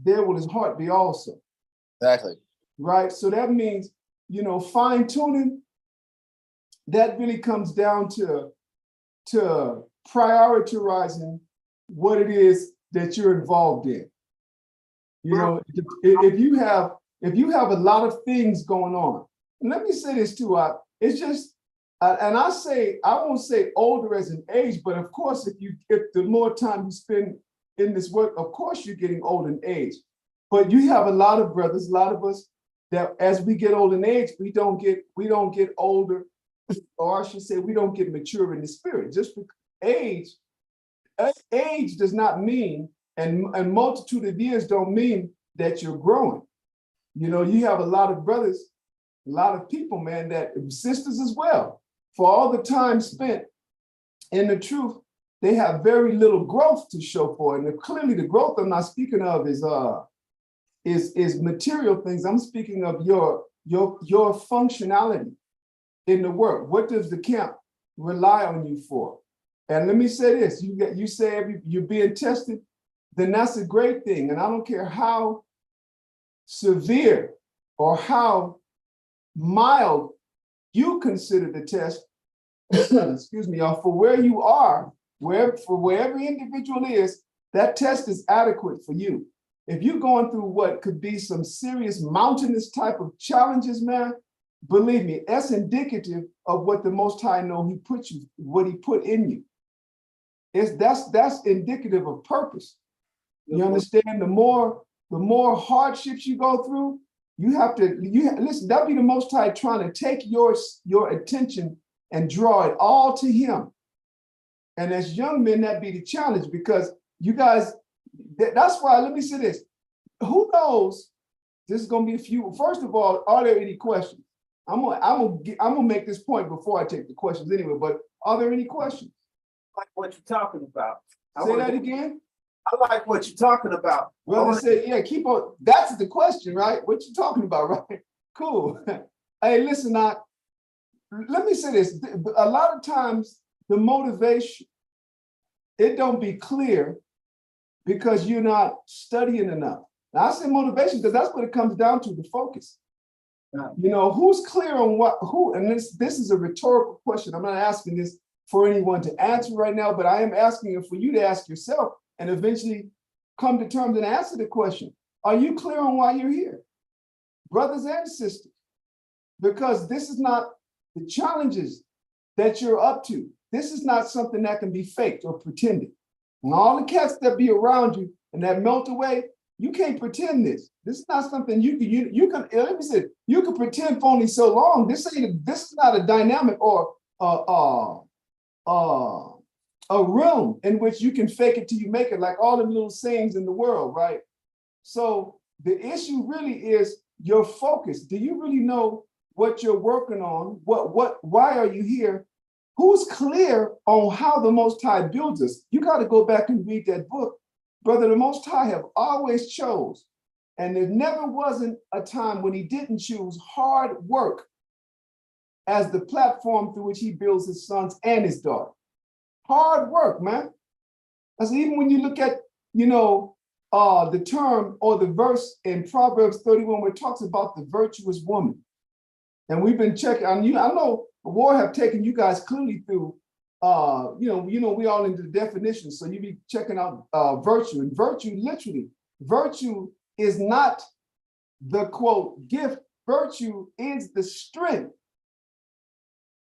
there will his heart be also. Exactly. Right? So that means, fine tuning, that really comes down to prioritizing what it is that you're involved in. If you have a lot of things going on, and let me say this too, it's just, and I won't say older as an age, but of course, if the more time you spend in this work, of course you're getting old in age. But you have a lot of brothers, a lot of us that as we get old in age, we don't get older, or I should say, we don't get mature in the spirit. Just because age does not mean, and multitude of years don't mean that you're growing. You have a lot of brothers, a lot of people, man, that sisters as well. For all the time spent in the truth, they have very little growth to show for it. And clearly, the growth I'm not speaking of is material things. I'm speaking of your functionality in the work. What does the camp rely on you for? And let me say this: you say you're being tested, then that's a great thing. And I don't care how severe or how mild you consider the test. Excuse me, or for where you are, where every individual is, that test is adequate for you. If you're going through what could be some serious mountainous type of challenges, man, believe me, that's indicative of what the Most High know what he put in you. That's indicative of purpose. You understand? The more hardships you go through, listen, that'd be the Most High trying to take your attention and draw it all to him. And as young men, that'd be the challenge, because you guys, that's why, let me say this. Who knows? This is going to be a few. First of all, are there any questions? I'm gonna make this point before I take the questions anyway, but are there any questions? Like what you're talking about. Say that again. I like what you're talking about. Brother said, yeah, keep on. That's the question, right? What you talking about, right? Cool. Hey, listen, let me say this. A lot of times the motivation, it don't be clear because you're not studying enough. Now I say motivation because that's what it comes down to, the focus. Who's clear on who, and this is a rhetorical question. I'm not asking this for anyone to answer right now, but I am asking it for you to ask yourself and eventually come to terms and answer the question. Are you clear on why you're here? Brothers and sisters, because this is not the challenges that you're up to. This is not something that can be faked or pretended. And all the cats that be around you and that melt away, you can't pretend this. This is not something you can. Let me say, you can pretend for only so long. This is not a dynamic or a realm in which you can fake it till you make it, like all the little sayings in the world, right? So the issue really is your focus. Do you really know what you're working on? Why are you here? Who's clear on how the Most High builds us? You got to go back and read that book. Brother, the Most High have always chose, and there never wasn't a time when he didn't choose hard work as the platform through which he builds his sons and his daughter. Hard work, man. That's even when you look at, the term or the verse in Proverbs 31 where it talks about the virtuous woman. And we've been checking on you. I know the war have taken you guys clearly through, we all into the definition. So you be checking out virtue. And virtue, literally, virtue is not the quote gift. Virtue is the strength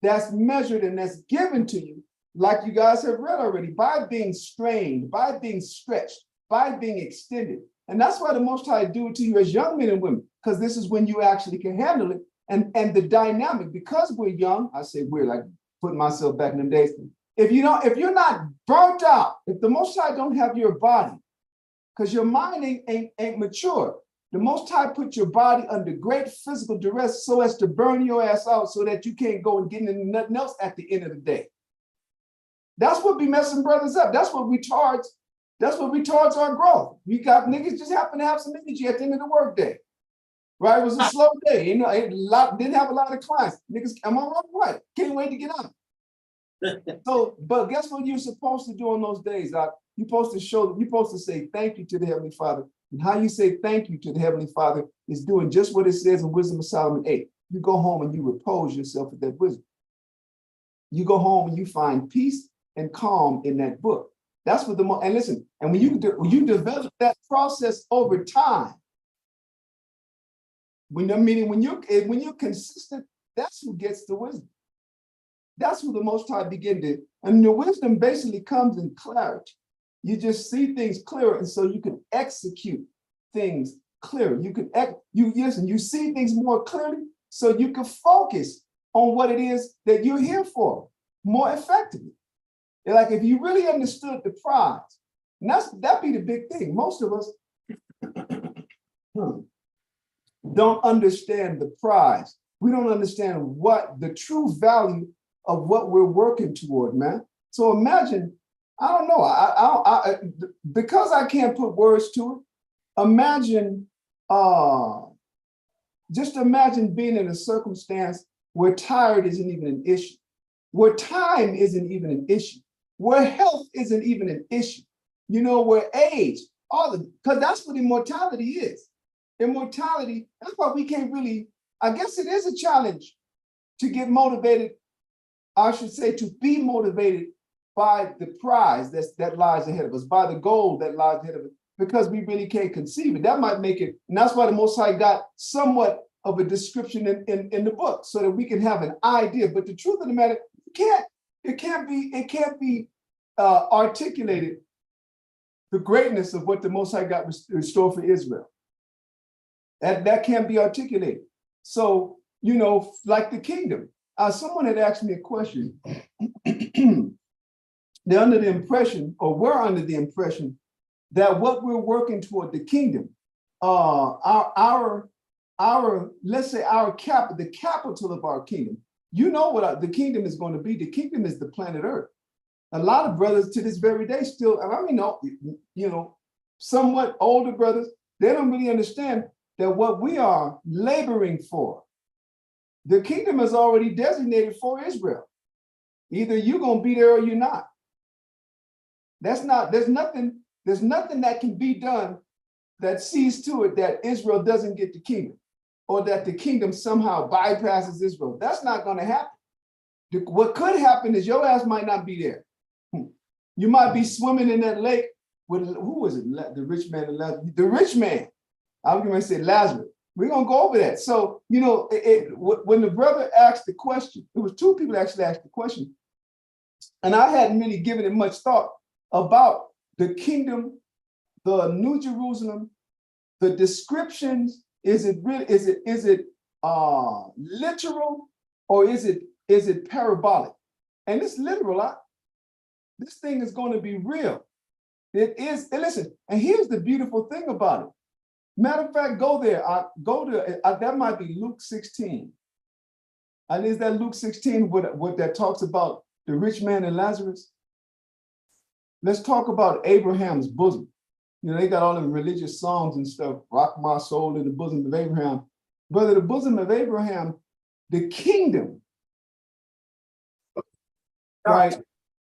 that's measured and that's given to you, like you guys have read already, by being strained, by being stretched, by being extended. And that's why the Most High do it to you as young men and women, because this is when you actually can handle it. And the dynamic, because we're young, I say we're, like putting myself back in them days. If you're not burnt out, if the Most High don't have your body, because your mind ain't mature, the Most High put your body under great physical duress so as to burn your ass out so that you can't go and get into nothing else at the end of the day. That's what be messing brothers up. That's what retards our growth. We got niggas just happen to have some energy at the end of the workday. Right? It was a slow day. Didn't have a lot of clients. Niggas, am I wrong? Right. Can't wait to get out. So, but guess what you're supposed to do on those days? You're supposed to say thank you to the Heavenly Father And how you say thank you to the Heavenly Father is doing just what it says in Wisdom of Solomon 8. You go home and you repose yourself with that wisdom. You go home and you find peace and calm in that book. That's what and listen, and when you develop that process over time, when you're consistent, that's who gets the wisdom. That's who the Most High begin to, and the wisdom basically comes in clarity. You just see things clearer, and so you can execute things clearer. You see things more clearly, so you can focus on what it is that you're here for more effectively. Like if you really understood the prize, and that'd be the big thing. Most of us don't understand the prize. We don't understand what the true value of what we're working toward, man. So imagine, I don't know, because I can't put words to it, just imagine being in a circumstance where tired isn't even an issue, where time isn't even an issue, where health isn't even an issue, where age, because that's what immortality is. Immortality, that's why we can't really, I guess it is a challenge to get motivated, I should say to be motivated by the prize that lies ahead of us, by the goal that lies ahead of us, because we really can't conceive it. That might make it, and that's why the Most High got somewhat of a description in the book, so that we can have an idea. But the truth of the matter, it can't be articulated, the greatness of what the Most High got in store for Israel. That can't be articulated. So, like the kingdom. Someone had asked me a question. They're under the impression, or we're under the impression, that what we're working toward, the kingdom, let's say the capital of our kingdom. What the kingdom is going to be. The kingdom is the planet Earth. A lot of brothers to this very day still, somewhat older brothers, they don't really understand that what we are laboring for, the kingdom is already designated for Israel. Either you're going to be there or you're not. There's nothing that can be done that sees to it that Israel doesn't get the kingdom, or that the kingdom somehow bypasses Israel. That's not going to happen. What could happen is your ass might not be there. You might be swimming in that lake with, who was it? The rich man and Lazarus. The rich man. I was going to say Lazarus. We're going to go over that. So, when the brother asked the question, it was two people actually asked the question, and I hadn't really given it much thought about the kingdom, the New Jerusalem, the descriptions. Is it literal, or is it parabolic? And it's literal. This thing is going to be real. It is. And listen, and here's the beautiful thing about it. Matter of fact, go there. That might be Luke 16. And is that Luke 16 what that talks about the rich man and Lazarus? Let's talk about Abraham's bosom. They got all them religious songs and stuff. Rock my soul in the bosom of Abraham. Brother, the bosom of Abraham, the kingdom, right?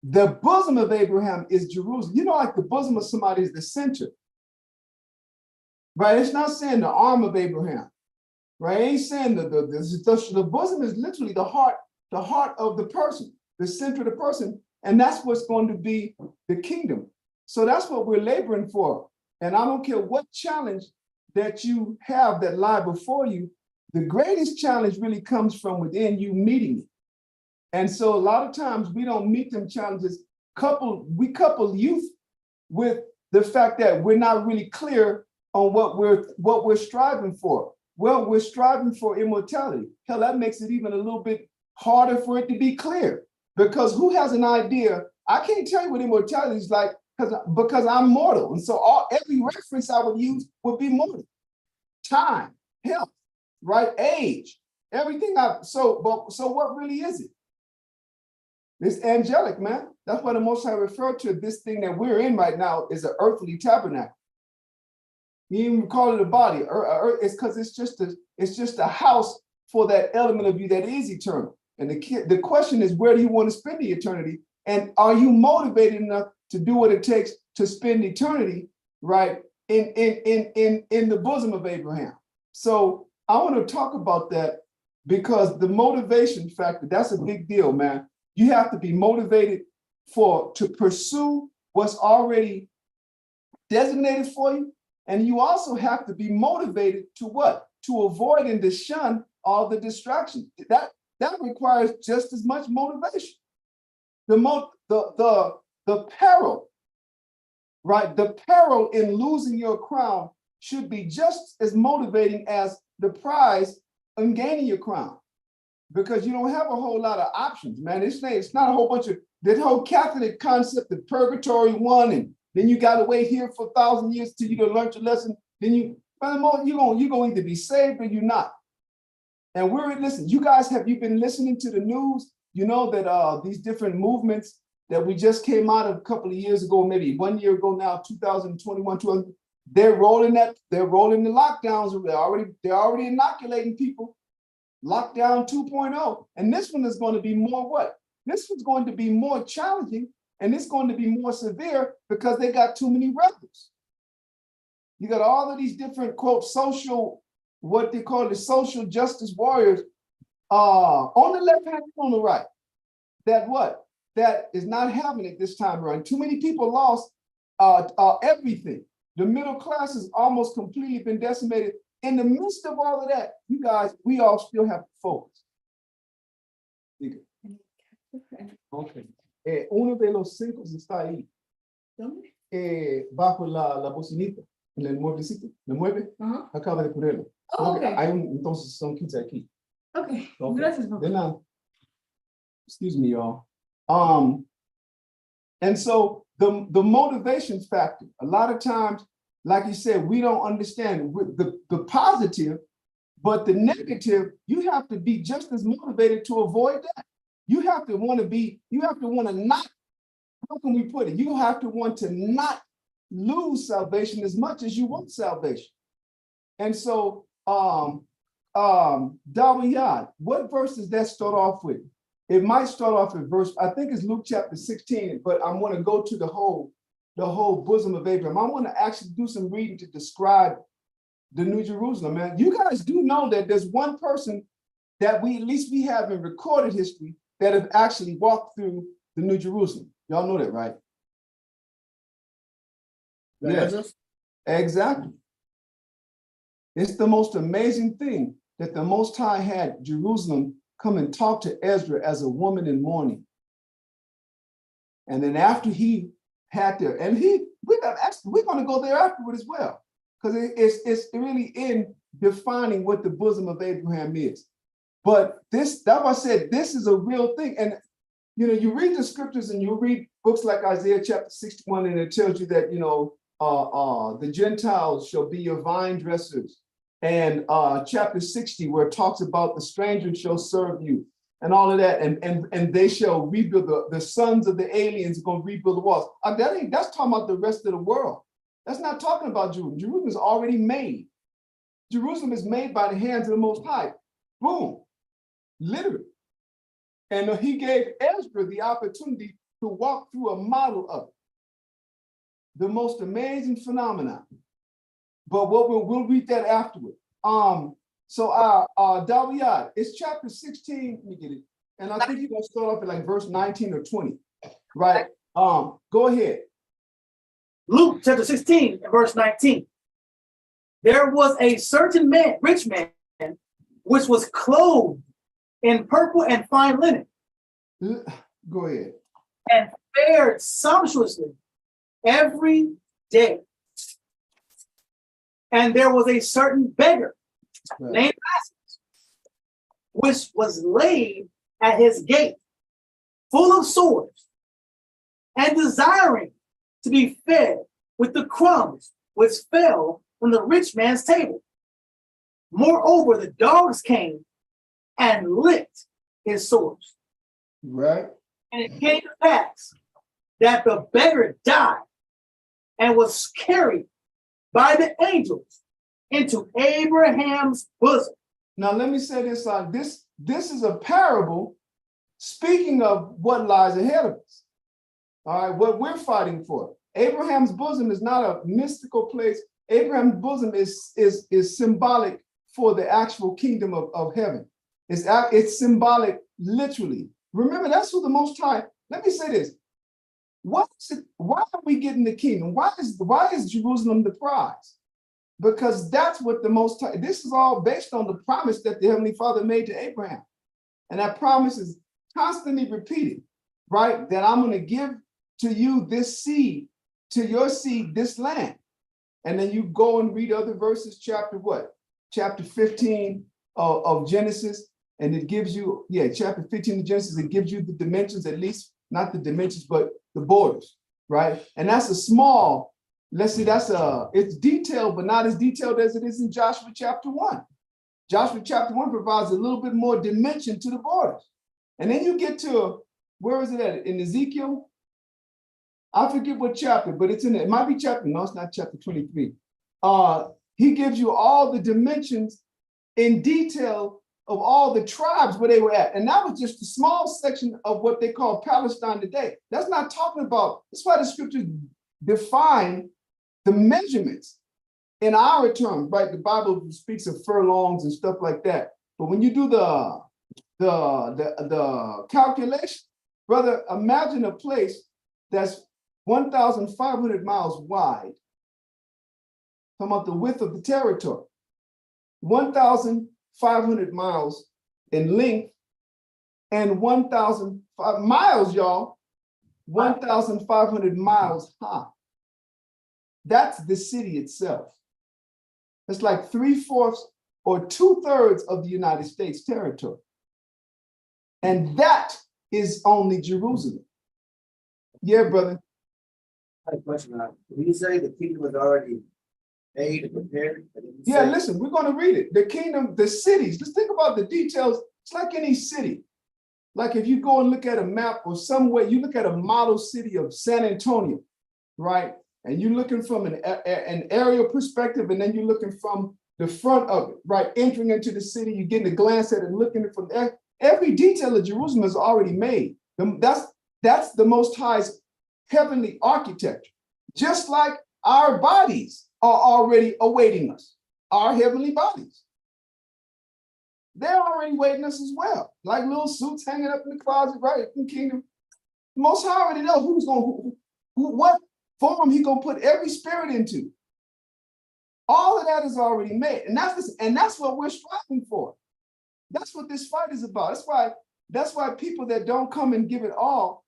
The bosom of Abraham is Jerusalem. Like the bosom of somebody is the center. Right? It's not saying the arm of Abraham. Right? It ain't saying the bosom is literally the heart of the person, the center of the person. And that's what's going to be the kingdom. So that's what we're laboring for. And I don't care what challenge that you have that lie before you, the greatest challenge really comes from within you meeting it. And so a lot of times we don't meet them challenges. We couple youth with the fact that we're not really clear on what we're striving for. Well, we're striving for immortality. Hell, that makes it even a little bit harder for it to be clear, because who has an idea? I can't tell you what immortality is like because I'm mortal. And so every reference I would use would be mortal. Time, health, right? Age, everything. So what really is it? It's angelic, man. That's why the Most High referred to this thing that we're in right now is an earthly tabernacle. He even call it a body. It's because it's just a house for that element of you that is eternal. And the question is, where do you want to spend the eternity? And are you motivated enough to do what it takes to spend eternity, right, in the bosom of Abraham. So I want to talk about that because the motivation factor, that's a big deal, man. You have to be motivated to pursue what's already designated for you. And you also have to be motivated to what? To avoid and to shun all the distractions. That requires just as much motivation. The peril, right? The peril in losing your crown should be just as motivating as the prize in gaining your crown, because you don't have a whole lot of options, man. It's not a whole bunch of that whole Catholic concept of purgatory one, and then you got to wait here for 1,000 years till you learn your lesson. Then you're going to be saved or you're not. And listen, you guys, have you been listening to the news? You know that these different movements that we just came out of a couple of years ago, maybe 1 year ago now, 2021, they're rolling the lockdowns. They're already inoculating people. Lockdown 2.0. And this one is going to be more what? This one's going to be more challenging, and it's going to be more severe because they got too many rebels. You got all of these different, quote, what they call the social justice warriors on the left hand and on the right. That is not having it this time around. Too many people lost everything. The middle class has almost completely been decimated. In the midst of all of that, you guys, we all still have to focus. Okay. Uno de los cinco está ahí. ¿Dónde? Bajo la bocinita, en el mueblecito. ¿Le mueve? Ajá. Acaba de ponerlo. Oh, okay. Entonces son 15 aquí. Okay. Okay. Gracias, papá. De nada. Excuse me, y'all. And so the motivation factor, a lot of times, like you said, we don't understand the positive, but the negative, you have to be just as motivated to avoid that. You have to want to not, how can we put it? You have to want to not lose salvation as much as you want salvation. And so, Dawiyad, what verse does that start off with? It might start off with verse, I think it's Luke chapter 16, but I want to go to the whole bosom of Abraham. I want to actually do some reading to describe the New Jerusalem, man. You guys do know that there's one person that we have in recorded history that have actually walked through the New Jerusalem. Y'all know that, right? Yes, exactly. It's the most amazing thing that the Most High had Jerusalem come and talk to Ezra as a woman in mourning. And then after he had to, and we're going to go there afterward as well, because it's really in defining what the bosom of Abraham is. But that's why I said this is a real thing. And you read the scriptures and you read books like Isaiah chapter 61, and it tells you that the Gentiles shall be your vine dressers. And chapter 60, where it talks about the strangers shall serve you and all of that, and they shall rebuild the sons of the aliens are going to rebuild the walls. That's talking about the rest of the world. That's not talking about Jerusalem. Jerusalem is already made. Jerusalem is made by the hands of the Most High. Boom, literally. And he gave Ezra the opportunity to walk through a model of it. The most amazing phenomenon. But we'll read that afterward. So Dawiyad, it's chapter 16. Let me get it. And I think you're gonna start off at like verse 19 or 20. Right. Go ahead. Luke chapter 16 and verse 19. There was a certain man, rich man, which was clothed in purple and fine linen. Go ahead. And fared sumptuously every day. And there was a certain beggar named Lazarus, which was laid at his gate, full of sores, and desiring to be fed with the crumbs which fell from the rich man's table. Moreover, the dogs came and licked his sores. Right. And it came to pass that the beggar died and was carried by the angels into Abraham's bosom. Now let me say this on this is a parable speaking of what lies ahead of us. All right, what we're fighting for. Abraham's bosom is not a mystical place Abraham's bosom is symbolic for the actual kingdom of heaven. It's symbolic literally. Remember, that's who the Most High. Let me say this. Why are we getting the kingdom? Why is Jerusalem the prize? Because that's what the Most High, this is all based on the promise that the Heavenly Father made to Abraham. And that promise is constantly repeated, right? That I'm going to give to you this seed, to your seed, this land. And then you go and read other verses, chapter what? Chapter 15 of Genesis. And it gives you, chapter 15 of Genesis, it gives you the dimensions, at least, not the dimensions, but the borders, right? And that's a small, it's detailed, but not as detailed as it is in Joshua chapter 1. Joshua chapter 1 provides a little bit more dimension to the borders. And then you get to, where is it at? In Ezekiel? I forget what chapter, but it might be chapter, no, it's not chapter 23. He gives you all the dimensions in detail of all the tribes where they were at. And that was just a small section of what they call Palestine today. That's not talking about, that's why the scriptures define the measurements in our terms, right? The Bible speaks of furlongs and stuff like that. But when you do the calculation, brother, imagine a place that's 1,500 miles wide. Talking about the width of the territory. 1,500 miles in length and 1,000 miles, y'all, 1,500 miles high. That's the city itself. It's like 3/4 or 2/3 of the United States territory. And that is only Jerusalem. Yeah, brother. I have a question. When you say the kingdom was already made and prepared? Yeah, listen, we're going to read it. The kingdom, the cities, just think about the details. It's like any city. Like if you go and look at a map or somewhere, you look at a model city of San Antonio, right? And you're looking from an aerial perspective, and then you're looking from the front of it, right? Entering into the city, you're getting a glance at it, looking at it from there. Every detail of Jerusalem is already made. That's the Most High's heavenly architecture. Just like our bodies are already awaiting us, our heavenly bodies. They're already waiting us as well, like little suits hanging up in the closet, right? In the kingdom. The Most High already knows who's going, what form He gonna put every spirit into. All of that is already made, and that's what we're striving for. That's what this fight is about. That's why people that don't come and give it all,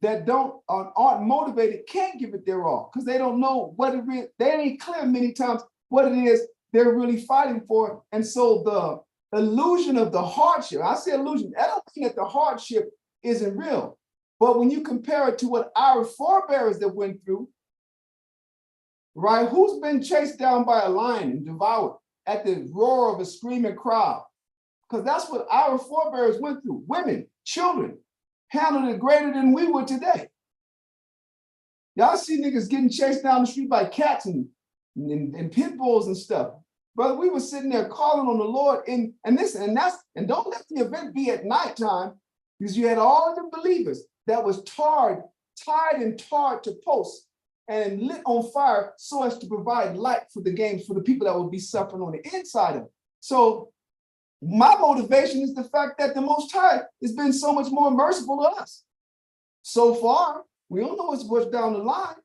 that aren't motivated, can't give it their all, because they don't know what it is. They ain't clear many times what it is they're really fighting for. And so the illusion of the hardship, I say illusion, I don't think that the hardship isn't real. But when you compare it to what our forebears that went through, right? Who's been chased down by a lion and devoured at the roar of a screaming crowd? Because that's what our forebears went through. Women, children, handled it greater than we would today. Y'all see niggas getting chased down the street by cats and pit bulls and stuff. Brother, we were sitting there calling on the Lord, and don't let the event be at nighttime, because you had all of the believers that was tied and tarred to posts and lit on fire so as to provide light for the games for the people that would be suffering on the inside of it. So my motivation is the fact that the Most High has been so much more merciful to us. So far, we don't know what's down the line.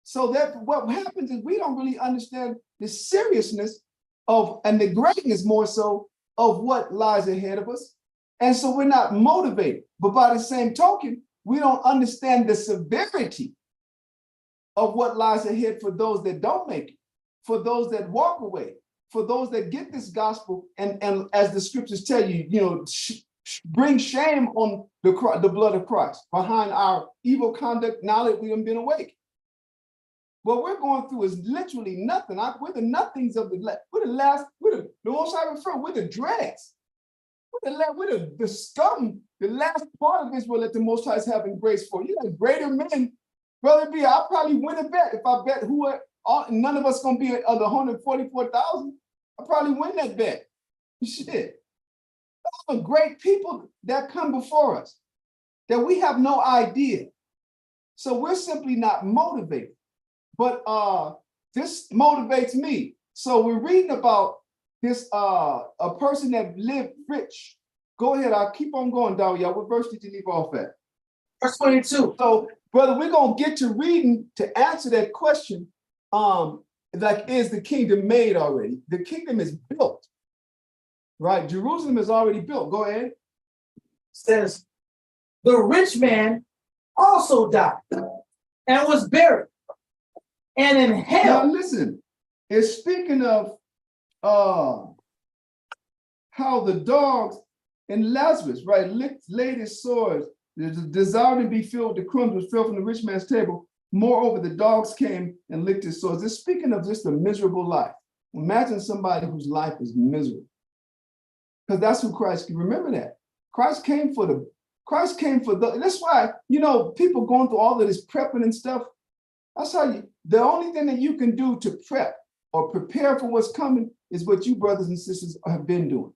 So that what happens is we don't really understand the seriousness of, and the greatness more so, of what lies ahead of us. And so we're not motivated. But by the same token, we don't understand the severity of what lies ahead for those that don't make it, for those that walk away, for those that get this gospel, and as the scriptures tell you, bring shame on the blood of Christ behind our evil conduct now that we have been awake. What we're going through is literally nothing. We're the nothings of the Most High refer, we're the dregs. We're the scum, the last part of Israel that the Most High is having grace for. You know, greater men, Brother B, I'll probably win a bet if I bet none of us gonna be of the 144,000. I'll probably win that bet. Shit. Those are great people that come before us that we have no idea. So we're simply not motivated. But this motivates me. So we're reading about this a person that lived rich. Go ahead, I'll keep on going, Daria. What verse did you leave off at? Verse 22. So, brother, we're gonna get to reading to answer that question. Like, is the kingdom made already? The kingdom is built, right? Jerusalem is already built. Go ahead. Says, the rich man also died and was buried. And in Now hell, listen, it's speaking of how the dogs and Lazarus, right, laid his sores. The desire to be filled, the crumbs was filled from the rich man's table. Moreover, the dogs came and licked his sores. It's speaking of just a miserable life. Imagine somebody whose life is miserable. Because that's who Christ can. Remember that. Christ came for the, that's why, people going through all of this prepping and stuff. That's how the only thing that you can do to prep or prepare for what's coming is what you brothers and sisters have been doing.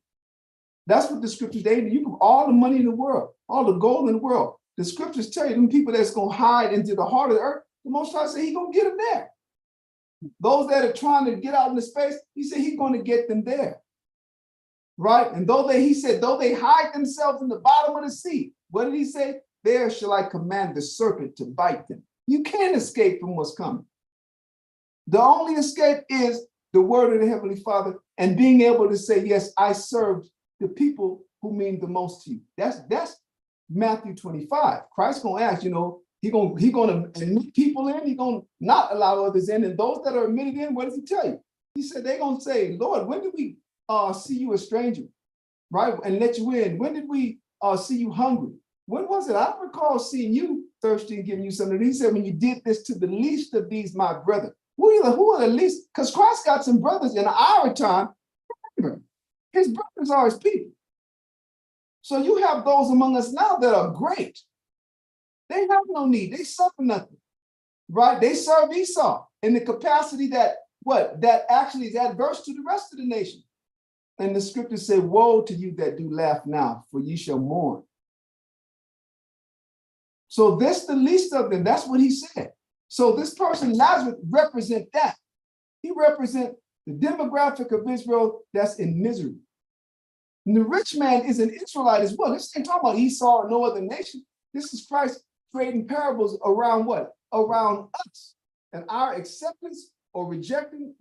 That's what the scriptures, you can all the money in the world, all the gold in the world. The scriptures tell you them people that's going to hide into the heart of the earth, the Most High say he's going to get them there. Those that are trying to get out into space, he said he's going to get them there. Right? And though they hide themselves in the bottom of the sea, what did he say? There shall I command the serpent to bite them. You can't escape from what's coming. The only escape is the word of the Heavenly Father and being able to say, yes, I served the people who mean the most to you. That's Matthew 25. Christ's gonna ask, he gonna admit people in, he gonna not allow others in, and those that are admitted in, what does he tell you? He said they're gonna say, Lord, when did we see you a stranger, right, and let you in? When did we see you hungry? When was it? I don't recall seeing you thirsty and giving you something. He said, when you did this to the least of these, my brethren. Who are the least? Because Christ got some brothers in our time. His brothers are his people. So you have those among us now that are great. They have no need. They suffer nothing, right? They serve Esau in the capacity that actually is adverse to the rest of the nation. And the scriptures say, woe to you that do laugh now, for ye shall mourn. So this, the least of them, that's what he said. So this person, Lazarus, represent that. He represents the demographic of Israel that's in misery. And the rich man is an Israelite as well. This ain't talking about Esau or no other nation. This is Christ creating parables around what? Around us and our acceptance or rejecting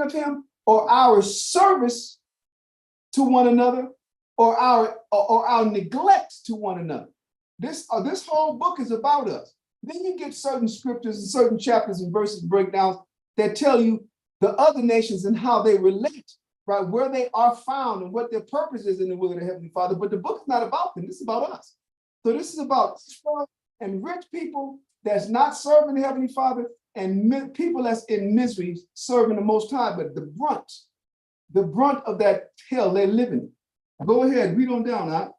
of him, or our service to one another, or our neglect to one another. This whole book is about us. Then you get certain scriptures and certain chapters and verses and breakdowns that tell you the other nations and how they relate, right? Where they are found and what their purpose is in the will of the Heavenly Father. But the book is not about them. This is about us. So this is about strong and rich people that's not serving the Heavenly Father, and people that's in misery serving the Most High. But the brunt of that hell they're living. Go ahead, read on down, huh?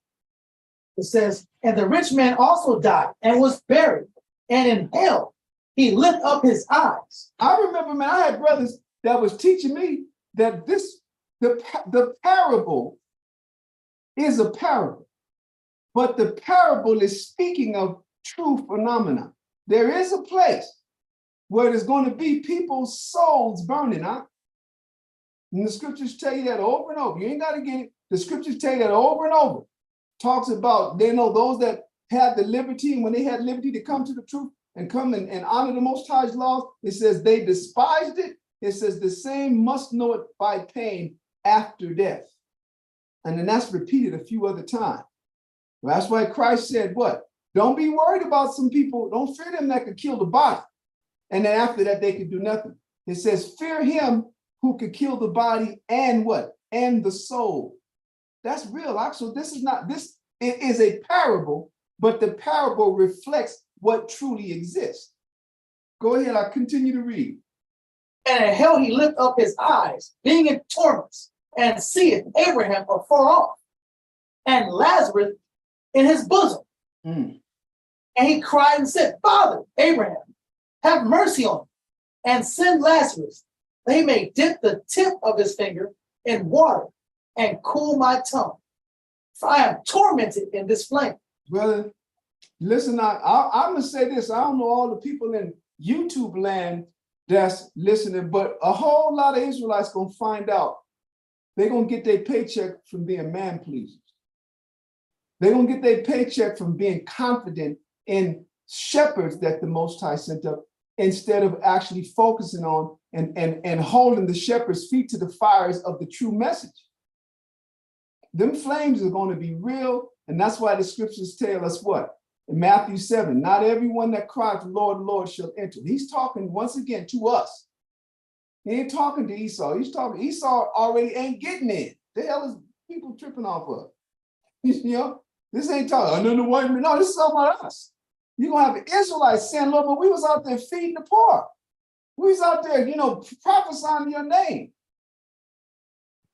it says, and the rich man also died and was buried. And in hell, he lift up his eyes. I remember, man, I had brothers that was teaching me that the parable is a parable, but the parable is speaking of true phenomena. There is a place where there's going to be people's souls burning, huh? And the scriptures tell you that over and over. You ain't got to get it. The scriptures tell you that over and over. Talks about, they know those that had the liberty, and when they had liberty to come to the truth and come and honor the Most High's laws, it says they despised it. It says the same must know it by pain after death. And then that's repeated a few other times. Well, that's why Christ said what? Don't be worried about some people. Don't fear them that could kill the body. And then after that, they could do nothing. It says, fear him who could kill the body and what? And the soul. That's real. So it is a parable, but the parable reflects what truly exists. Go ahead, I'll continue to read. And in hell he lift up his eyes, being in torments, and seeth Abraham afar off, and Lazarus in his bosom. And he cried and said, Father, Abraham, have mercy on him, and send Lazarus, that he may dip the tip of his finger in water and cool my tongue, for I am tormented in this flame. Brother, listen, I'm going to say this. I don't know all the people in YouTube land that's listening, but a whole lot of Israelites gonna find out they're gonna get their paycheck from being man pleasers. They're gonna get their paycheck from being confident in shepherds that the Most High sent up, instead of actually focusing on and holding the shepherd's feet to the fires of the true message. Them flames are going to be real, and that's why the scriptures tell us what? In Matthew 7, not everyone that cries, Lord, Lord, shall enter. He's talking once again to us. He ain't talking to Esau. He's talking, Esau already ain't getting in. The hell is people tripping off of? You know, this ain't talking, no, no, this is all about us. You're going to have the Israelites saying, Lord, but we was out there feeding the poor. We was out there, prophesying your name.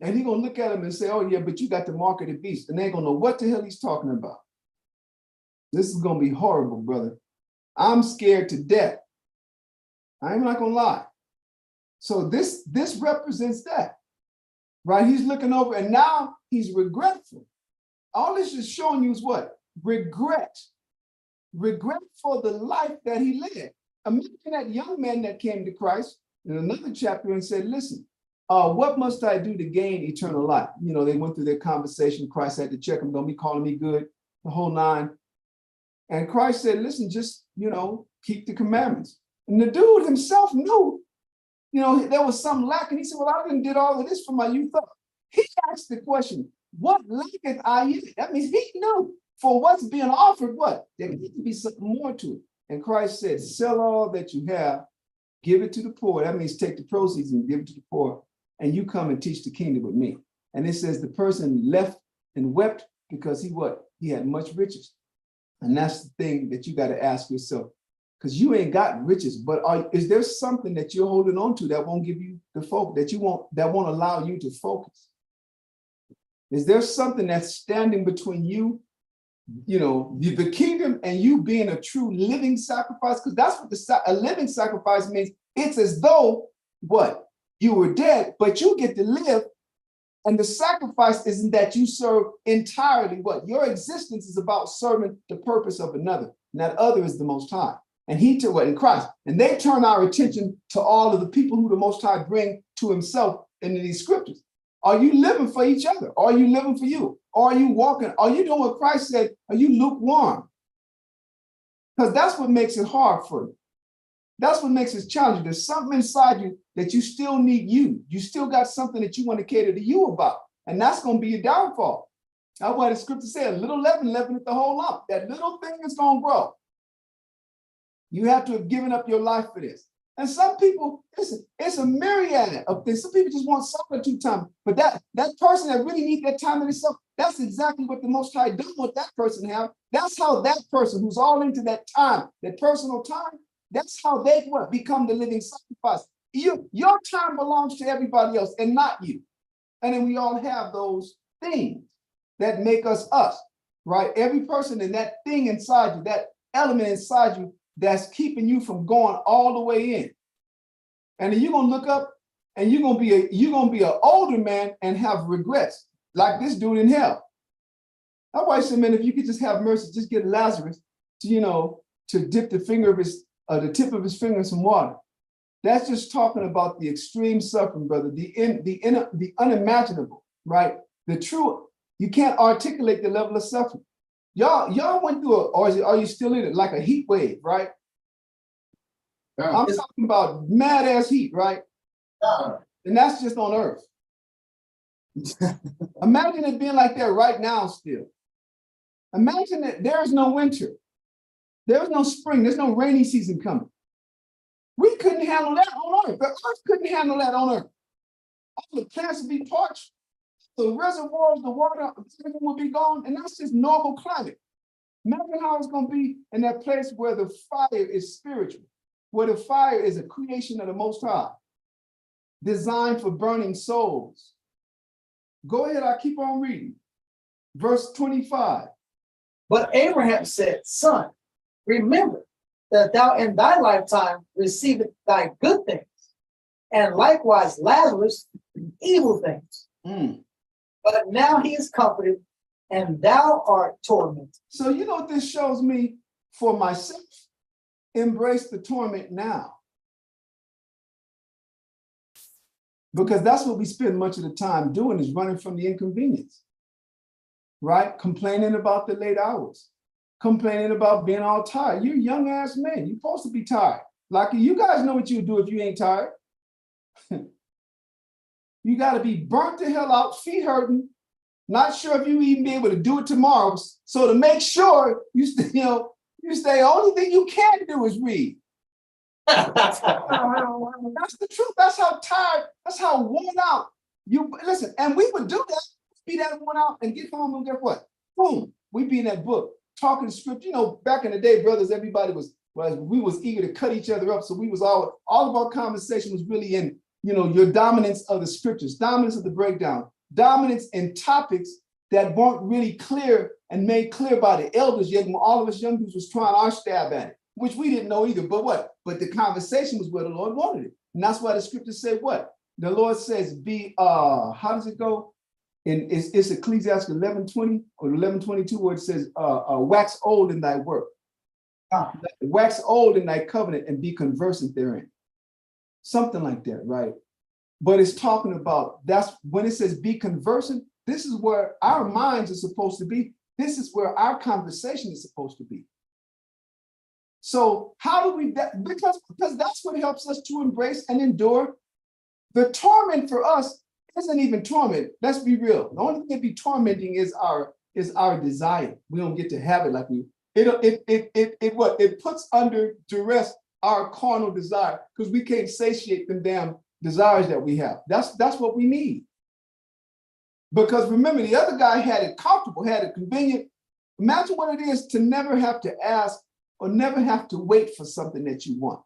And he's going to look at him and say, oh, yeah, but you got the mark of the beast. And they ain't going to know what the hell he's talking about. This is going to be horrible, brother. I'm scared to death. I'm not going to lie. So this represents that, right? He's looking over and now he's regretful. All this is showing you is what? Regret. Regret for the life that he lived. Imagine that young man that came to Christ in another chapter and said, listen, what must I do to gain eternal life? They went through their conversation. Christ had to check them. Don't be calling me good, the whole nine. And Christ said, listen, just, keep the commandments. And the dude himself knew, there was some lacking. He said, well, I didn't did all of this for my youth up. He asked the question, what lacketh I yet? That means he knew for what's being offered, what? There needs to be something more to it. And Christ said, sell all that you have, give it to the poor. That means take the proceeds and give it to the poor. And you come and teach the kingdom with me. And it says the person left and wept because he had much riches. And that's the thing that you got to ask yourself, because you ain't got riches, but is there something that you're holding on to that won't give you the focus, that won't allow you to focus? Is there something that's standing between you, the kingdom and you being a true living sacrifice? Because that's what a living sacrifice means. It's as though what? You were dead, but you get to live. And the sacrifice isn't that you serve entirely what? Your existence is about serving the purpose of another. And that other is the Most High. And he to what? In Christ. And they turn our attention to all of the people who the Most High bring to himself in these scriptures. Are you living for each other? Are you living for you? Or are you walking? Are you doing what Christ said? Are you lukewarm? Because that's what makes it hard for you. That's what makes it challenging. There's something inside you that you still need you. You still got something that you want to cater to you about. And that's going to be your downfall. That's why the scripture said, little leaven, leaveneth the whole lump. That little thing is going to grow. You have to have given up your life for this. And some people, listen, it's a myriad of things. Some people just want solitude time. But that person that really needs that time to themselves, that's exactly what the Most High don't want that person to have. That's how that person who's all into that time, that personal time, that's how they become the living sacrifice. Your time belongs to everybody else and not you. And then we all have those things that make us us, right? Every person in that thing inside you, that element inside you, that's keeping you from going all the way in. And then you're gonna look up and you're gonna be an older man and have regrets, like this dude in hell. That's why I said, man, if you could just have mercy, just get Lazarus to dip the tip of his finger in some water. That's just talking about the extreme suffering, brother, the unimaginable, right? The true, you can't articulate the level of suffering. Y'all went through or are you still in it, like a heat wave, right? Yeah. I'm talking about mad ass heat, right? Yeah. And that's just on Earth. Imagine it being like that right now still. Imagine that there is no winter. There's no spring. There's no rainy season coming. We couldn't handle that on Earth. The Earth couldn't handle that on Earth. All the plants would be parched. The reservoirs, the water, everything will be gone. And that's just normal climate. Imagine how it's going to be in that place where the fire is spiritual, where the fire is a creation of the Most High, designed for burning souls. Go ahead, I'll keep on reading. Verse 25. But Abraham said, son, remember that thou in thy lifetime received thy good things, and likewise Lazarus evil things. But now he is comforted, and thou art tormented. So you know what this shows me for myself? Embrace the torment now. Because that's what we spend much of the time doing, is running from the inconvenience, right? Complaining about the late hours, complaining about being all tired. You're a young ass man. You're supposed to be tired. Like, you guys know what you would do if you ain't tired. You got to be burnt the hell out, feet hurting, not sure if you even be able to do it tomorrow. So to make sure you stay, you stay, only thing you can do is read. That's the truth. That's how tired, that's how worn out you listen. And we would do that, be that worn out, and get home and guess what? Boom, we be in that book, talking script. Back in the day, brothers, everybody was we was eager to cut each other up. So we was all of our conversation was really in, your dominance of the scriptures, dominance of the breakdown, dominance in topics that weren't really clear and made clear by the elders yet. When all of us young dudes was trying our stab at it, which we didn't know either. But what? But the conversation was where the Lord wanted it. And that's why the scripture said what? The Lord says, how does it go? It's Ecclesiastes 11:20 or 11:22, where it says, wax old in thy work. Wax old in thy covenant and be conversant therein. Something like that, right? But it's talking about, that's when it says be conversant, this is where our minds are supposed to be. This is where our conversation is supposed to be. So how do we, because that's what helps us to embrace and endure. The torment for us isn't even torment. Let's be real. The only thing that be tormenting is our desire. We don't get to have it like it puts under duress our carnal desire, because we can't satiate them damn desires that we have. That's what we need. Because remember, the other guy had it comfortable, had it convenient. Imagine what it is to never have to ask or never have to wait for something that you want.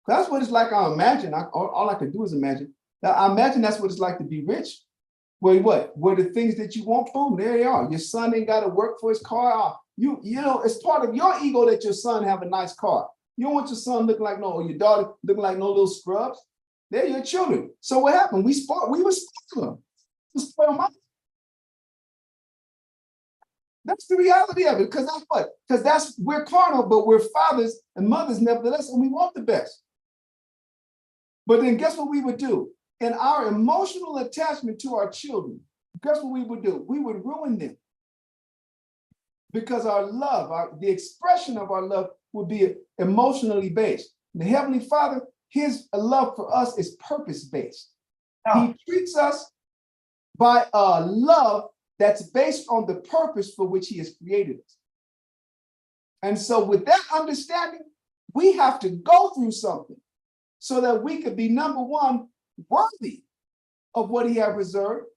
That's what it's like. I imagine. All I can do is imagine. Now, I imagine that's what it's like to be rich. Where the things that you want, boom, there they are. Your son ain't got to work for his car. It's part of your ego that your son have a nice car. You don't want your son looking like or your daughter looking like no little scrubs. They're your children. So what happened? We were spoiled them. That's the reality of it. Because that's what? Because we're carnal, but we're fathers and mothers nevertheless, and we want the best. But then guess what we would do? In our emotional attachment to our children, guess what we would do? We would ruin them. Because our love, the expression of our love would be emotionally based. The Heavenly Father, his love for us is purpose-based. He treats us by a love that's based on the purpose for which he has created us. And so with that understanding, we have to go through something so that we could be, number one, worthy of what he has reserved.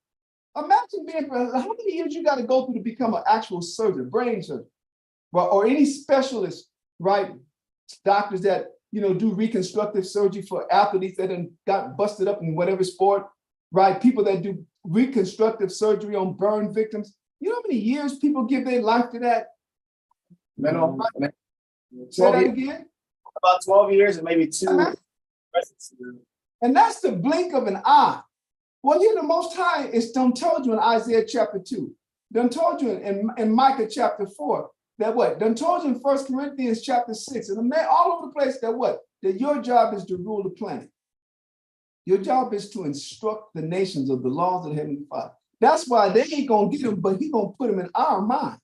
Imagine how many years you got to go through to become an actual surgeon, brain surgeon, or any specialist, right? Doctors that, do reconstructive surgery for athletes that got busted up in whatever sport, right? People that do reconstructive surgery on burn victims. You know how many years people give their life to that? Say that again? About 12 years and maybe 2. And that's the blink of an eye. Well, here the Most High done told you in Isaiah chapter 2, done told you in Micah chapter 4, that what? Done told you in 1 Corinthians chapter 6, and all over the place that what? That your job is to rule the planet. Your job is to instruct the nations of the laws of the Heavenly Father. That's why they ain't gonna get them, but he gonna put them in our minds.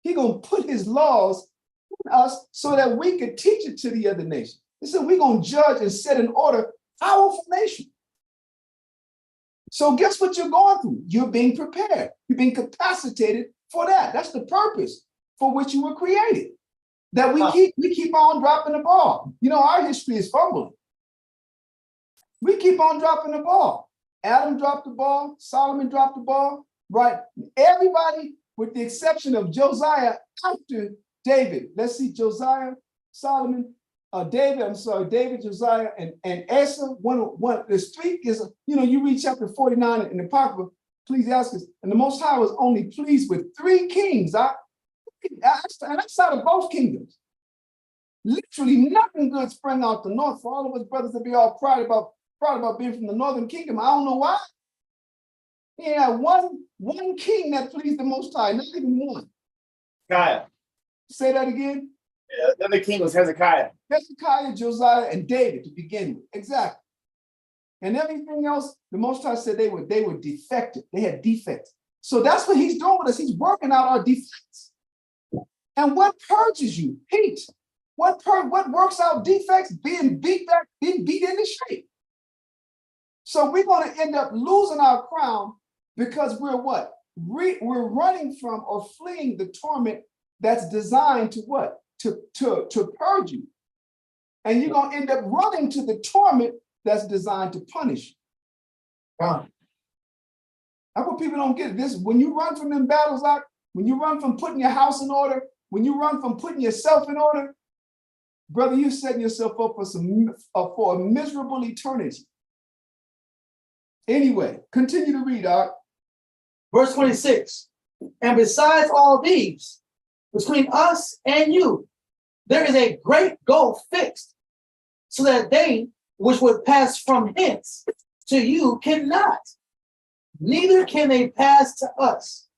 He gonna put his laws in us so that we could teach it to the other nations. He said we're gonna judge and set in order powerful nation. So guess what you're going through? You're being prepared. You're being capacitated for that. That's the purpose for which you were created. That we keep on dropping the ball. Our history is fumbling. We keep on dropping the ball. Adam dropped the ball. Solomon dropped the ball. Right? Everybody, with the exception of Josiah after David. Let's see, Josiah, Solomon, David, Josiah, and Asa. One. There's 3 is, you read chapter 49 in the Apocrypha, Ecclesiastes, and the Most High was only pleased with 3 kings. And that's out of both kingdoms. Literally nothing good sprang out the north for all of us brothers to be all proud about being from the northern kingdom. I don't know why. He had one king that pleased the Most High, not even one. Hezekiah. Say that again. Yeah, the other king was Hezekiah. Hezekiah, Josiah, and David to begin with. Exactly. and everything else, the Most High said they were defective. They had defects. So that's what he's doing with us. He's working out our defects. And what purges you? Heat. What works out defects? Being beat into shape. So we're going to end up losing our crown because we're what? We're running from or fleeing the torment that's designed to what? To purge you. And you're going to end up running to the torment that's designed to punish you. That's what people don't get. This when you run from them battles, like when you run from putting your house in order, when you run from putting yourself in order, brother, you're setting yourself up for a miserable eternity. Anyway, continue to read, Doc. Verse 26. And besides all these, between us and you, there is a great gulf fixed, so that they which would pass from hence to you cannot, neither can they pass to us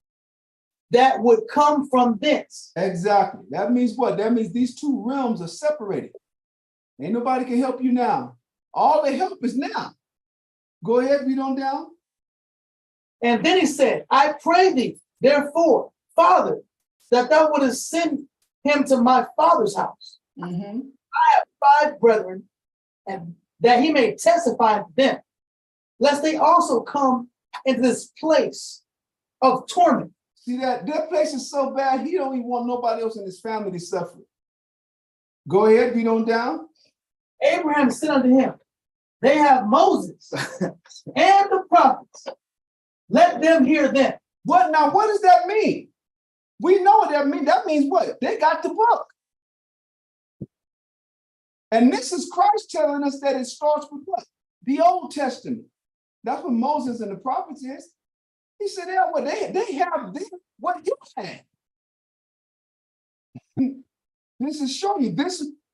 that would come from thence. Exactly. That means what? That means these two realms are separated. Ain't nobody can help you now. All the help is now. Go ahead, read on down. And then he said, I pray thee, therefore, Father, that thou wouldest send him to my father's house. Mm-hmm. I have 5 brethren, and that he may testify to them, lest they also come into this place of torment. See that place is so bad, he don't even want nobody else in his family to suffer. Go ahead, read on down. Abraham said unto him, they have Moses and the prophets. Let them hear them. What now? What does that mean? We know what that means. That means what? They got the book. And this is Christ telling us that it starts with what? The Old Testament. That's what Moses and the prophets is. He said, yeah, well, they have what you had. This is showing you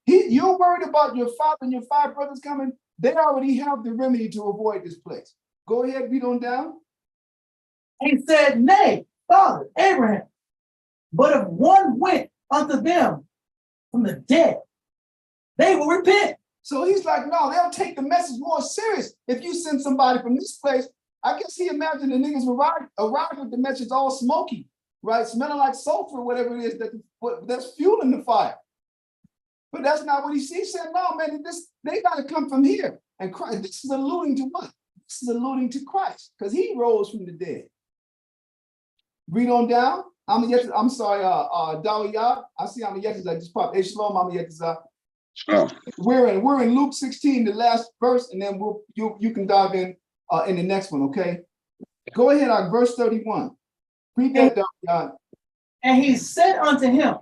you're worried about your father and your 5 brothers coming. They already have the remedy to avoid this place. Go ahead, read on down. He said, nay, Father, Abraham, but if one went unto them from the dead, they will repent. So he's like, no, they'll take the message more serious if you send somebody from this place. I guess he imagined the niggas will arrive with the message all smoky, right? Smelling like sulfur, whatever it is that's fueling the fire. But that's not what he sees. He said, no, man, they got to come from here. And Christ, this is alluding to what? This is alluding to Christ, because he rose from the dead. Read on down. I'm sorry, Dawiyah. I see Amayetis. I just popped. Shalom, Amayetis. We're in Luke 16, the last verse, and then you can dive in the next one, okay? Go ahead, verse 31. Read that, Dawiyah. And he said unto him,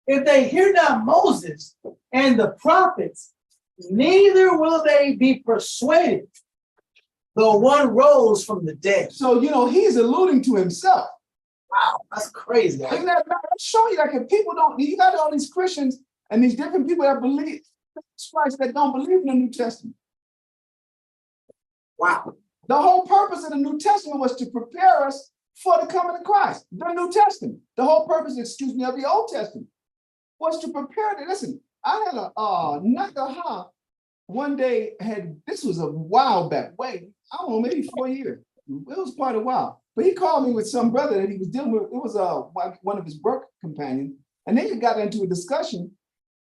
if they hear not Moses and the prophets, neither will they be persuaded, though one rose from the dead. So, he's alluding to himself. Wow, that's crazy. Isn't that, I'm showing you that if people you got all these Christians and these different people that believe Christ that don't believe in the New Testament. Wow. The whole purpose of the New Testament was to prepare us for the coming of Christ. The New Testament. The whole purpose, of the Old Testament was to prepare to listen. I had a Nagaha one day this was a while back, I don't know, maybe 4 years. It was quite a while. But he called me with some brother that he was dealing with. It was one of his work companions. And they got into a discussion.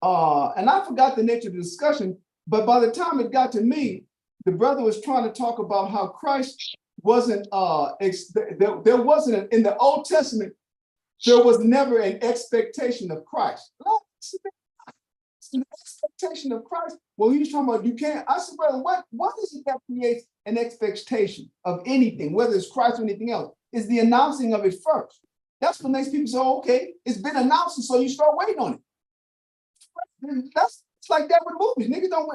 And I forgot the nature of the discussion. But by the time it got to me, the brother was trying to talk about how Christ wasn't, there wasn't, in the Old Testament, there was never an expectation of Christ. It's an expectation of Christ. Well, he was talking about you can't. I said, brother, what is it that creates an expectation of anything, whether it's Christ or anything else? Is the announcing of it first. That's what makes people say, okay, it's been announced, so you start waiting on it. It's like that with movies. Niggas don't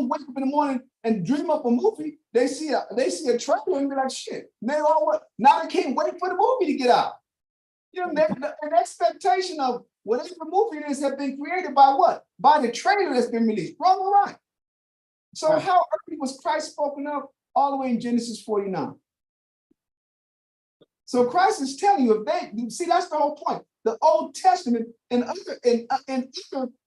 wake up in the morning and dream up a movie. They see a trailer and be like, shit. Now they can't wait for the movie to get out. An expectation of whatever movie it is have been created by what? By the trailer that's been released. Wrong or right? So how early was Christ spoken of? All the way in Genesis 49. So Christ is telling you, that's the whole point. The Old Testament and other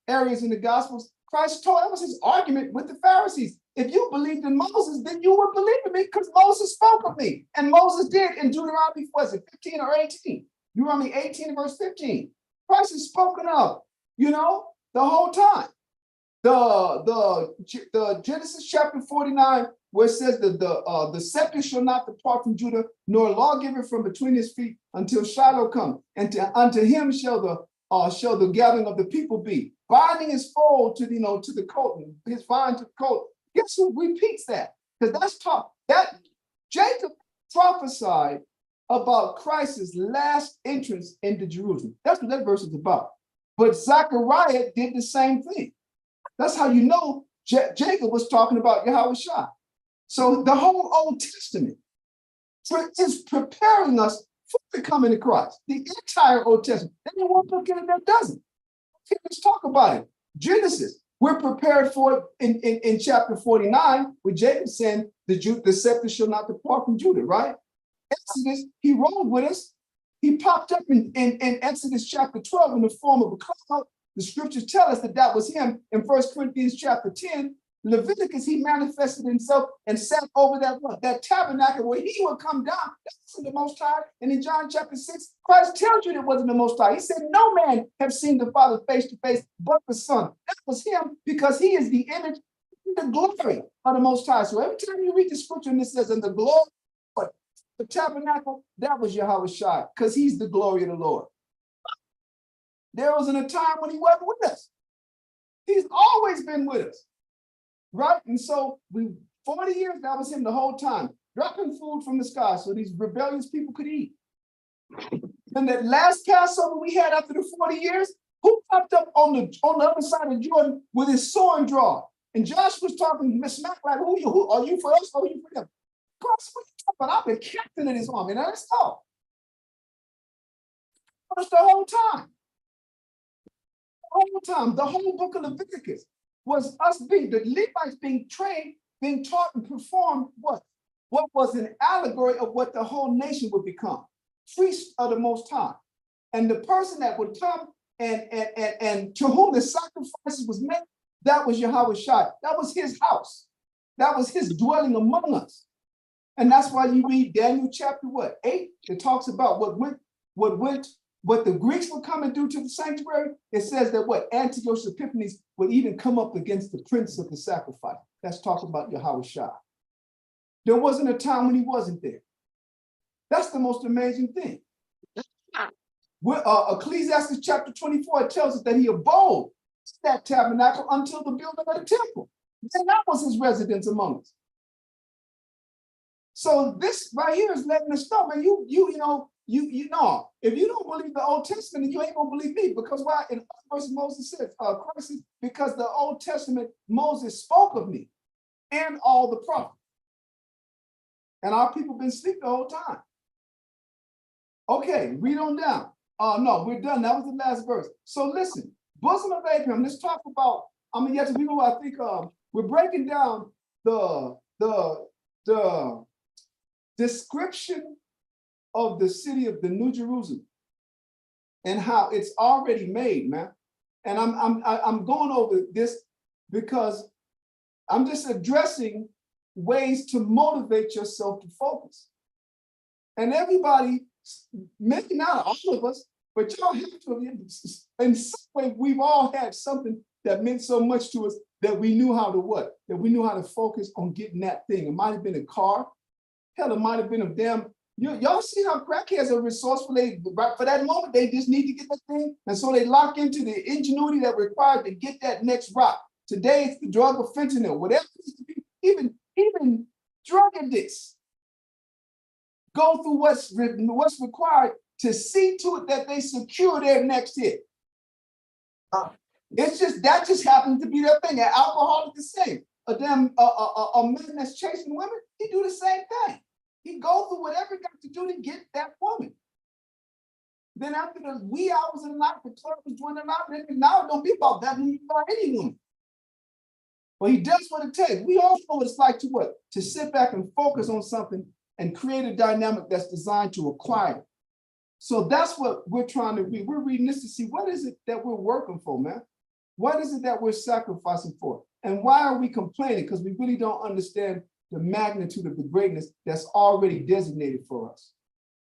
areas in the Gospels, Christ told, that was his argument with the Pharisees. If you believed in Moses, then you would believe in me because Moses spoke of me. And Moses did in Deuteronomy, was it 15 or 18? Deuteronomy 18 verse 15. Christ is spoken of, the whole time. The Genesis chapter 49, where it says that the scepter shall not depart from Judah, nor lawgiver from between his feet until Shiloh come, and unto him shall the gathering of the people be, binding his fold to the coat, and his vine to the coat. Guess who repeats that? Because that's taught that Jacob prophesied about Christ's last entrance into Jerusalem. That's what that verse is about. But Zechariah did the same thing. That's how you know Jacob was talking about Yahweh Shai. So the whole Old Testament is preparing us for the coming of Christ. The entire Old Testament. There's one book in it that doesn't. Okay, let's talk about it. Genesis. We're prepared for it in chapter 49, with Jacob saying the scepter shall not depart from Judah, right? Exodus, he rolled with us. He popped up in Exodus chapter 12 in the form of a cloud. The scriptures tell us that was him in 1 Corinthians chapter 10. Leviticus, he manifested himself and sat over that tabernacle where he would come down. That's the Most High. And in John chapter 6, Christ tells you it wasn't the Most High. He said, no man have seen the Father face to face but the Son. That was him because he is the image, the glory of the Most High. So every time you read the scripture and it says, in the glory of the tabernacle, that was Yahweh Shai, because he's the glory of the Lord. There wasn't a time when he wasn't with us. He's always been with us. Right? And so 40 years, that was him the whole time, dropping food from the sky so these rebellious people could eat. And that last Passover we had after the 40 years, who popped up on the other side of Jordan with his sword drawn? And Josh was talking smack like, who are you for us or are you for them? God, what are you talking about? I've been captain of this army. Now let's talk. That's the whole time. The whole book of Leviticus was us the Levites being trained, being taught and performed what was an allegory of what the whole nation would become, priests of the Most High. And the person that would come and to whom the sacrifices was made, that was Yahweh Shai. That was his house. That was his dwelling among us. And that's why you read Daniel chapter 8, it talks about what the Greeks would come and do to the sanctuary. It says that Antiochus Epiphanes would even come up against the prince of the sacrifice. That's talking about Yahweh Shai. There wasn't a time when he wasn't there. That's the most amazing thing. Ecclesiastes chapter 24 tells us that he abode in that tabernacle until the building of the temple. And that was his residence among us. So this right here is letting us know, man, you know, if you don't believe the Old Testament, then you ain't gonna believe me. Because why? In verse Moses says, Christ says, because the Old Testament, Moses spoke of me and all the prophets. And our people been asleep the whole time. Okay, read on down. No, we're done. That was the last verse. So listen, bosom of Abraham. Let's talk about. I think we're breaking down the description of the city of the New Jerusalem and how it's already made, man. And I'm going over this because I'm just addressing ways to motivate yourself to focus. And everybody, maybe not all of us, but y'all have to, in some way, we've all had something that meant so much to us that we knew how to what? That we knew how to focus on getting that thing. It might have been a car. Hell, it might have been a damn, y'all see how crackheads are resourceful. Right for that moment, they just need to get that thing. And so they lock into the ingenuity that required to get that next rock. Today, it's the drug of fentanyl, whatever it is to be, even drug addicts go through what's required to see to it that they secure their next hit. That just happens to be their thing. An alcoholic the same. A man that's chasing women, he do the same thing. He go through whatever he got to do to get that woman. Then after the wee hours of the night, the club was joining out, and now it don't be about that when you find any woman. But he does what it takes. We all know what it's like to what? To sit back and focus on something and create a dynamic that's designed to acquire it. So that's what we're trying to read. We're reading this to see what is it that we're working for, man. What is it that we're sacrificing for? And why are we complaining? Because we really don't understand the magnitude of the greatness that's already designated for us.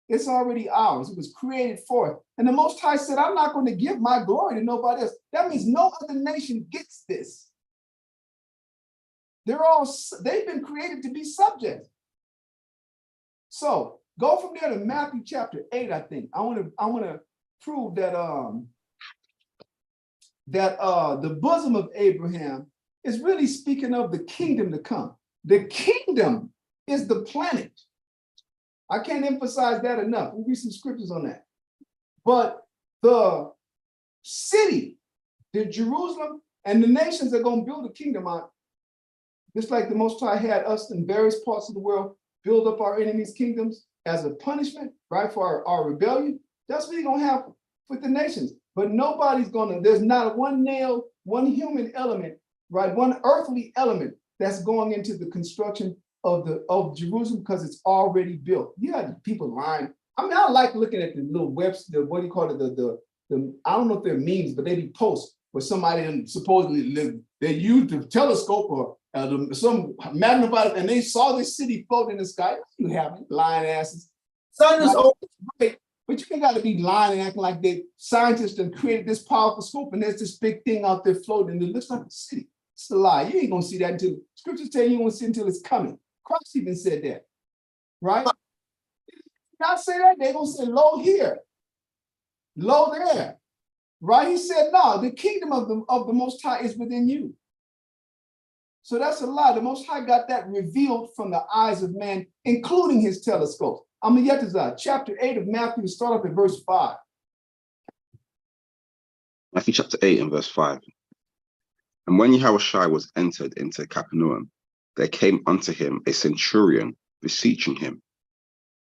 It's already ours. It was created for us. And the Most High said, I'm not going to give my glory to nobody else. That means no other nation gets this. They've been created to be subject. So go from there to Matthew chapter 8, I think. I want to prove that the bosom of Abraham is really speaking of the kingdom to come. The kingdom is the planet. I can't emphasize that enough. We'll read some scriptures on that. But the city, the Jerusalem, and the nations are going to build a kingdom on, just like the Most High had us in various parts of the world build up our enemies' kingdoms as a punishment, right, for our rebellion. That's what he's going to have with the nations. But nobody's going to, there's not one nail, one human element, right, one earthly element that's going into the construction of Jerusalem, because it's already built. You had people lying. I mean, I like looking at the little website, what do you call it? The I don't know if they're memes, but they be posts where somebody supposedly lived. They used a telescope or some magnified, and they saw this city floating in the sky. You haven't, lying asses. Sun is open. Right. But you ain't got to be lying and acting like they scientists and created this powerful scope, and there's this big thing out there floating, and it looks like a city. It's a lie. You ain't gonna see that until scriptures tell you won't see it until it's coming. Christ even said that, right? Not say that, they're gonna say, lo here, lo there, right? He said, no, the kingdom of the Most High is within you. So that's a lie. The Most High got that revealed from the eyes of man, including his telescopes. I'm gonna get to chapter 8 of Matthew, start up at verse 5. Matthew chapter 8 and verse 5. And when Yahushua was entered into Capernaum, there came unto him a centurion beseeching him,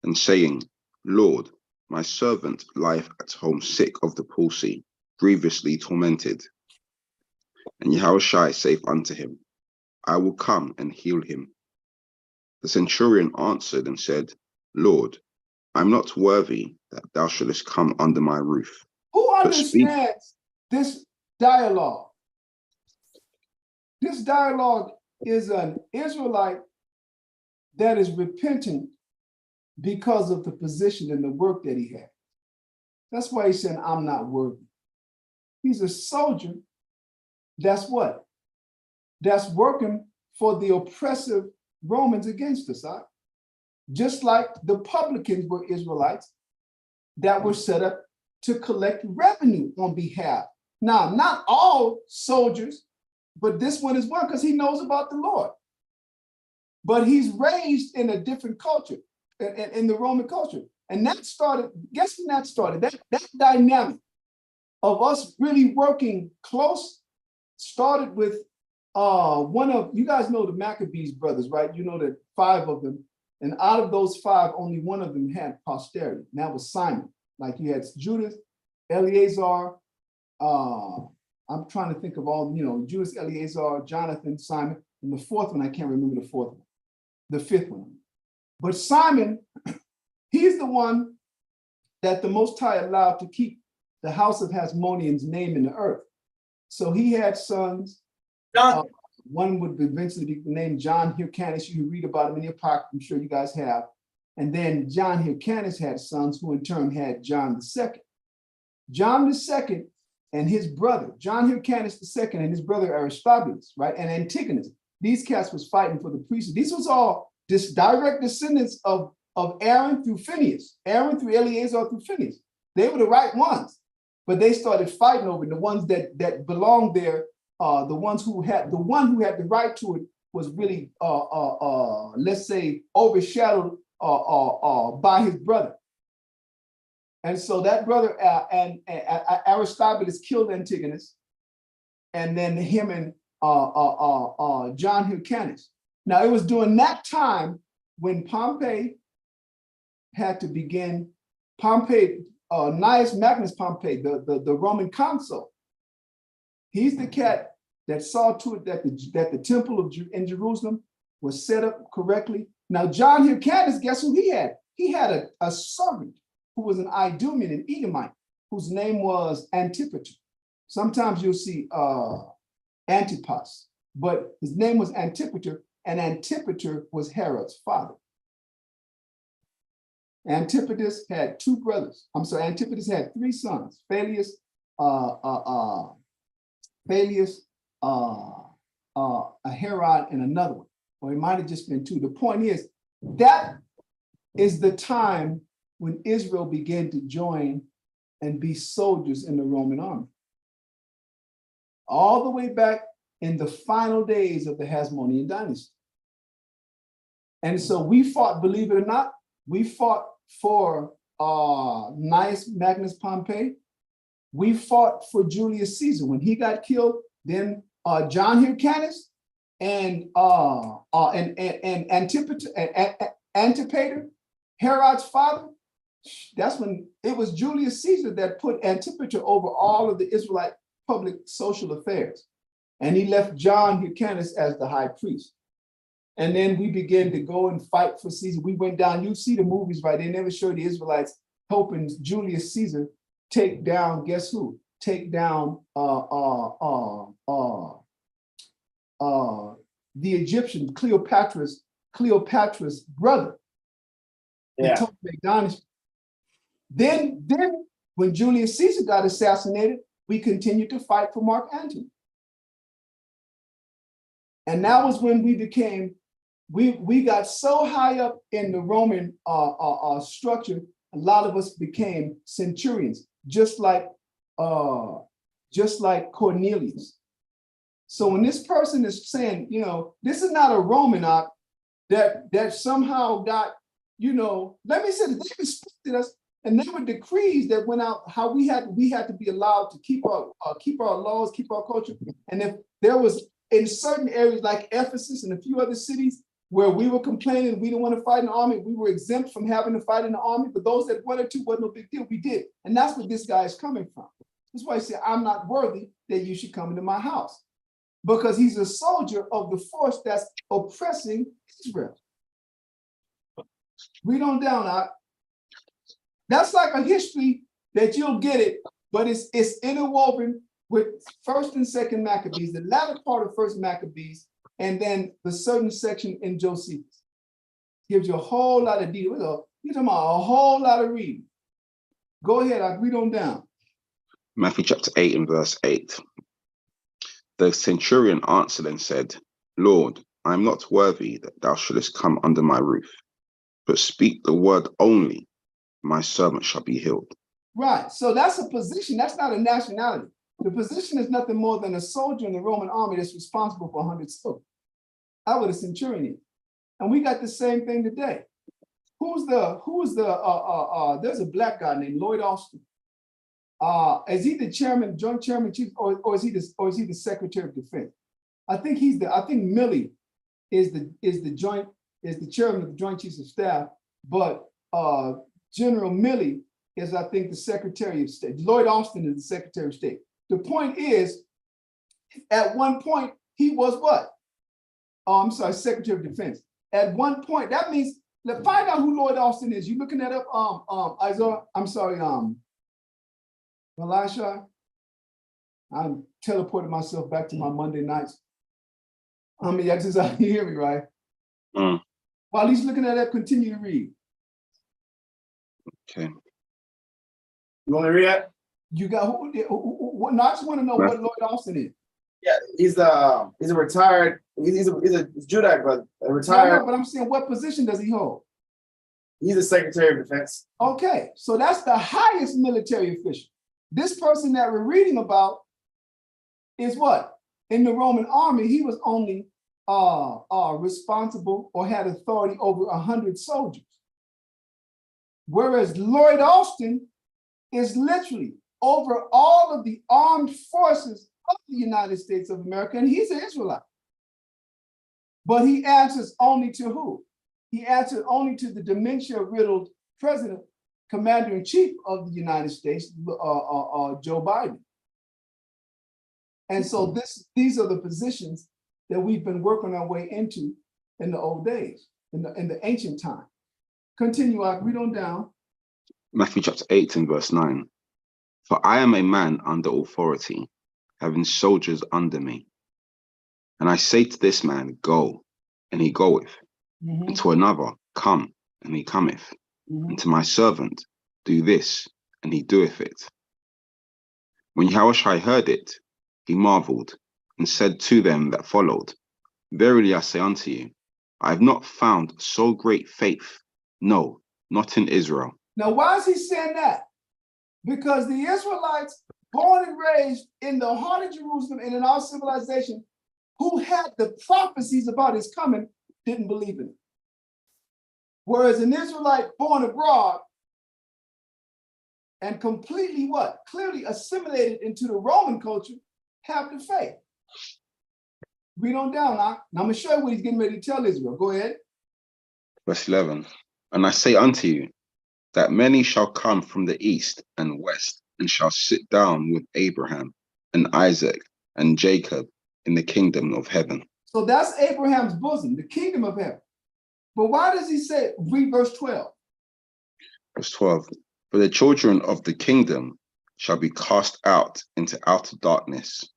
and saying, Lord, my servant lieth at home sick of the palsy, grievously tormented. And Yahushua saith unto him, I will come and heal him. The centurion answered and said, Lord, I am not worthy that thou shouldest come under my roof. Who understands this dialogue? This dialogue is an Israelite that is repentant because of the position and the work that he had. That's why he's saying, I'm not worthy. He's a soldier. That's what? That's working for the oppressive Romans against us. Huh? Just like the publicans were Israelites that were set up to collect revenue on behalf. Now, not all soldiers, but this one is one because he knows about the Lord. But he's raised in a different culture, in the Roman culture. And that started, guess when that started? That dynamic of us really working close started with one of, you guys know the Maccabees brothers, right? You know that 5 of them. And out of those 5, only one of them had posterity. And that was Simon. Like you had Judas, Eleazar, I'm trying to think of all, Judas, Eleazar, Jonathan, Simon, and the 4th one, I can't remember the 4th one, the 5th one. But Simon, he's the one that the Most High allowed to keep the house of Hasmonean's name in the earth. So he had sons. One would eventually be named John Hyrcanus. You read about him in the Apocrypha, I'm sure you guys have. And then John Hyrcanus had sons who in turn had John II. John II and his brother, John Hyrcanus II and his brother Aristobulus, right? And Antigonus. These cats was fighting for the priesthood. These was all this direct descendants of Aaron through Phineas, Aaron through Eleazar through Phineas. They were the right ones, but they started fighting over the ones that belonged there. The one who had the right to it was really, let's say, overshadowed by his brother. And so that brother and Aristobulus killed Antigonus, and then him and John Hyrcanus. Now it was during that time when Pompey had to begin. Gnaeus Magnus Pompey, the Roman consul. He's the cat that saw to it that the temple in Jerusalem was set up correctly. Now, John Hyrcanus, guess who he had? He had a servant who was an Idumean, an Edomite, whose name was Antipater. Sometimes you'll see Antipas, but his name was Antipater, and Antipater was Herod's father. Antipater had two brothers. Antipater had three sons: Phallius, a Herod, and another one. Or it might have just been two. The point is, that is the time when Israel began to join and be soldiers in the Roman army. All the way back in the final days of the Hasmonean dynasty. And so we fought, believe it or not, we fought for Gnaeus Magnus Pompey. We fought for Julius Caesar. When he got killed, then John Hyrcanus and Antipater, Herod's father, that's when it was Julius Caesar that put Antipater over all of the Israelite public social affairs. And he left John Hyrcanus as the high priest. And then we began to go and fight for Caesar. We went down, you see the movies, right? They never showed the Israelites helping Julius Caesar take down, guess who? Take down the Egyptian, Cleopatra's brother. Yeah. Then when Julius Caesar got assassinated, we continued to fight for Mark Antony. And that was when we became, we got so high up in the Roman structure, a lot of us became centurions, just like Cornelius. So when this person is saying, this is not a Roman that somehow got, let me say that they respected us, and there were decrees that went out how we had to be allowed to keep our laws, keep our culture. And if there was in certain areas like Ephesus and a few other cities where we were complaining we didn't want to fight in the army, we were exempt from having to fight in the army. But those that wanted to, wasn't no big deal. We did. And that's where this guy is coming from. That's why he said, I'm not worthy that you should come into my house. Because he's a soldier of the force that's oppressing Israel. Read on down. That's like a history that you'll get it, but it's interwoven with First and Second Maccabees, the latter part of First Maccabees, and then the certain section in Josephus. Gives you a whole lot of detail. You're talking about a whole lot of reading. Go ahead, I'll read on down. Matthew chapter 8 and verse 8. The centurion answered and said, Lord, I am not worthy that thou shouldest come under my roof, but speak the word only, my servant shall be healed. Right, so that's a position, that's not a nationality. The position is nothing more than a soldier in the Roman army that's responsible for 100 soldiers. That's what a centurion is. And we got the same thing today. There's a black guy named Lloyd Austin. Is he the chairman, joint chairman, chief, or is he the Secretary of Defense? I think Milley is the chairman of the Joint Chiefs of Staff, but General Milley is, I think, the Secretary of State. Lloyd Austin is the Secretary of State. The point is, at one point, he was what? Secretary of Defense. At one point, that means, find out who Lloyd Austin is. You looking that up, Elisha? I'm teleporting myself back to my Monday nights. That's just how you hear me, right? Mm. While he's looking at that, continue to read. Okay. You want me to read that? You got no, I just want to know what Lloyd Austin is. Yeah, he's a retired, he's a Judite, but a retired. No, but I'm saying, what position does he hold? He's the Secretary of Defense. Okay, so that's the highest military official. This person that we're reading about is what? In the Roman army, he was only responsible or had authority over 100 soldiers. Whereas Lloyd Austin is literally over all of the armed forces of the United States of America, and he's an Israelite. But he answers only to who? He answered only to the dementia-riddled president, commander-in-chief of the United States, Joe Biden. And so these are the positions that we've been working our way into in the old days, in the ancient time. Continue, I read on down. Matthew chapter 8 and verse 9. For I am a man under authority, having soldiers under me. And I say to this man, go, and he goeth, Mhm, and to another, come, and he cometh, mhm. and to my servant, do this, and he doeth it. When Yahushua heard it, he marveled, and said to them that followed, verily I say unto you, I have not found so great faith, no, not in Israel. Now, why is he saying that? Because the Israelites, born and raised in the heart of Jerusalem and in our civilization, who had the prophecies about his coming, didn't believe in it. Whereas an Israelite born abroad and completely what? Clearly assimilated into the Roman culture, have the faith. Read on down now. Now I'm going to show you what he's getting ready to tell Israel. Go ahead. Verse 11, and I say unto you, that many shall come from the east and west, and shall sit down with Abraham and Isaac and Jacob in the kingdom of heaven. So that's Abraham's bosom, the kingdom of heaven. But why does he say, read verse 12? Verse 12, for the children of the kingdom shall be cast out into outer darkness.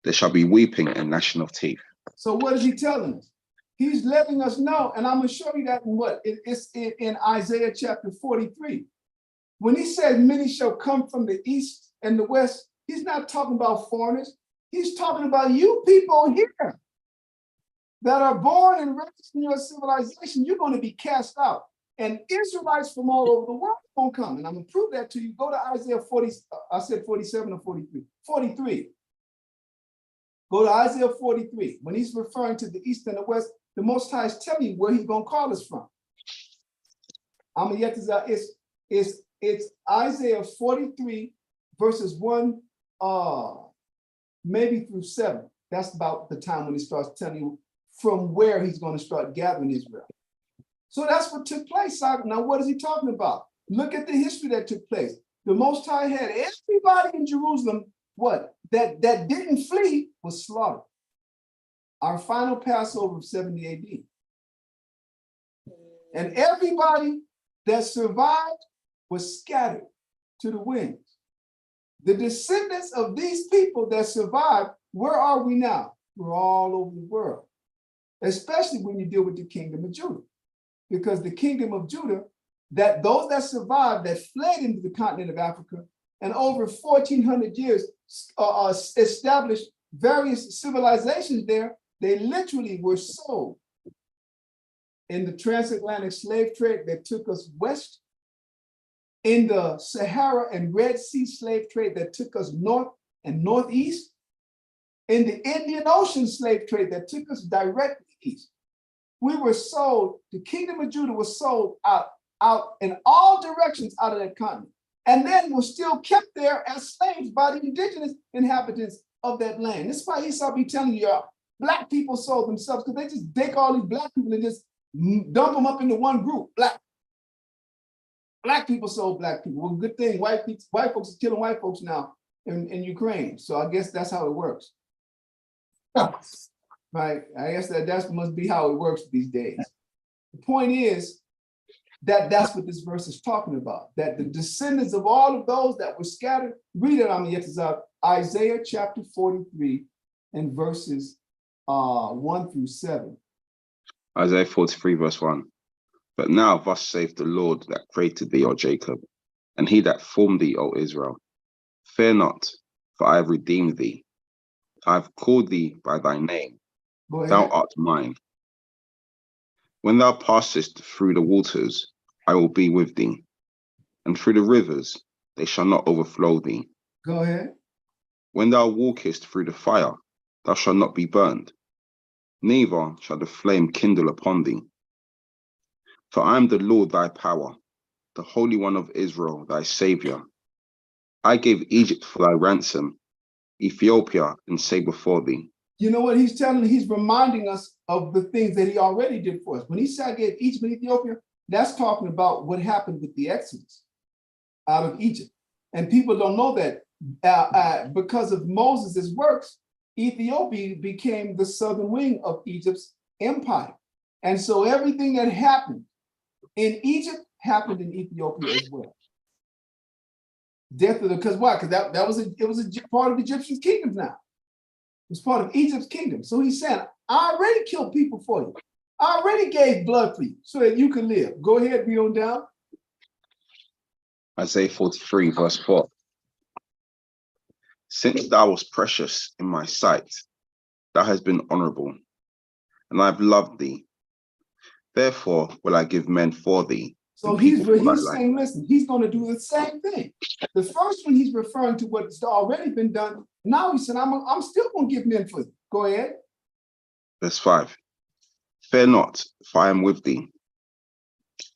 There shall be weeping and gnashing of teeth. So what is he telling us? He's letting us know, and I'm going to show you that in what? It's in Isaiah chapter 43. When he said many shall come from the east and the west, he's not talking about foreigners. He's talking about you people here that are born and raised in your civilization. You're going to be cast out. And Israelites from all over the world are going to come. And I'm going to prove that to you. Go to Isaiah 40, I said 47 or 43. 43. Go to Isaiah 43. When he's referring to the east and the west, the Most High is telling you where he's going to call us from. It's Isaiah 43, verses 1, maybe through 7. That's about the time when he starts telling you from where he's going to start gathering Israel. So that's what took place. Now, what is he talking about? Look at the history that took place. The Most High had everybody in Jerusalem, what? That didn't flee was slaughtered. Our final Passover of 70 AD. And everybody that survived was scattered to the winds. The descendants of these people that survived, where are we now? We're all over the world, especially when you deal with the kingdom of Judah. Because the kingdom of Judah, that those that survived, that fled into the continent of Africa, and over 1,400 years established various civilizations there, they literally were sold in the transatlantic slave trade that took us west, in the Sahara and Red Sea slave trade that took us north and northeast, in the Indian Ocean slave trade that took us directly east. We were sold, the kingdom of Judah was sold out in all directions out of that continent, and then was still kept there as slaves by the indigenous inhabitants of that land. That's why Esau be telling you, black people sold themselves, because they just take all these black people and just dump them up into one group. Black people sold black people. Well, good thing white folks are killing white folks now in Ukraine. So I guess that's how it works. Right? I guess that must be how it works these days. The point is that that's what this verse is talking about. That the descendants of all of those that were scattered, read it on the Isaiah chapter 43 and verses 1 through 7. Isaiah 43 verse 1. But now thus saith the Lord that created thee, O Jacob, and he that formed thee, O Israel. Fear not, for I have redeemed thee. I have called thee by thy name. Thou art mine. When thou passest through the waters, I will be with thee, and through the rivers, they shall not overflow thee. Go ahead. When thou walkest through the fire, thou shalt not be burned, neither shall the flame kindle upon thee. For I am the Lord thy power, the Holy One of Israel thy Saviour. I gave Egypt for thy ransom, Ethiopia and say before thee. You know what he's telling? He's reminding us of the things that he already did for us. When he said I gave Egypt and Ethiopia, that's talking about what happened with the Exodus out of Egypt. And people don't know that because of Moses' works, Ethiopia became the southern wing of Egypt's empire. And so everything that happened in Egypt happened in Ethiopia as well. Death of the, because why? Because that was it was a part of Egyptian's kingdom now. It was part of Egypt's kingdom. So he's saying, I already killed people for you. I already gave blood for you so that you can live. Go ahead, read on down. Isaiah 43, verse 4. Since thou wast precious in my sight, thou hast been honorable, and I've loved thee. Therefore will I give men for thee. So and he's people for thy life. saying, listen, he's going to do the same thing. The first one, he's referring to what's already been done. Now he said, I'm still going to give men for you. Go ahead. Verse 5. Fear not, for I am with thee.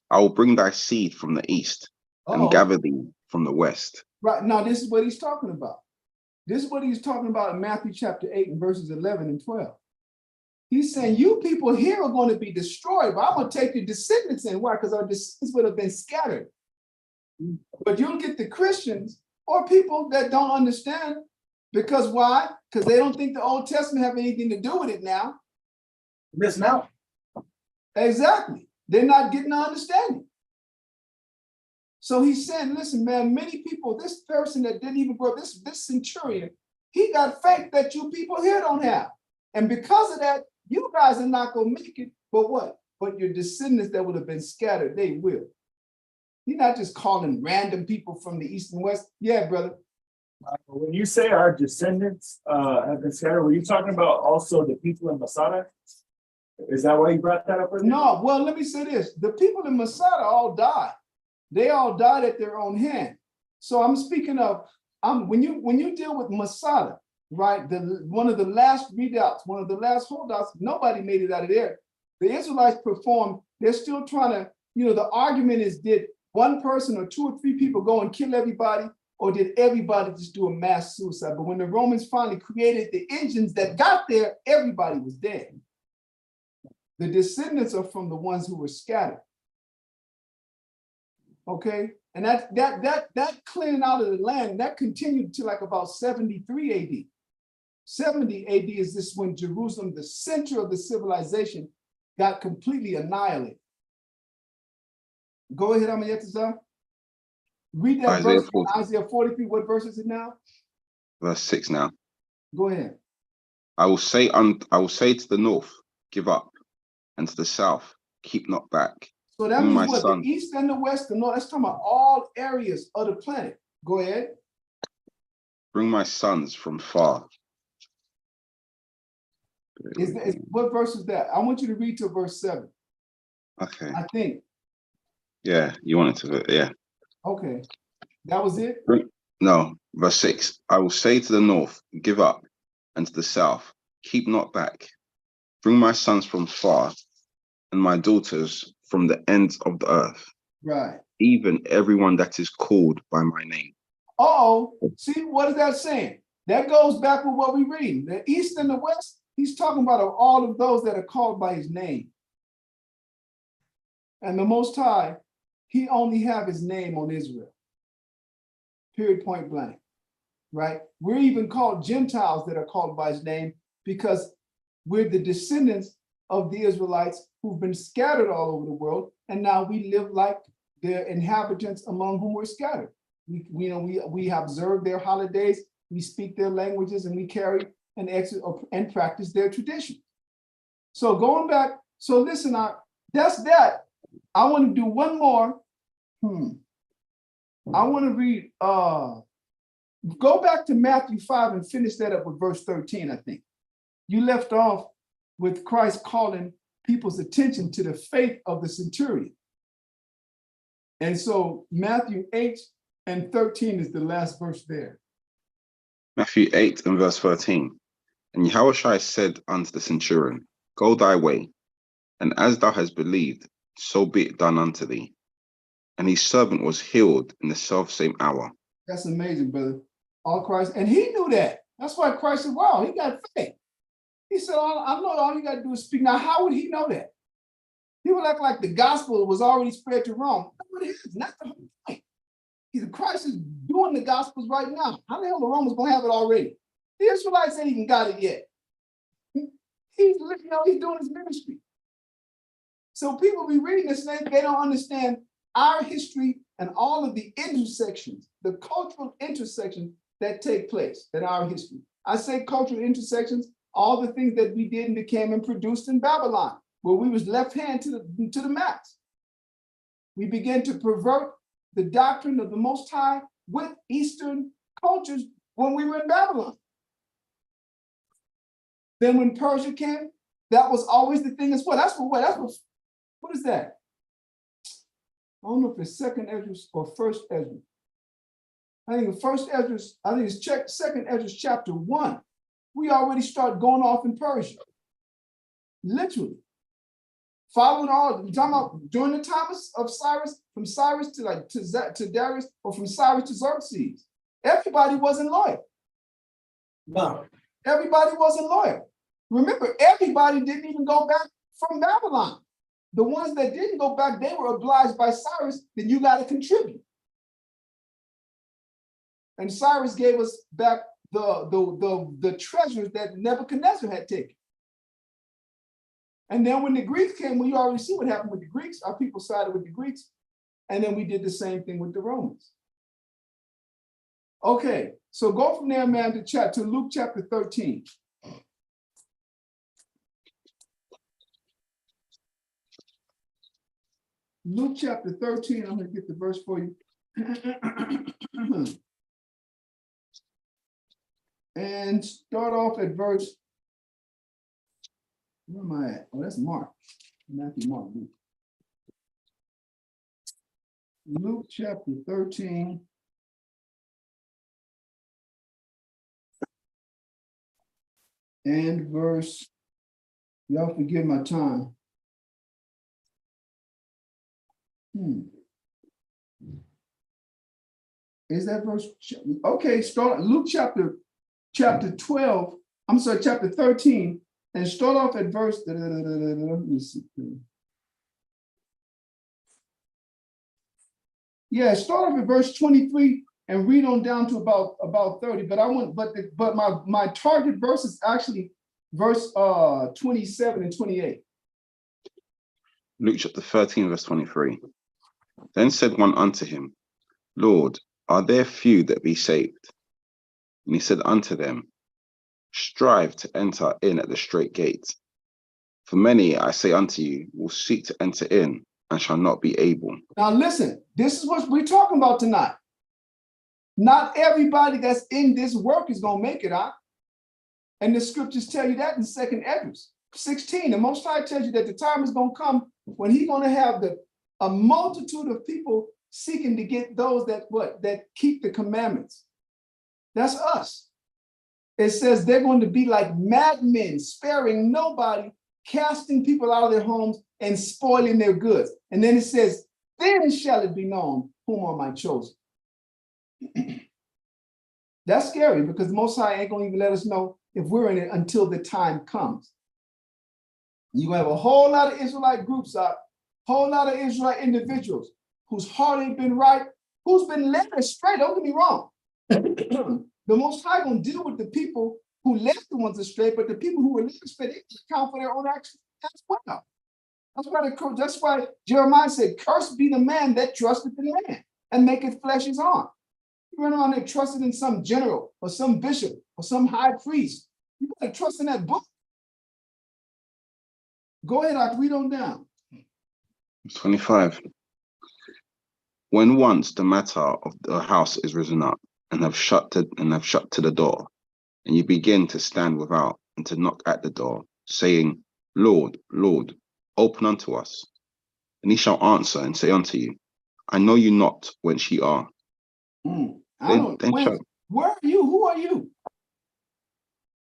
I will bring thy seed from the east and gather thee from the west. Right now, this is what he's talking about. This is what he's talking about in Matthew chapter 8 and verses 11 and 12. He's saying, you people here are going to be destroyed, but I'm going to take your descendants in. Why? Because our descendants would have been scattered. But you'll get the Christians or people that don't understand. Because why? Because they don't think the Old Testament have anything to do with it now. Missing out. Exactly. They're not getting the understanding. So he's saying, listen, man, many people, this person that didn't even grow up, this centurion, he got faith that you people here don't have. And because of that, you guys are not going to make it. But what? But your descendants that would have been scattered, they will. He's not just calling random people from the east and west. Yeah, brother. When you say our descendants have been scattered, were you talking about also the people in Masada? Is that why you brought that up? No, well, let me say this. The people in Masada all died. They all died at their own hand. So I'm speaking of, when you deal with Masada, right, one of the last redoubts, one of the last holdouts, nobody made it out of there. The Israelites performed, they're still trying to, the argument is, did one person or two or three people go and kill everybody, or did everybody just do a mass suicide? But when the Romans finally created the engines that got there, everybody was dead. The descendants are from the ones who were scattered. Okay, and that clearing out of the land, that continued to like about 73 AD. 70 AD is this when Jerusalem, the center of the civilization, got completely annihilated. Go ahead, Amayetazar. Read that Isaiah verse, 40. Isaiah 43. What verse is it now? Verse 6 now. Go ahead. I will say to the north, give up, and to the south, keep not back. So that means what? The east and the west, the north, that's talking about all areas of the planet. Go ahead. Bring my sons from far. What verse is that? I want you to read to verse 7. Okay. I think. Yeah, you wanted to, yeah. Okay. That was it? No, verse 6. I will say to the north, give up, and to the south, keep not back. Bring my sons from far, and my daughters from the ends of the earth. Right. Even everyone that is called by my name. See, what is that saying? That goes back with what we read. The east and the west, he's talking about all of those that are called by his name. And the Most High, he only have his name on Israel. Period, point blank. Right? We're even called Gentiles that are called by his name because we're the descendants of the Israelites who've been scattered all over the world, and now we live like the inhabitants among whom we're scattered. We observe their holidays, we speak their languages, and we carry and practice their traditions. So going back, so listen, that's that. I want to do one more. I want to read, go back to Matthew 5 and finish that up with verse 13, I think. You left off with Christ calling people's attention to the faith of the centurion. And so Matthew 8 and 13 is the last verse there. Matthew 8 and verse 13. And Yahushua said unto the centurion, go thy way, and as thou hast believed, so be it done unto thee. And his servant was healed in the selfsame hour. That's amazing, brother. All Christ, and he knew that. That's why Christ said, wow, he got faith. He said, I know all you got to do is speak. Now, how would he know that? He would act like the gospel was already spread to Rome. That's what it is, not the whole point. Christ is doing the gospels right now. How the hell the Romans going to have it already? The Israelites ain't even got it yet. He's doing his ministry. So people be reading this, they don't understand our history and all of the intersections, the cultural intersections that take place in our history. I say cultural intersections, all the things that we did and became and produced in Babylon, where we was left hand to the max. We began to pervert the doctrine of the Most High with Eastern cultures when we were in Babylon. Then when Persia came, that was always the thing as well. What is that? I don't know if it's second Esdras or first Esdras. I think first Esdras, I think it's second Esdras chapter 1. We already start going off in Persia. Literally. Following all, we're talking about during the time of Cyrus, from Cyrus to Darius, or from Cyrus to Xerxes. Everybody wasn't loyal. No. Everybody wasn't loyal. Remember, everybody didn't even go back from Babylon. The ones that didn't go back, they were obliged by Cyrus, then you got to contribute. And Cyrus gave us back the treasures that Nebuchadnezzar had taken. And then when the Greeks came, well, you already see what happened with the Greeks. Our people sided with the Greeks. And then we did the same thing with the Romans. Okay, so go from there, man, to Luke chapter 13. Luke chapter 13, I'm going to get the verse for you. And start off at verse, where am I at? Oh, that's Mark. Matthew, Mark, Luke. Luke chapter 13. And verse, y'all forgive my time. Is that verse? Okay, start Luke chapter 12. I'm sorry, chapter 13, and start off at verse. Let me see. Yeah, start off at verse 23 and read on down to about 30. But I want, but my target verse is actually verse 27 and 28. Luke chapter 13, verse 23. Then said one unto him, Lord, are there few that be saved? And he said unto them, strive to enter in at the strait gate. For many, I say unto you, will seek to enter in and shall not be able. Now listen, this is what we're talking about tonight. Not everybody that's in this work is going to make it out. And the scriptures tell you that in 2 Esdras 16. The Most High tells you that the time is going to come when he's going to have a multitude of people seeking to get those that keep the commandments. That's us. It says they're going to be like madmen, sparing nobody, casting people out of their homes and spoiling their goods. And then it says, then shall it be known whom are my chosen. That's scary because the Most High ain't going to even let us know if we're in it until the time comes. You're going to have a whole lot of Israelite groups out, whole lot of Israelite individuals whose heart ain't been right, who's been led astray. Don't get me wrong. The Most High going to deal with the people who led the ones astray, but the people who were led astray, they account for their own actions as well. That's why Jeremiah said, cursed be the man that trusteth in man and maketh flesh his arm. You run around there trusting in some general or some bishop or some high priest. You better trust in that book. Go ahead, I'll read on down. 25. When once the matter of the house is risen up and have shut to the door, and you begin to stand without and to knock at the door, saying, Lord, Lord, open unto us. And he shall answer and say unto you, I know you not whence ye are. Where are you? Who are you?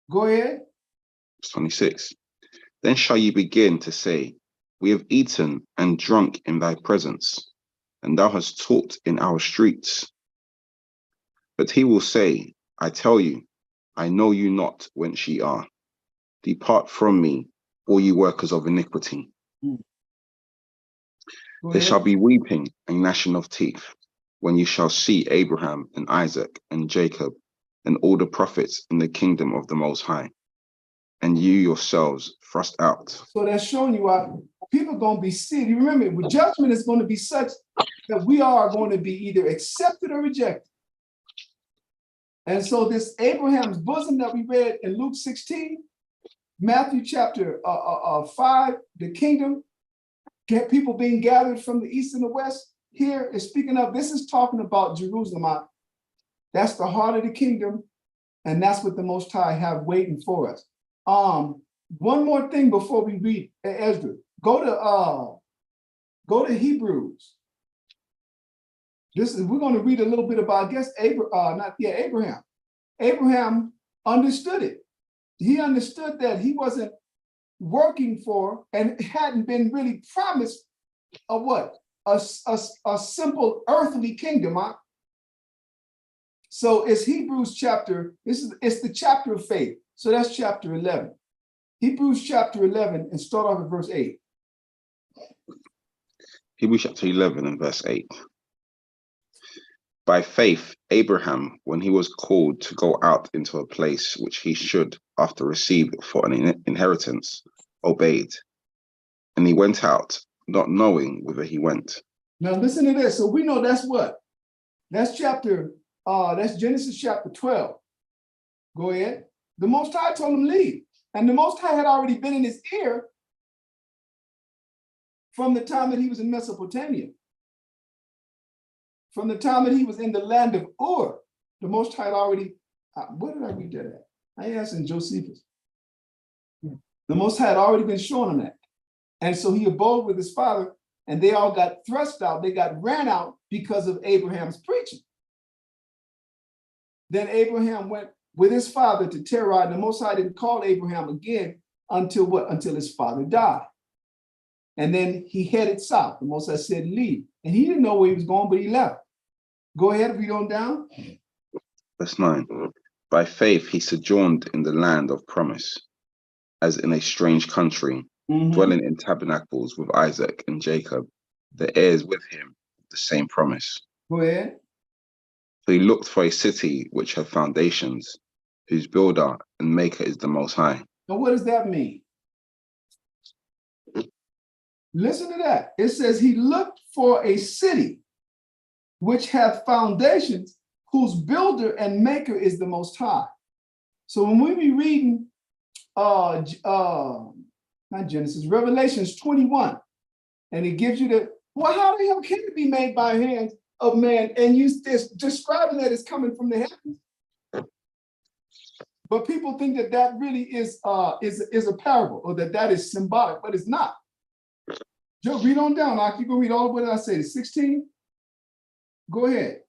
Go ahead. 26. Then shall ye begin to say, we have eaten and drunk in thy presence, and thou hast taught in our streets. But he will say, I tell you, I know you not whence ye are. Depart from me, all ye workers of iniquity. There shall be weeping and gnashing of teeth, when you shall see Abraham and Isaac and Jacob and all the prophets in the kingdom of the Most High, and you yourselves thrust out. So that's showing you people are going to be seated. You remember, judgment is going to be such that we are going to be either accepted or rejected. And so this Abraham's bosom that we read in Luke 16, Matthew chapter 5, the kingdom, get people being gathered from the east and the west. Here is speaking of, this is talking about Jerusalem. That's the heart of the kingdom. And that's what the Most High have waiting for us. One more thing before we read Ezra. Go to Hebrews. We're going to read a little bit about, I guess, Abraham. Abraham understood it. He understood that he wasn't working for and hadn't been really promised a what? A simple earthly kingdom. Huh? So it's Hebrews chapter, it's the chapter of faith. So that's chapter 11. Hebrews chapter 11 and start off at verse 8. Hebrews chapter 11 and verse 8. By faith, Abraham, when he was called to go out into a place which he should after receive for an inheritance, obeyed. And he went out, not knowing whither he went. Now listen to this. So we know that's what? That's Genesis chapter 12. Go ahead. The Most High told him leave. And the Most High had already been in his ear from the time that he was in Mesopotamia. From the time that he was in the land of Ur, the Most High had already, where did I read that at? I asked in Josephus. The Most High had already been showing him that. And so he abode with his father, and they all got thrust out. They got ran out because of Abraham's preaching. Then Abraham went with his father to Terah, and the Most High didn't call Abraham again until what? Until his father died. And then he headed south. The Most High said, leave. And he didn't know where he was going, but he left. Go ahead, read on down. Verse 9. By faith, he sojourned in the land of promise, as in a strange country, dwelling in tabernacles with Isaac and Jacob, the heirs with him, the same promise. Go ahead. So he looked for a city which had foundations, whose builder and maker is the Most High. Now, what does that mean? Listen to that. It says he looked for a city which hath foundations, whose builder and maker is the Most High. So when we be reading not Genesis, Revelations 21, and it gives you the, well, how the hell can it be made by hands of man? And you describing that it's coming from the heavens. But people think that that really is a parable, or that is symbolic, but it's not. Joe, read on down. You can read all of what I say. 16. Go ahead.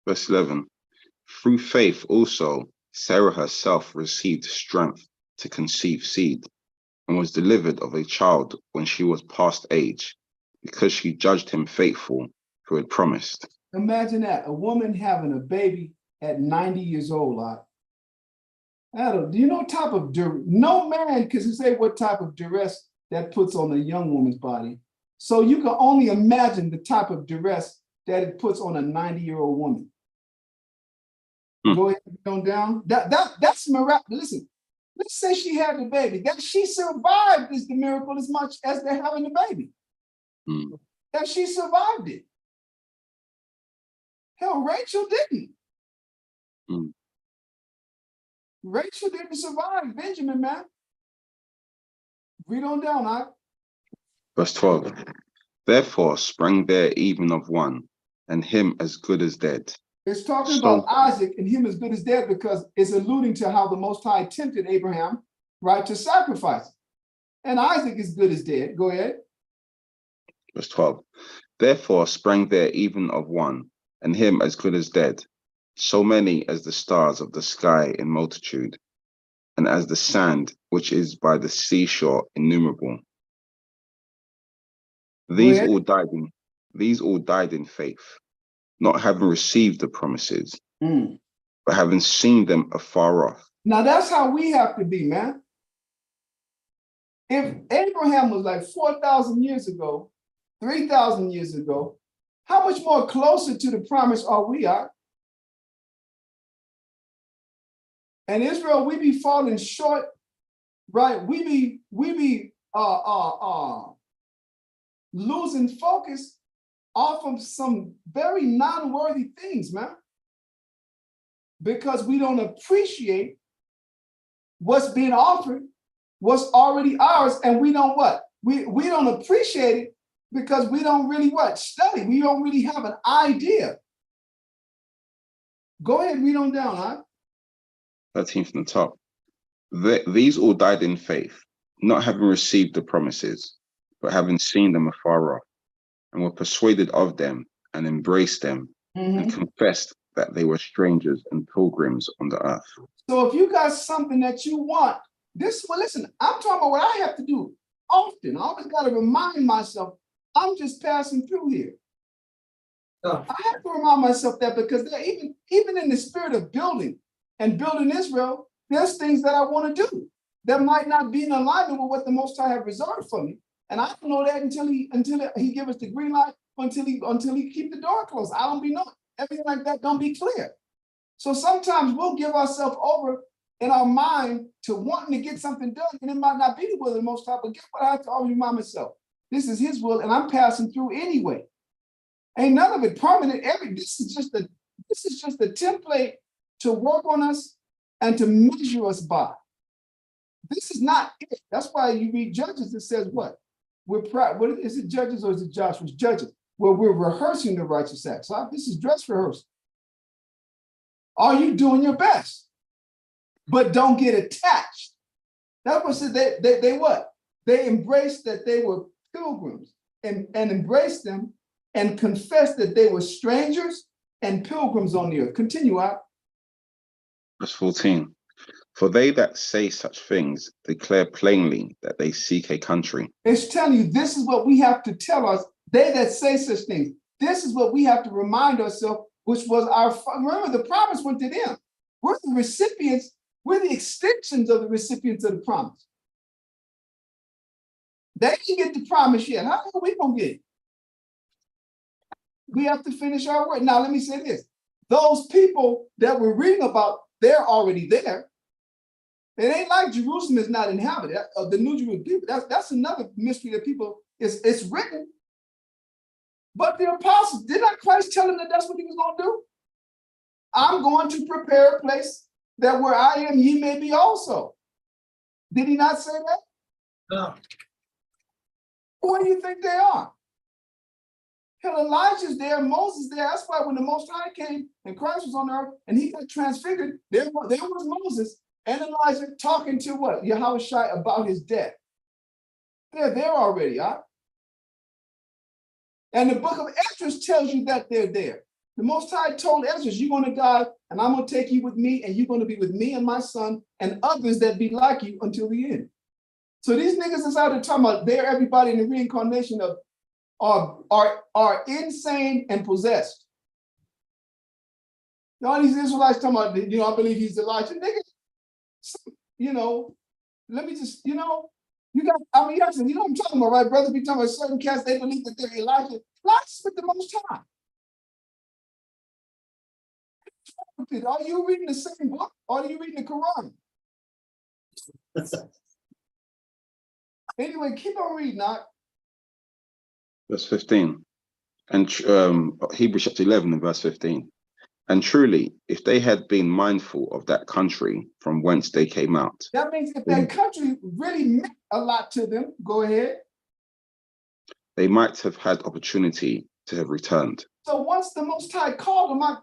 Verse 11. Through faith also, Sarah herself received strength to conceive seed, and was delivered of a child when she was past age, because she judged him faithful who had promised. Imagine that, a woman having a baby at 90 years old. Adam, do you know type of no man can say what type of duress that puts on a young woman's body. So you can only imagine the type of duress that it puts on a 90-year-old woman. Go ahead and go down. That's miraculous. Listen, let's say she had the baby. That she survived is the miracle as much as they're having the baby. That she survived it. Hell, Rachel didn't. Rachel didn't survive Benjamin, man. Read on down, huh? Verse 12. Therefore sprang there even of one, and him as good as dead. It's talking about Isaac and him as good as dead, because it's alluding to how the Most High tempted Abraham, right, to sacrifice. And Isaac is good as dead. Go ahead. Verse 12. Therefore sprang there even of one, and him as good as dead, so many as the stars of the sky in multitude, and as the sand which is by the seashore innumerable. These all died in faith, not having received the promises, but having seen them afar off. Now that's how we have to be, man. If Abraham was like 4,000 years ago, 3,000 years ago, how much more closer to the promise are we at? And Israel, we be falling short, right? We be losing focus off of some very non-worthy things, man. Because we don't appreciate what's being offered, what's already ours, and we don't what? We don't appreciate it because we don't really what? Study. We don't really have an idea. Go ahead, read on down, huh? 13 from the top. These all died in faith, not having received the promises, but having seen them afar off, and were persuaded of them, and embraced them, and confessed that they were strangers and pilgrims on the earth. So if you got something that you want, well, listen, I'm talking about what I have to do often. I always got to remind myself, I'm just passing through here. I have to remind myself that because even in the spirit of building and building Israel, there's things that I want to do that might not be in alignment with what the Most High have reserved for me. And I don't know that until he give us the green light, until he keep the door closed. I don't be knowing. Everything like that don't be clear. So sometimes we'll give ourselves over in our mind to wanting to get something done, and it might not be the will of the Most High, but guess what? I have to always remind myself, this is his will, and I'm passing through anyway. Ain't none of it permanent. This is just a template to work on us and to measure us by. This is not it. That's why you read Judges, it says what? What is it, Judges or is it Joshua? It's Judges, where we're rehearsing the righteous acts. So this is dress rehearsal. Are you doing your best? But don't get attached. That was they what? They embraced that they were pilgrims and embraced them and confessed that they were strangers and pilgrims on the earth. Continue out. Verse 14. For they that say such things declare plainly that they seek a country. It's telling you, this is what we have to tell us. They that say such things. This is what we have to remind ourselves, which was remember the promise went to them. We're the recipients, we're the extensions of the recipients of the promise. They didn't get the promise yet. How are we gonna get it? We have to finish our work. Now, let me say this. Those people that we're reading about, they're already there. It ain't like Jerusalem is not inhabited, the New Jerusalem people. That's another mystery that people, it's written. But the apostles, did not Christ tell them that that's what he was going to do? I'm going to prepare a place that where I am, ye may be also. Did he not say that? No. Who do you think they are? Hell, Elijah's there, Moses there. That's why when the Most High came and Christ was on earth and he got transfigured, there was Moses and Elijah talking to what? Yahushua about his death. They're there already, huh? And the book of Esdras tells you that they're there. The Most High told Esdras, you're going to die, and I'm going to take you with me, and you're going to be with me and my son and others that be like you until the end. So these niggas is out there talking about they're everybody in the reincarnation of are insane and possessed. All these Israelites talking about, I believe he's Elijah. Nigga, let me just, you know what I'm talking about, right? Brothers be talking about certain cats, they believe that they're Elijah. Elijah's with the Most High. Are you reading the same book or are you reading the Quran? Anyway, keep on reading, now. Verse 15. And Hebrews chapter 11 and verse 15. And truly, if they had been mindful of that country from whence they came out. That means if that country really meant a lot to them, go ahead. They might have had opportunity to have returned. So once the Most High called them out,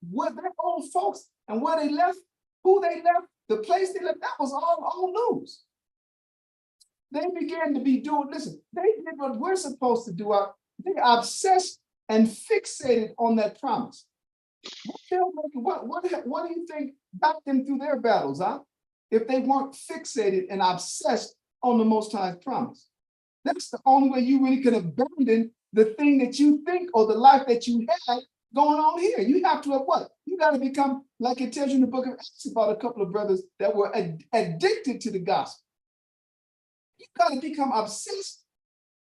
where their old folks and where they left, who they left, the place they left, that was all news. They began to be doing, listen, they did what we're supposed to do. They obsessed and fixated on that promise. What do you think got them through their battles, huh? If they weren't fixated and obsessed on the Most High's promise. That's the only way you really can abandon the thing that you think or the life that you had going on here. You have to have what? You got to become, like it tells you in the book of Acts about a couple of brothers that were addicted to the gospel. You got to become obsessed,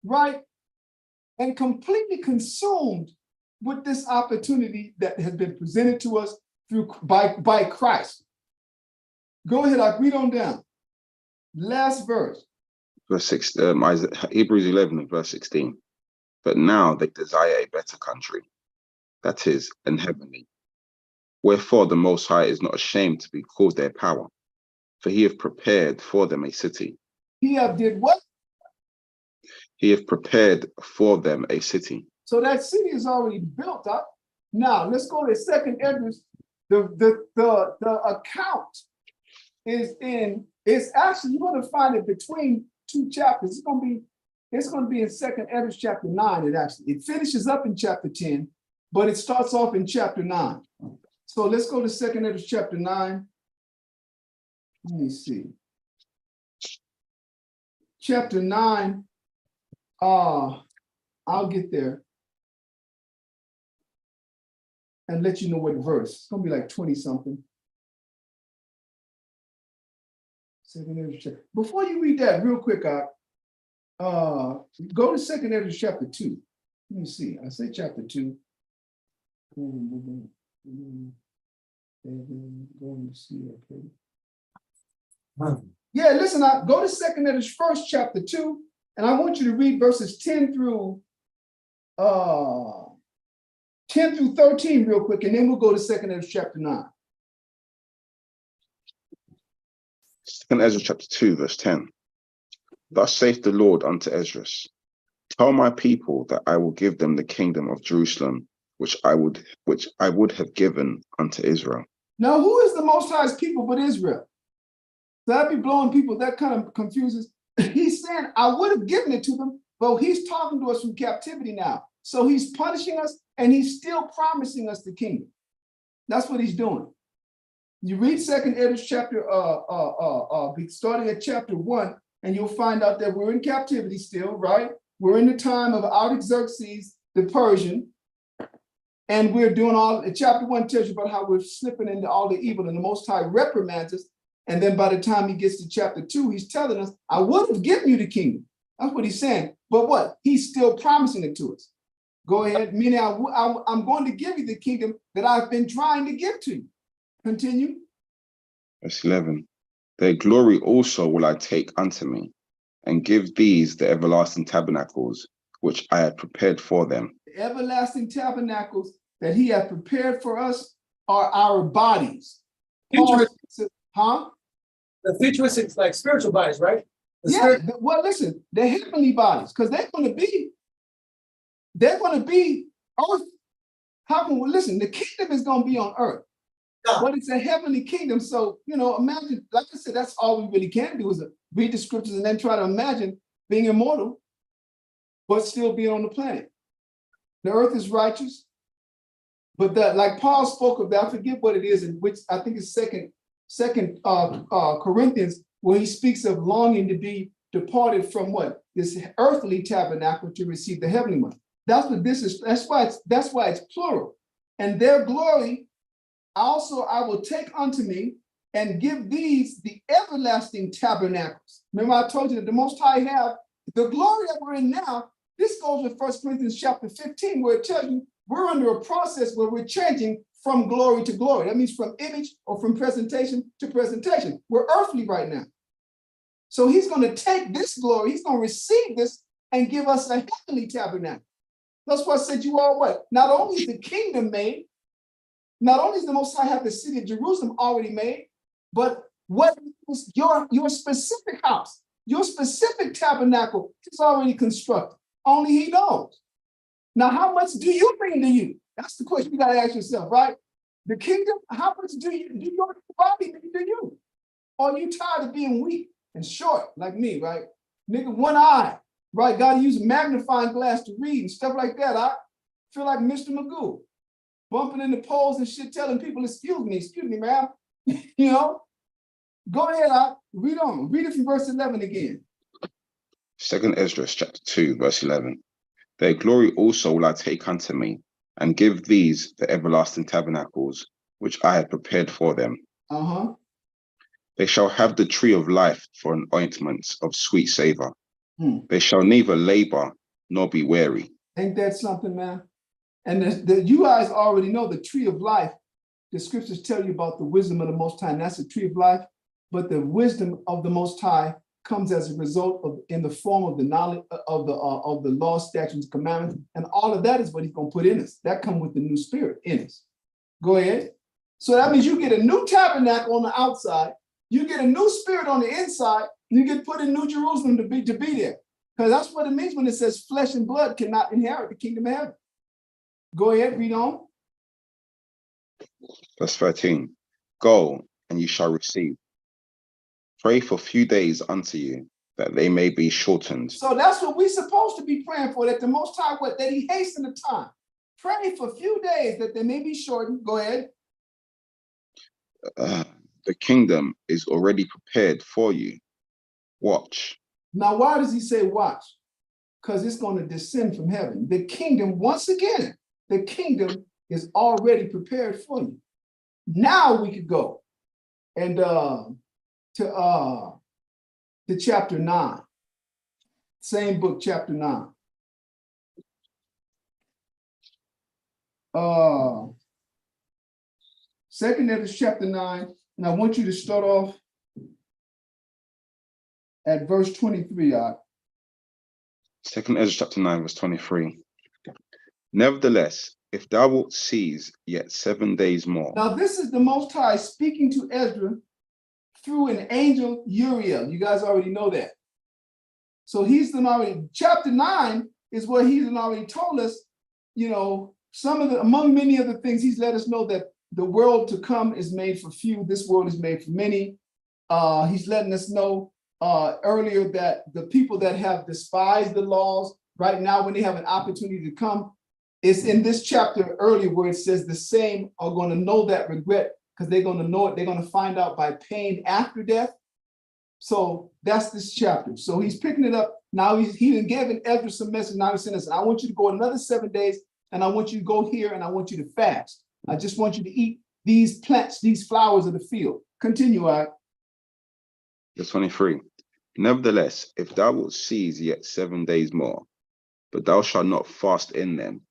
right? And completely consumed with this opportunity that has been presented to us by Christ. Go ahead, I'll read on down. Last verse. Verse 6, Hebrews 11 and verse 16. But now they desire a better country, that is, an heavenly. Wherefore the Most High is not ashamed to be called their power, for he hath prepared for them a city. He have did what? He hath prepared for them a city. So that city is already built up. Now let's go to second Esdras. The account is in, it's actually, you're going to find it between two chapters. It's going to be in second Esdras chapter 9. It finishes up in chapter 10, but it starts off in chapter 9. So let's go to second Esdras chapter 9. Let me see. Chapter 9. I'll get there and let you know what verse. It's gonna be like 20 something. Before you read that real quick, go to second Esdras chapter 2. Let me see. I say chapter 2. Going to see, okay. Yeah, listen, go to second Esdras first chapter 2, and I want you to read verses 10 through 13 real quick, and then we'll go to second Esdras chapter 9. Second Ezra chapter 2, verse 10. Thus saith the Lord unto Esdras, tell my people that I will give them the kingdom of Jerusalem, which I would have given unto Israel. Now, who is the Most High's people but Israel? So that'd be blowing people, that kind of confuses. He's saying, I would have given it to them, but he's talking to us from captivity now. So he's punishing us, and he's still promising us the kingdom. That's what he's doing. You read second Esdras chapter, starting at chapter 1, and you'll find out that we're in captivity still, right? We're in the time of Artaxerxes, the Persian, and we're doing chapter 1 tells you about how we're slipping into all the evil, and the Most High reprimands us. And then by the time he gets to chapter 2, he's telling us, I would have given you the kingdom. That's what he's saying. But what? He's still promising it to us. Go ahead, meaning I'm going to give you the kingdom that I've been trying to give to you. Continue. Verse 11. Their glory also will I take unto me, and give these the everlasting tabernacles, which I had prepared for them. The everlasting tabernacles that he had prepared for us are our bodies. Huh? The futuristic, like spiritual bodies, right? Well, listen, they're heavenly bodies, because they're going to be earth. Listen, the kingdom is going to be on earth, but it's a heavenly kingdom. So, imagine, like I said, that's all we really can do is read the scriptures and then try to imagine being immortal, but still being on the planet. The earth is righteous, but like Paul spoke of that, I forget what it is, in which I think it's second Corinthians, where he speaks of longing to be departed from what? This earthly tabernacle to receive the heavenly one. That's what this is. That's why it's plural. And their glory also I will take unto me, and give these the everlasting tabernacles. Remember, I told you that the Most High have the glory that we're in now. This goes with 1 Corinthians chapter 15, where it tells you we're under a process where we're changing from glory to glory. That means from image or from presentation to presentation. We're earthly right now. So he's going to take this glory, he's going to receive this and give us a heavenly tabernacle. That's why I said you all what? Not only is the kingdom made, not only is the Most High have the city of Jerusalem already made, but what is your specific house, your specific tabernacle is already constructed. Only he knows. Now, how much do you bring to you? That's the question you got to ask yourself, right? The kingdom, how much do your body bring to you? Or are you tired of being weak and short like me, right? Nigga, one eye, right? Got to use a magnifying glass to read and stuff like that. I feel like Mr. Magoo, bumping into poles and shit, telling people, excuse me, ma'am. Go ahead, read on. Read it from verse 11 again. Second Esdras chapter 2, verse 11. Their glory also will I take unto me, and give these the everlasting tabernacles, which I had prepared for them. They shall have the tree of life for an ointment of sweet savor. They shall neither labor nor be weary. Ain't that something, man? And you guys already know the tree of life. The scriptures tell you about the wisdom of the Most High, and that's the tree of life. But the wisdom of the Most High comes as a result of in the form of the knowledge of the law, statutes, commandments, and all of that is what he's going to put in us. That comes with the new spirit in us. Go ahead. So that means you get a new tabernacle on the outside, you get a new spirit on the inside, and you get put in New Jerusalem to be there. Because that's what it means when it says flesh and blood cannot inherit the kingdom of heaven. Go ahead, read on. Verse 13. Go, and you shall receive. Pray for few days unto you, that they may be shortened. So that's what we're supposed to be praying for, that the Most High, that he hasten the time. Pray for a few days that they may be shortened. Go ahead. The kingdom is already prepared for you. Watch. Now, why does he say watch? Because it's going to descend from heaven. The kingdom, once again, the kingdom is already prepared for you. Now we could go and to chapter 9. Same book, chapter 9. Second Ezra chapter 9, and I want you to start off at verse 23. Second Ezra chapter 9, verse 23. Nevertheless, if thou wilt cease yet 7 days more. Now, this is the Most High speaking to Ezra through an angel Uriel. You guys already know that. So he's done already, chapter 9 is where he's done already told us, you know, among many other things, he's let us know that the world to come is made for few. This world is made for many. He's letting us know earlier that the people that have despised the laws right now, when they have an opportunity to come, it's in this chapter earlier where it says the same are going to know that regret, because they're going to know it. They're going to find out by pain after death. So that's this chapter. So he's picking it up. Now he done given Ezra some message. Now he's saying, listen, I want you to go another 7 days, and I want you to go here, and I want you to fast. I just want you to eat these plants, these flowers of the field. Continue, Verse 23. Nevertheless, if thou wilt cease yet 7 days more, but thou shalt not fast in them,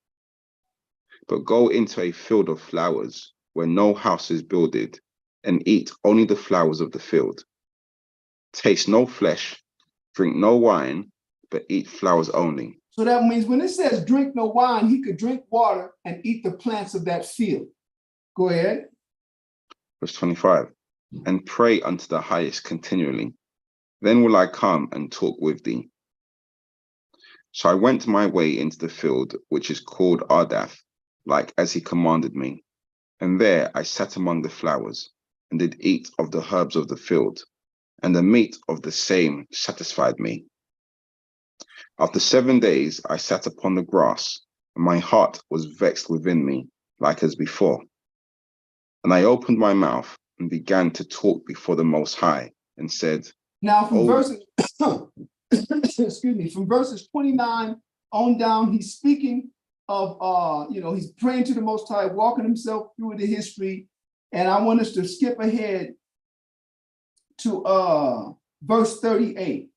but go into a field of flowers, where no house is builded, and eat only the flowers of the field. Taste no flesh, drink no wine, but eat flowers only. So that means when it says drink no wine, he could drink water and eat the plants of that field. Go ahead. Verse 25. And pray unto the highest continually. Then will I come and talk with thee. So I went my way into the field, which is called Ardath, like as he commanded me. And there I sat among the flowers, and did eat of the herbs of the field, and the meat of the same satisfied me. After 7 days I sat upon the grass, and my heart was vexed within me, like as before. And I opened my mouth, and began to talk before the Most High, and said, Now from Oh. verses, excuse me, from verses 29 on down, he's speaking of, he's praying to the Most High, walking himself through the history. And I want us to skip ahead to verse 38.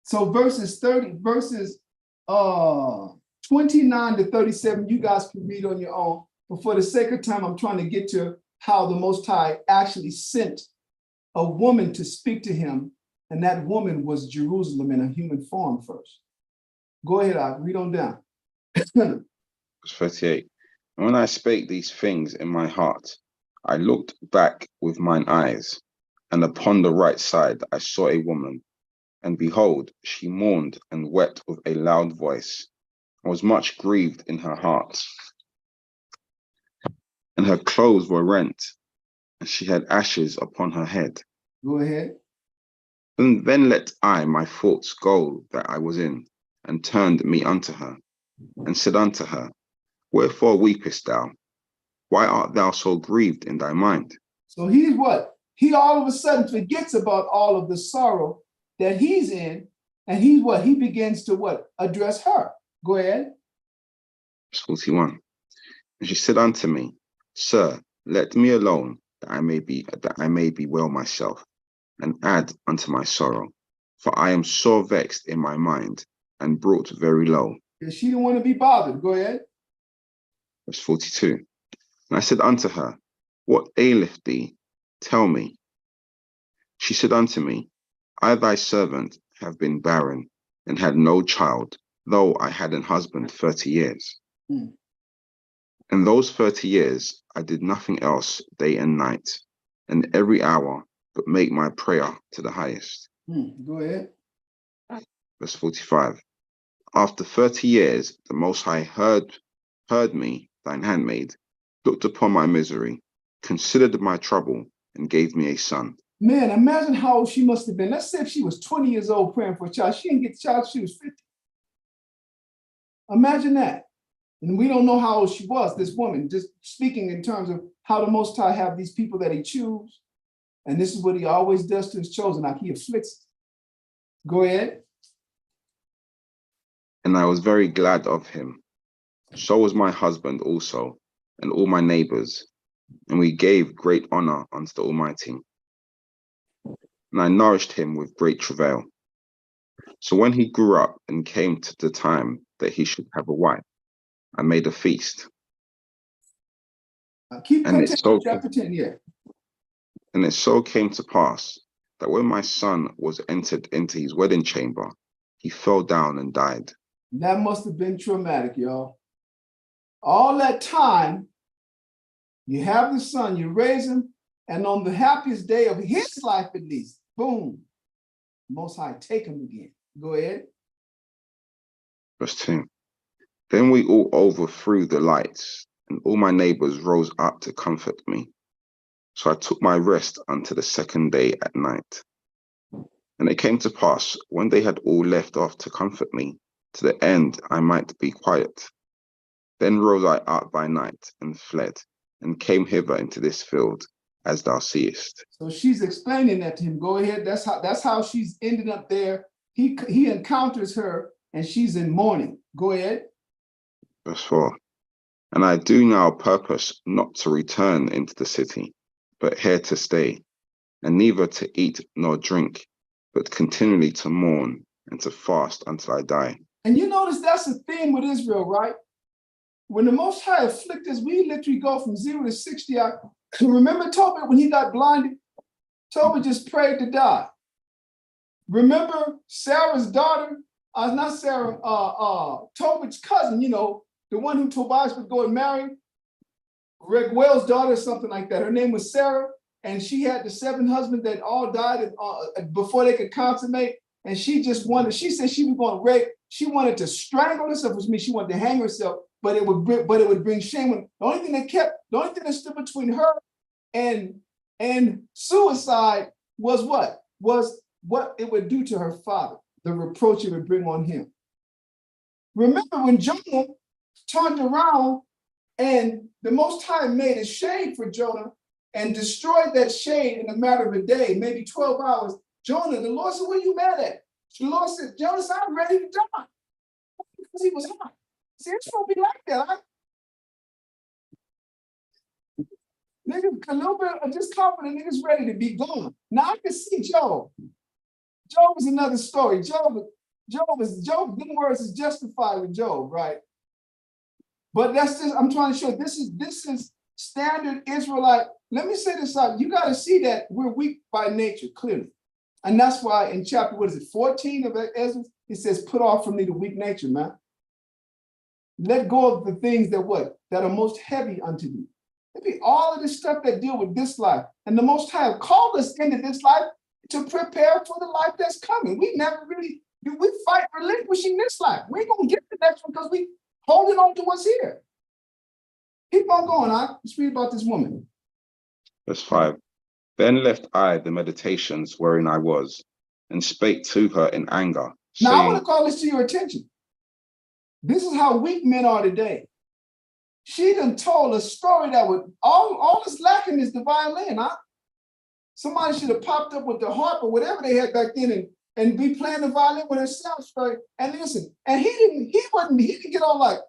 So verses 29 to 37, you guys can read on your own. But for the sake of time, I'm trying to get to how the Most High actually sent a woman to speak to him. And that woman was Jerusalem in a human form first. Go ahead, I read on down. Verse 38. And when I spake these things in my heart, I looked back with mine eyes, and upon the right side I saw a woman, and behold, she mourned and wept with a loud voice, and was much grieved in her heart. And her clothes were rent, and she had ashes upon her head. Go ahead. And then let I my thoughts go that I was in, and turned me unto her, and said unto her, Wherefore weepest thou? Why art thou so grieved in thy mind? So he's what? He all of a sudden forgets about all of the sorrow that he's in, and he's what? He begins to what? Address her. Go ahead. Verse 41. And she said unto me, Sir, let me alone, that I may be well myself, and add unto my sorrow. For I am sore vexed in my mind, and brought very low. She didn't want to be bothered. Go ahead. Verse 42. And I said unto her, What aileth thee? Tell me. She said unto me, I thy servant have been barren and had no child, though I had an husband 30 years. Hmm. In those 30 years, I did nothing else day and night, and every hour but make my prayer to the highest. Go ahead. Verse 45. After 30 years, the Most High heard me, thine handmaid, looked upon my misery, considered my trouble, and gave me a son. Man, imagine how old she must have been. Let's say if she was 20 years old praying for a child. She didn't get the child, she was 50. Imagine that. And we don't know how old she was, this woman, just speaking in terms of how the Most High have these people that he chooses. And this is what he always does to his chosen, like he afflicts. Go ahead. And I was very glad of him. So was my husband also, and all my neighbors, and we gave great honor unto the Almighty. And I nourished him with great travail. So when he grew up and came to the time that he should have a wife, I made a feast. Keep And it continuing, so chapter 10, yeah. And it so came to pass that when my son was entered into his wedding chamber, he fell down and died. That must have been traumatic, y'all. All that time, you have the son, you raise him, and on the happiest day of his life, at least, boom, Most High take him again. Go ahead. Verse 2. Then we all overthrew the lights, and all my neighbors rose up to comfort me. So I took my rest unto the second day at night. And it came to pass, when they had all left off to comfort me, to the end I might be quiet. Then rose I up by night and fled, and came hither into this field, as thou seest. So she's explaining that to him. Go ahead. That's how she's ended up there. He encounters her, and she's in mourning. Go ahead. Verse 4. And I do now purpose not to return into the city, but here to stay, and neither to eat nor drink, but continually to mourn and to fast until I die. And you notice that's a theme with Israel, right? When the Most High afflict us, we literally go from 0 to 60. Remember Tobit when he got blinded? Tobit just prayed to die. Remember Sarah's daughter? Not Sarah, Tobit's cousin, you know, the one who Tobias would go and marry, Reguel's daughter or something like that. Her name was Sarah, and she had the 7 husbands that all died before they could consummate. And she just wanted, she said she was going to rape, she wanted to strangle herself, which means she wanted to hang herself, but it would bring shame. The only thing that stood between her and suicide was what? Was what it would do to her father, the reproach it would bring on him. Remember when Jonah turned around and the Most High made a shade for Jonah and destroyed that shade in a matter of a day, maybe 12 hours. Jonah, the Lord said, what are you mad at? The Lord said, Jonah, I'm ready to die. Because he was hot. See, it's going to be like that. Niggas, a little bit of discomfort, and niggas ready to be gone. Now I can see Job. Job is another story. Job, them words is justified with Job, right? But that's just, I'm trying to show this is standard Israelite. Let me say this out. You got to see that we're weak by nature, clearly. And that's why in chapter, 14 of Ezra, it says, put off from me the weak nature, man. Let go of the things that are most heavy unto you. It be all of this stuff that deal with this life. And the Most High have called us into this life to prepare for the life that's coming. We never really, we fight relinquishing this life. We ain't gonna get the next one because we holding on to what's here. Keep on going, let's read about this woman. Verse 5. Then left I the meditations wherein I was, and spake to her in anger, Now saying, I want to call this to your attention. This is how weak men are today. She done told a story that would all that's lacking is the violin. Somebody should have popped up with the harp or whatever they had back then and be playing the violin with herself straight. And listen, and he didn't get all like,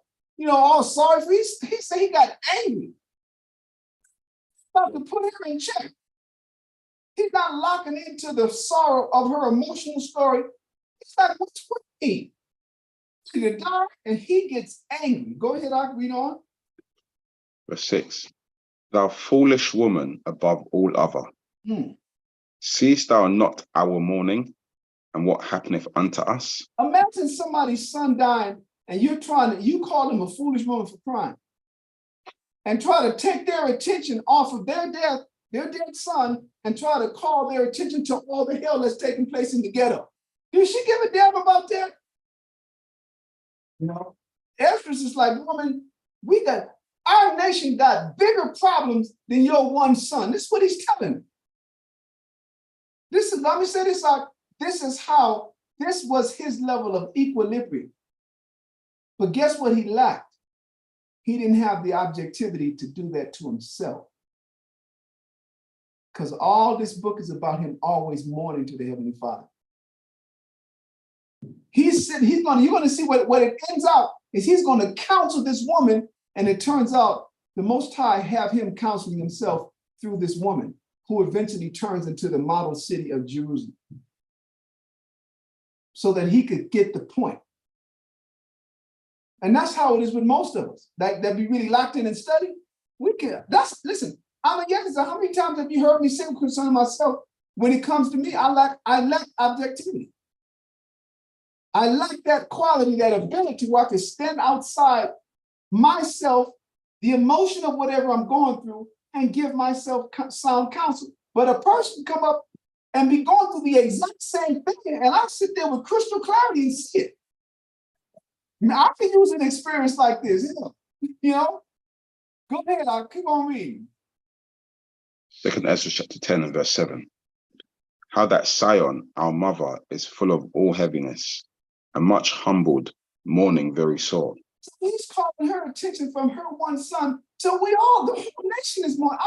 all sorry for. He said he got angry. About to put her in check. He's not locking into the sorrow of her emotional story. It's like, what's with me? She's gonna die, and he gets angry. Go ahead, I read on. Verse 6. Thou foolish woman above all other, seest thou not our mourning, and what happeneth unto us? Imagine somebody's son dying and you call them a foolish woman for crying and try to take their attention off of their death, their dead son, and try to call their attention to all the hell that's taking place in the ghetto. Does she give a damn about that? You know, Esdras is like, woman, our nation got bigger problems than your one son. This is what he's telling me. Let me say this out. This was his level of equilibrium. But guess what he lacked? He didn't have the objectivity to do that to himself. Because all this book is about him always mourning to the Heavenly Father. You're going to see what it ends out is he's going to counsel this woman, and it turns out the Most High have him counseling himself through this woman, who eventually turns into the model city of Jerusalem, so that he could get the point. And that's how it is with most of us that be really locked in and study. Listen, I'm a yes. How many times have you heard me say concerning myself? When it comes to me, I lack objectivity. I lack that quality, that ability where I can stand outside myself, the emotion of whatever I'm going through, and give myself sound counsel. But a person come up and be going through the exact same thing, and I sit there with crystal clarity and see it. Now, I can use an experience like this, you know? Go ahead, I'll keep on reading. 2 Ezra chapter 10 and verse 7. How that Sion, our mother, is full of all heaviness, and much humbled, mourning very sore. So he's calling her attention from her one son. So the whole nation is mourning.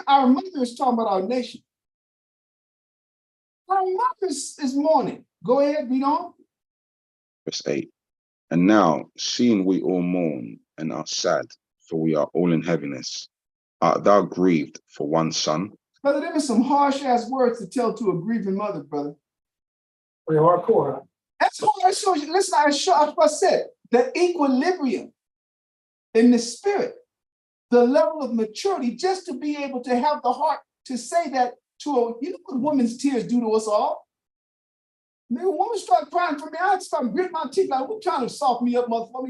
Our mother is talking about our nation. Our mother is mourning. Go ahead, read on. Verse 8. And now, seeing we all mourn and are sad, for we are all in heaviness, art thou grieved for one son? Brother, there were some harsh-ass words to tell to a grieving mother, brother. Pretty hardcore, huh? That's why I showed you. Listen, I said, the equilibrium in the spirit, the level of maturity, just to be able to have the heart to say that to you know what women's tears do to us all? When a woman start crying for me, I'd start gritting my teeth like, "Who's trying to soften me up, motherfucker?"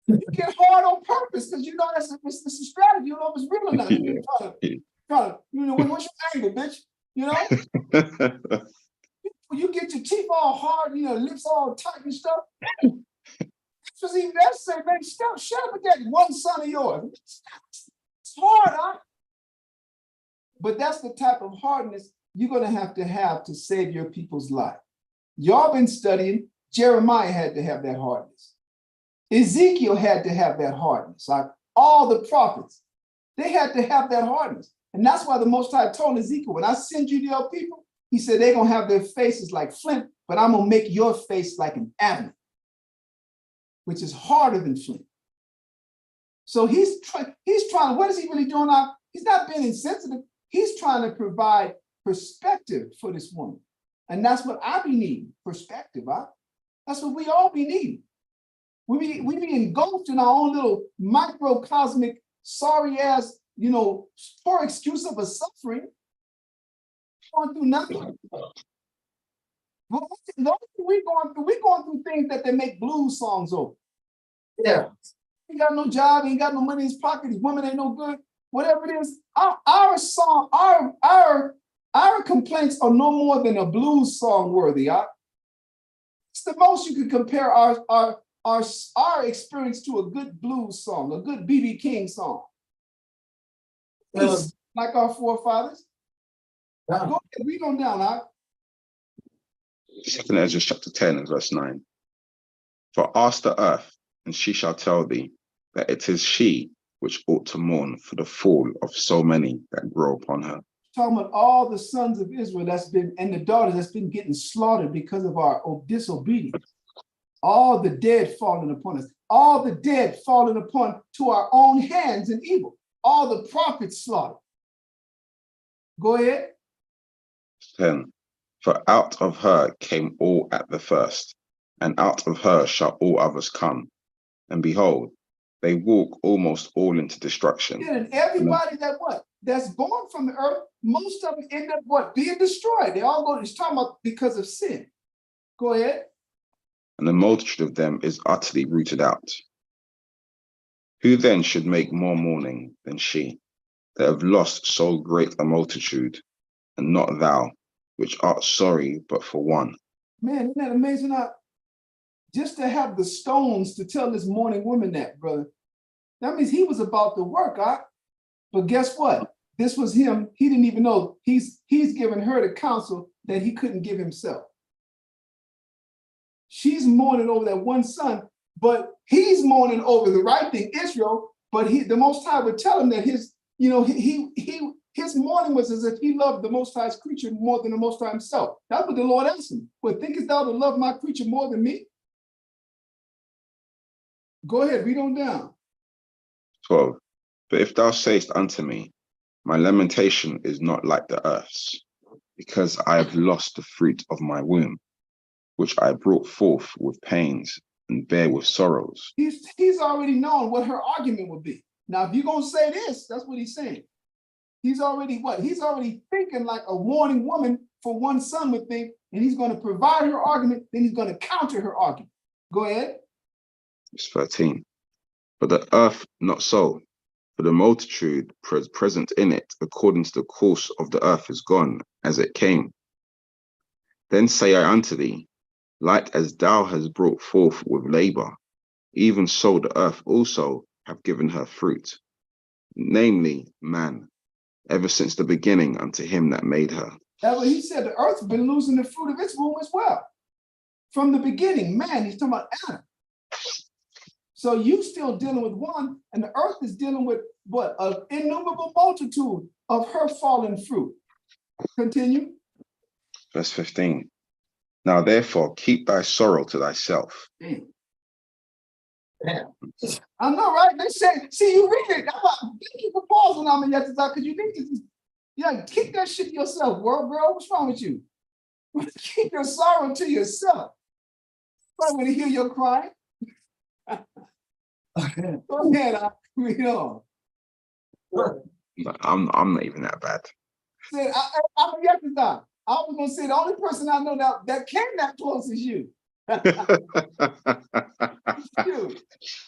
You get hard on purpose because you know it's a strategy. You know if it's real or not. What's your angle, bitch? You know? You get your teeth all hard, lips all tight and stuff. That's even necessary, man. Shut up with that one son of yours. It's hard, huh? But that's the type of hardness you're going to have to save your people's life. Y'all been studying. Jeremiah had to have that hardness. Ezekiel had to have that hardness. Like all the prophets, they had to have that hardness. And that's why the Most High told Ezekiel, when I send you to your people, he said, they're going to have their faces like flint, but I'm going to make your face like an adamant, which is harder than flint. So he's trying, what is he really doing now? He's not being insensitive. He's trying to provide perspective for this woman. And that's what I be needing, perspective. Huh? That's what we all be needing. We be engulfed in our own little microcosmic, sorry ass, poor excuse of a suffering. Going through nothing. But we're going through things that they make blues songs over. Yeah. He ain't got no job, he ain't got no money in his pocket, his woman ain't no good, whatever it is. Our song, our complaints are no more than a blues song worthy. It's the most you could compare our experience to a good blues song, a good B.B. King song. Like our forefathers. Go ahead, read on down, 2 Ezra chapter 10 and verse 9. For ask the earth, and she shall tell thee that it is she which ought to mourn for the fall of so many that grow upon her. Talking about all the sons of Israel and the daughters that's been getting slaughtered because of our disobedience. All the dead falling upon us. All the dead falling upon to our own hands in evil. All the prophets slaughtered. Go ahead. 10. For out of her came all at the first, and out of her shall all others come. And behold, they walk almost all into destruction. Yeah, and everybody that what? that's born from the earth, most of them end up what? Being destroyed. They all go, it's talking about because of sin. Go ahead. And the multitude of them is utterly rooted out. Who then should make more mourning than she, that have lost so great a multitude, and not thou, which art sorry but for one? Man, isn't that amazing? Just to have the stones to tell this mourning woman that, brother, that means he was about to work, but guess what? This was him. He didn't even know he's given her the counsel that he couldn't give himself. She's mourning over that one son, but he's mourning over the right thing, Israel. But the Most High would tell him that his mourning was as if he loved the Most High's creature more than the Most High himself. That's what the Lord asked him. But thinkest thou to love my creature more than me? Go ahead, read on down. 12. But if thou sayest unto me, my lamentation is not like the earth's, because I have lost the fruit of my womb, which I brought forth with pains and bear with sorrows. He's already known what her argument would be. Now, if you're going to say this, that's what he's saying. He's already what? He's already thinking like a warning woman for one son would think, and he's going to provide her argument, then he's going to counter her argument. Go ahead. Verse 13. But the earth not so, for the multitude present in it, according to the course of the earth, is gone as it came. Then say I unto thee, like as thou hast brought forth with labor, even so the earth also have given her fruit, namely man, ever since the beginning unto him that made her. That's what he said. The earth's been losing the fruit of its womb as well. From the beginning, man, he's talking about Adam. So you still dealing with one, and the earth is dealing with what? An innumerable multitude of her fallen fruit. Continue. Verse 15. Now therefore keep thy sorrow to thyself. Damn. I know, right? They say, see, you read it. Thank you for pausing on me yesterday, because you need to, keep that shit to yourself, world girl. What's wrong with you? Keep your sorrow to yourself. I want to hear your crying. Go ahead, read on. I'm not even that bad. I'm yesterday. I was gonna say the only person I know that came that close is you. You.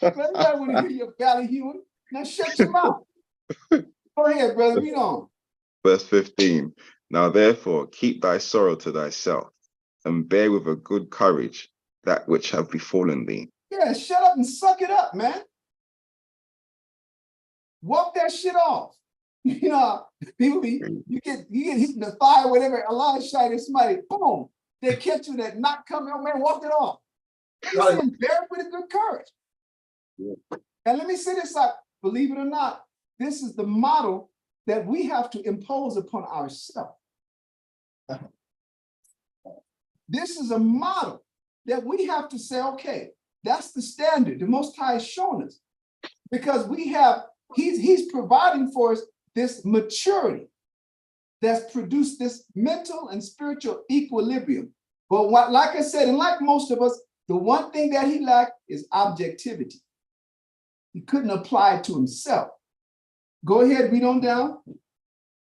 But I want to hear your valley hewing. Now shut your mouth. Go ahead, brother. Read on. Verse 15. Now therefore keep thy sorrow to thyself, and bear with a good courage that which have befallen thee. Yeah, shut up and suck it up, man. Walk that shit off. People you get hit in the thigh or whatever, a lot of shot at somebody, boom, they catch you that not coming, oh man, walk it off. Bear it with a good courage. Yeah. And let me say this out, believe it or not, this is the model that we have to impose upon ourselves. This is a model that we have to say, okay, that's the standard the Most High has shown us. Because he's providing for us this maturity that's produced this mental and spiritual equilibrium. But like I said, and like most of us, the one thing that he lacked is objectivity. He couldn't apply it to himself. Go ahead, read on down.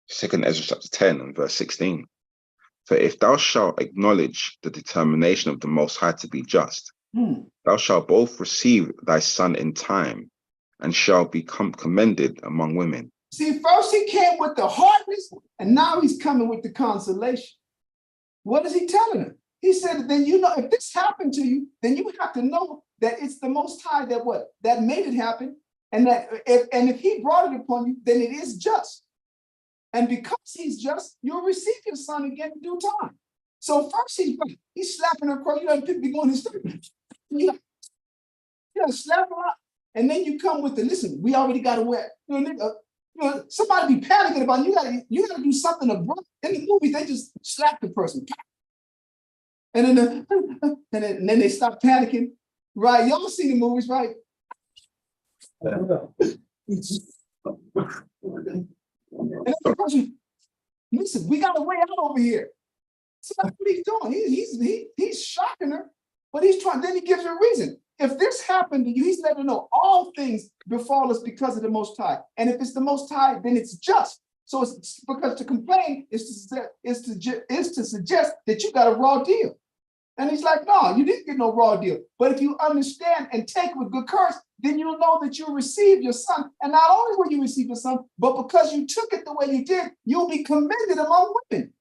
2 Ezra chapter 10 and verse 16. For if thou shalt acknowledge the determination of the Most High to be just, thou shalt both receive thy son in time, and shall become commended among women. See, first he came with the hardness, and now he's coming with the consolation. What is he telling him? He said, then if this happened to you, then you have to know that it's the Most High that made it happen, and that if he brought it upon you, then it is just. And because he's just, you'll receive your son again in due time. So first he's slapping her across, be going his you slap her out. And then you come with listen, we already got to wear, somebody be panicking about it. You gotta do something abrupt. In the movies, they just slap the person. And then they stop panicking. Right? Y'all see the movies, right? And then the person, listen, we got a way out over here. So that's what he's doing. He's shocking her, but then he gives her a reason. If this happened to you, he's letting her know all things befall us because of the Most High. And if it's the Most High, then it's just. So it's because to complain is to suggest that you got a raw deal. And he's like, no, you didn't get no raw deal. But if you understand and take with good courage, then you'll know that you'll receive your son. And not only will you receive your son, but because you took it the way you did, you'll be commended among women.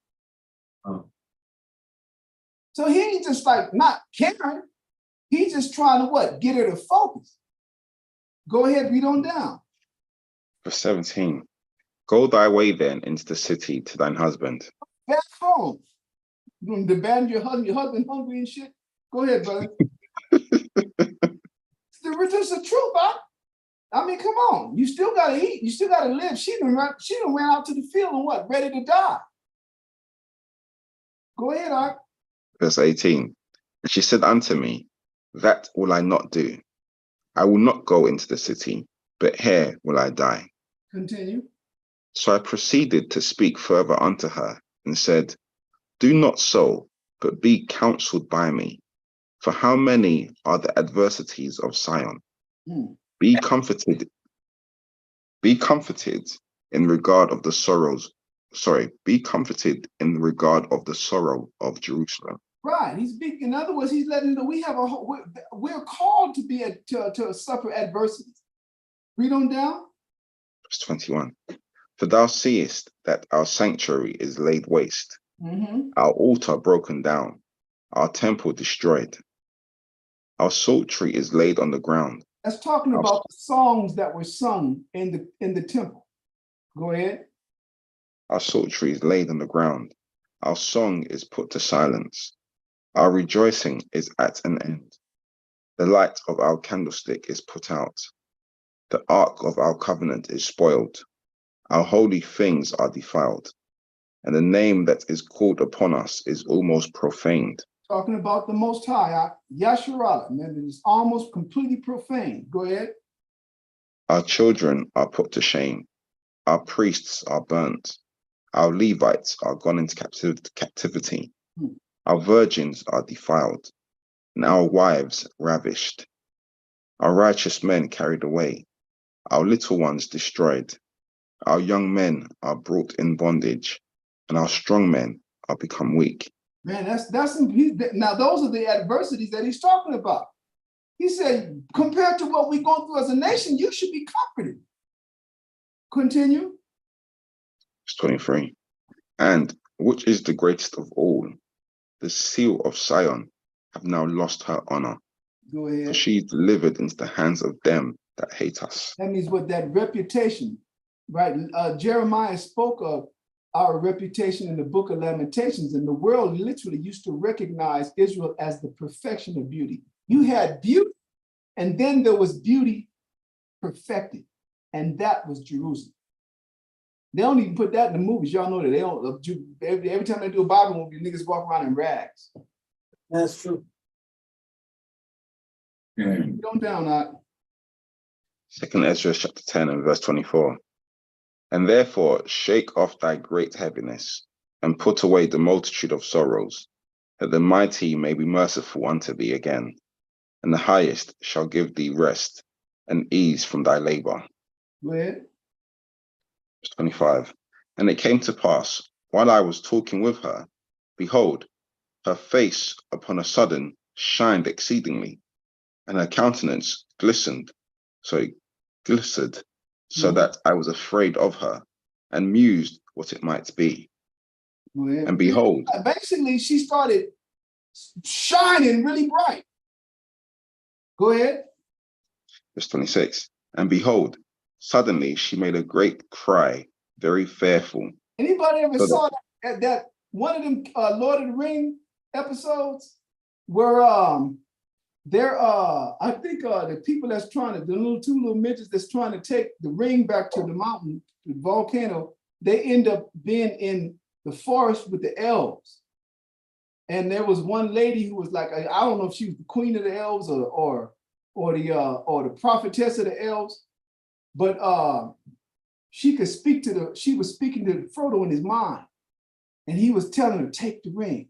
Oh. So he ain't just like not caring. He's just trying to what? Get her to focus. Go ahead, read on down. Verse 17. Go thy way then into the city to thine husband. Back home. You gonna demand your husband hungry and shit? Go ahead, brother. It's the truth, huh? I mean, come on. You still gotta eat. You still gotta live. She done ran out to the field and what? Ready to die. Go ahead, Art. Verse 18. And she said unto me, that will I not do. I will not go into the city, but here will I die. Continue. So I proceeded to speak further unto her and said, do not so, but be counseled by me. For how many are the adversities of Sion? Be comforted in regard of the sorrows. Sorry, be comforted in regard of the sorrow of Jerusalem. Right. He's speaking. In other words, he's letting we have we're called to be to suffer adversities. Read on down. Verse 21. For thou seest that our sanctuary is laid waste, our altar broken down, our temple destroyed. Our psaltery is laid on the ground. That's talking about the songs that were sung in the temple. Go ahead. Our psaltery is laid on the ground. Our song is put to silence. Our rejoicing is at an end. The light of our candlestick is put out. The ark of our covenant is spoiled. Our holy things are defiled. And the name that is called upon us is almost profaned. Talking about the Most High, Yasharallah, man, it's almost completely profane. Go ahead. Our children are put to shame. Our priests are burnt. Our Levites are gone into captivity. Our virgins are defiled, and our wives ravished. Our righteous men carried away. Our little ones destroyed. Our young men are brought in bondage, and our strong men are become weak. Man, now those are the adversities that he's talking about. He said, compared to what we're going through as a nation, you should be comforted. Continue. Verse 23. And which is the greatest of all, the seal of Sion have now lost her honor. Go ahead. For she is delivered into the hands of them that hate us. That means what that reputation, right? Jeremiah spoke of our reputation in the book of Lamentations, and the world literally used to recognize Israel as the perfection of beauty. You had beauty, and then there was beauty perfected, and that was Jerusalem. They don't even put that in the movies. Y'all know that they don't. Every time they do a Bible movie, niggas walk around in rags. That's true. Don't down that. 2 Ezra chapter 10 and verse 24. And therefore shake off thy great heaviness, and put away the multitude of sorrows, that the mighty may be merciful unto thee again, and the highest shall give thee rest and ease from thy labor. Go ahead. Verse 25. And it came to pass, while I was talking with her, behold, her face upon a sudden shined exceedingly, and her countenance glistened, so that I was afraid of her, and mused what it might be. And behold, basically, she started shining really bright. Go ahead. verse 26. And behold, suddenly she made a great cry, very fearful. Anybody ever saw that one of them Lord of the Ring episodes where I think the people that's trying to, the two little midgets that's trying to take the ring back to the mountain, the volcano, they end up being in the forest with the elves. And there was one lady who was like, I don't know if she was the queen of the elves or the prophetess of the elves, but she was speaking to Frodo in his mind, and he was telling her, take the ring.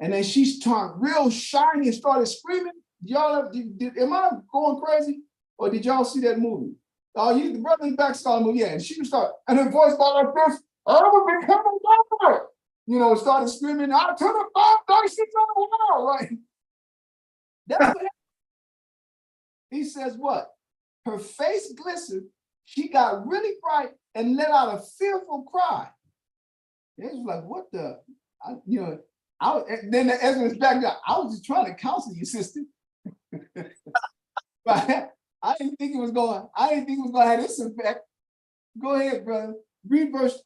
And then she turned real shiny and started screaming. Y'all, am I going crazy? Or did y'all see that movie? Oh, you the brother in the back started moving, yeah. And she would start, and her voice got like this, I will become a mother. You know, started screaming, I'll turn the 536 on the wall, right? That's what happened. He says what? Her face glistened, she got really bright and let out a fearful cry. It was like, what the, then the Ezra's back there. I was just trying to counsel you, sister. But I didn't think it was going to have this effect. Go ahead, brother. Read verse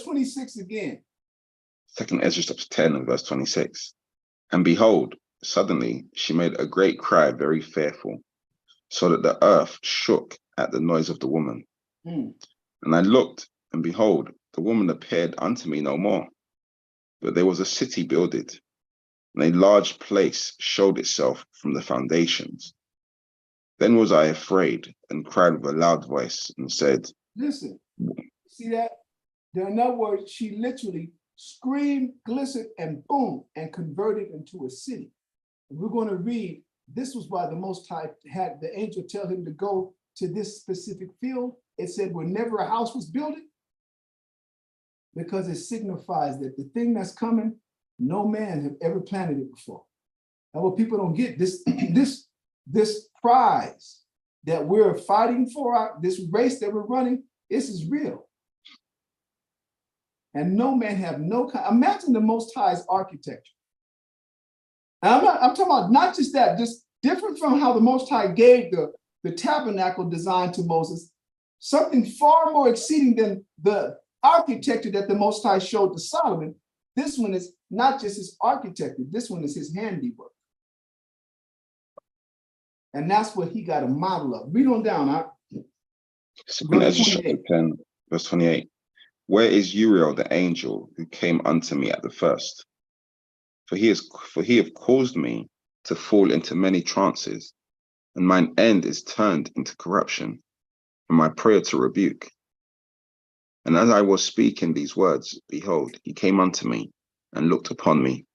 26 again. Second Ezra chapter 10 and verse 26. And behold, suddenly she made a great cry, very fearful, so that the earth shook at the noise of the woman. And I looked, and behold, the woman appeared unto me no more. But there was a city builded, and a large place showed itself from the foundations. Then was I afraid, and cried with a loud voice, and said, Listen, see that? In other words, she literally screamed, glistened, and boom, and converted into a city. And we're going to read, this was why the Most High had the angel tell him to go to this specific field. It said whenever a house was built, because it signifies that the thing that's coming, no man have ever planted it before. And what people don't get, this prize that we're fighting for, this race that we're running, this is real. And no man have imagine the Most High's architecture. And I'm talking about not just that, just different from how the Most High gave the tabernacle design to Moses, something far more exceeding than the architecture that the Most High showed to Solomon. This one is not just his architecture, this one is his handiwork. And that's what he got a model of. Read on down, huh? Second Ezra chapter 10, verse 28. Where is Uriel the angel who came unto me at the first? For he hath caused me to fall into many trances, and mine end is turned into corruption, and my prayer to rebuke. And as I was speaking these words, behold, he came unto me, and looked upon me.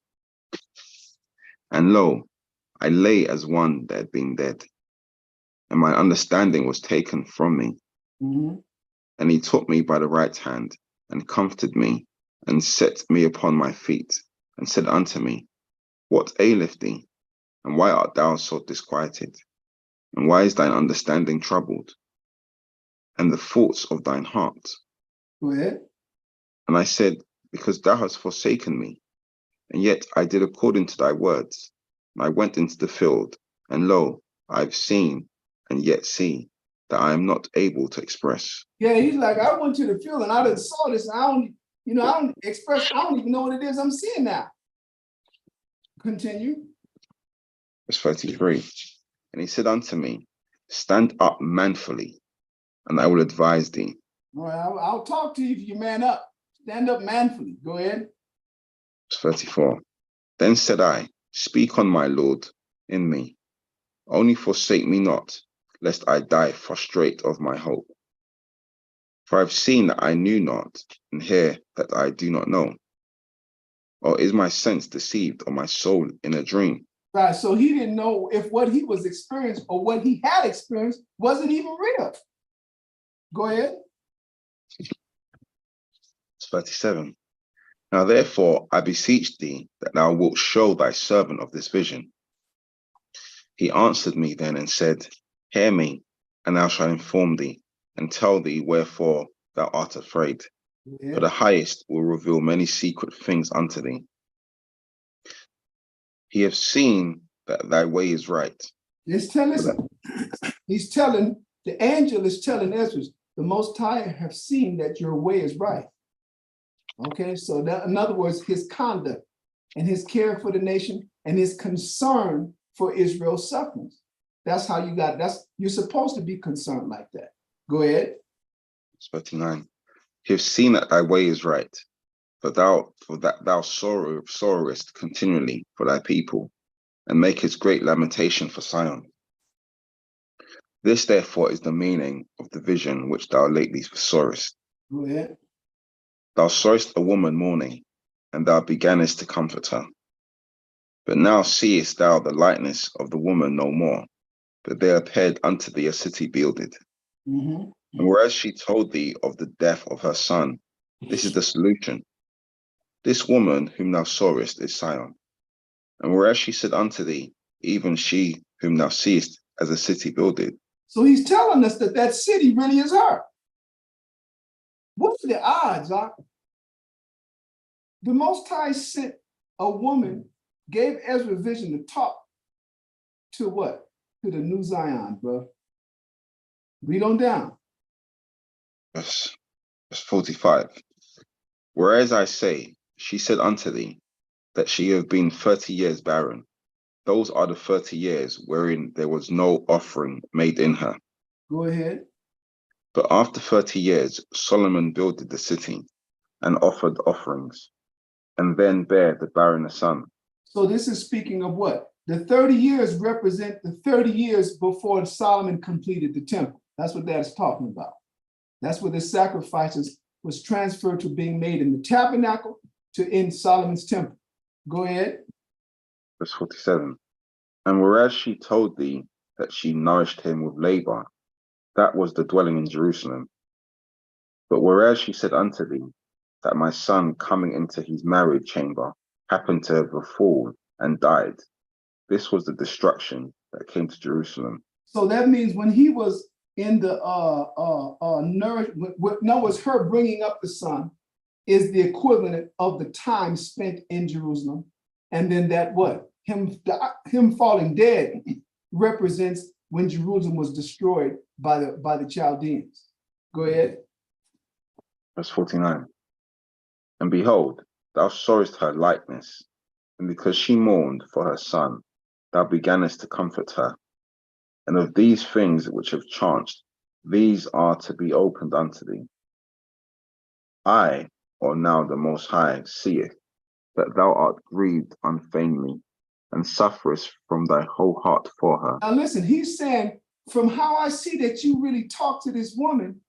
And lo, I lay as one that had been dead, and my understanding was taken from me. And he took me by the right hand, and comforted me, and set me upon my feet, and said unto me, What aileth thee? And why art thou so disquieted? And why is thine understanding troubled? And the thoughts of thine heart? Go ahead. And I said, Because thou hast forsaken me, and yet I did according to thy words. And I went into the field, and lo, I have seen, and yet see, that I am not able to express. Yeah, he's like, I went to the field and I done saw this. I don't even know what it is I'm seeing now. Continue. Verse 33. And he said unto me, Stand up manfully, and I will advise thee. All right, I'll talk to you if you man up. Stand up manfully. Go ahead. Verse 34. Then said I, Speak on, my Lord, in me. Only forsake me not, lest I die frustrate of my hope. For I have seen that I knew not, and hear that I do not know. Or is my sense deceived, or my soul in a dream? Right, so he didn't know if what he was experiencing or what he had experienced wasn't even real. Go ahead. Verse 37. Now therefore I beseech thee that thou wilt show thy servant of this vision. He answered me then and said, Hear me, and I shall inform thee, and tell thee wherefore thou art afraid. Yeah. For the highest will reveal many secret things unto thee. He hath seen that thy way is right. He's telling, the angel is telling Ezra, the Most High have seen that your way is right. Okay, so that, in other words, his conduct and his care for the nation and his concern for Israel's sufferings. That's how you're supposed to be concerned like that. Go ahead. 39. He hath seen that thy way is right, for that thou sorrowest continually for thy people, and makest great lamentation for Sion. This therefore is the meaning of the vision which thou lately sawest. Go ahead. Thou sawest a woman mourning, and thou beganest to comfort her. But now seest thou the likeness of the woman no more, but there appeared unto thee a city builded. Mhm. And whereas she told thee of the death of her son, this is the solution. This woman whom thou sawest is Sion. And whereas she said unto thee, even she whom thou seest as a city builded. So he's telling us that that city really is her. What are the odds? The Most High sent a woman, gave Ezra vision to talk to what? To the new Zion, bro. Read on down. Verse 45. Whereas I say, she said unto thee, that she have been 30 years barren. Those are the 30 years wherein there was no offering made in her. Go ahead. But after 30 years, Solomon builded the city and offered offerings, and then bare the barren a son. So this is speaking of what? The 30 years represent the 30 years before Solomon completed the temple. That's what that is talking about. That's where the sacrifices was transferred to being made in the tabernacle to in Solomon's temple. Go ahead. Verse 47. And whereas she told thee that she nourished him with labor, that was the dwelling in Jerusalem. But whereas she said unto thee, that my son coming into his married chamber happened to have befallen and died, this was the destruction that came to Jerusalem. So that means when he was in the no, was her bringing up the son is the equivalent of the time spent in Jerusalem. And then that what? Him falling dead represents when Jerusalem was destroyed by the Chaldeans. Go ahead. Verse 49. And behold, thou sawest her likeness, and because she mourned for her son, thou beganest to comfort her. And of these things which have chanced, these are to be opened unto thee. I, or now the Most High, seeth that thou art grieved unfeignedly, and sufferest from thy whole heart for her. Now listen, he's saying, from how I see that you really talk to this woman,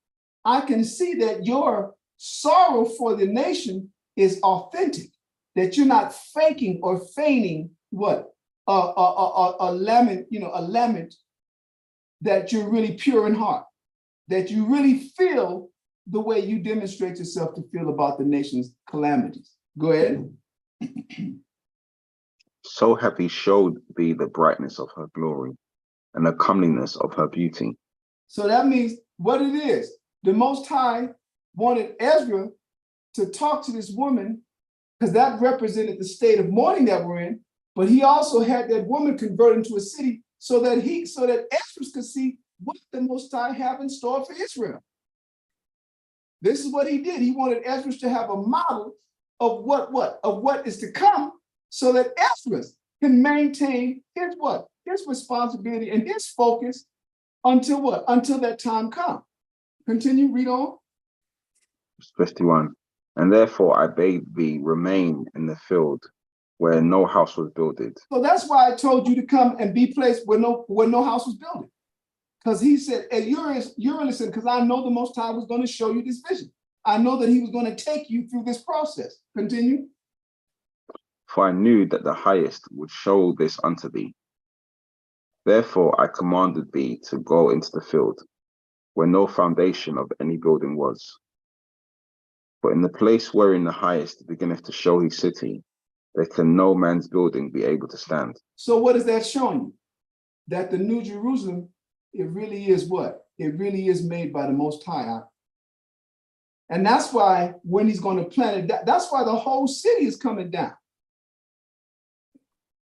I can see that your sorrow for the nation is authentic, that you're not faking or feigning what? A lament, that you're really pure in heart, that you really feel the way you demonstrate yourself to feel about the nation's calamities. Go ahead. So hath he showed thee the brightness of her glory, and the comeliness of her beauty. So that means what it is. The Most High wanted Ezra to talk to this woman because that represented the state of mourning that we're in, but he also had that woman convert into a city so that Ezra could see what the Most High have in store for Israel. This is what he did. He wanted Ezra to have a model of what is to come, so that Ezra can maintain his what? His responsibility and his focus until what? Until that time comes. Continue, read on. Verse 51. And therefore I bade thee remain in the field where no house was builded. So that's why I told you to come and be placed where no house was built. Because he said, and you're listening, because I know the Most High was going to show you this vision. I know that he was going to take you through this process. Continue. For I knew that the highest would show this unto thee. Therefore I commanded thee to go into the field, where no foundation of any building was. But in the place wherein the highest beginneth to show his city, there can no man's building be able to stand. So what is that showing you? That the New Jerusalem, it really is what? It really is made by the Most High. And that's why when he's going to plant it, that's why the whole city is coming down.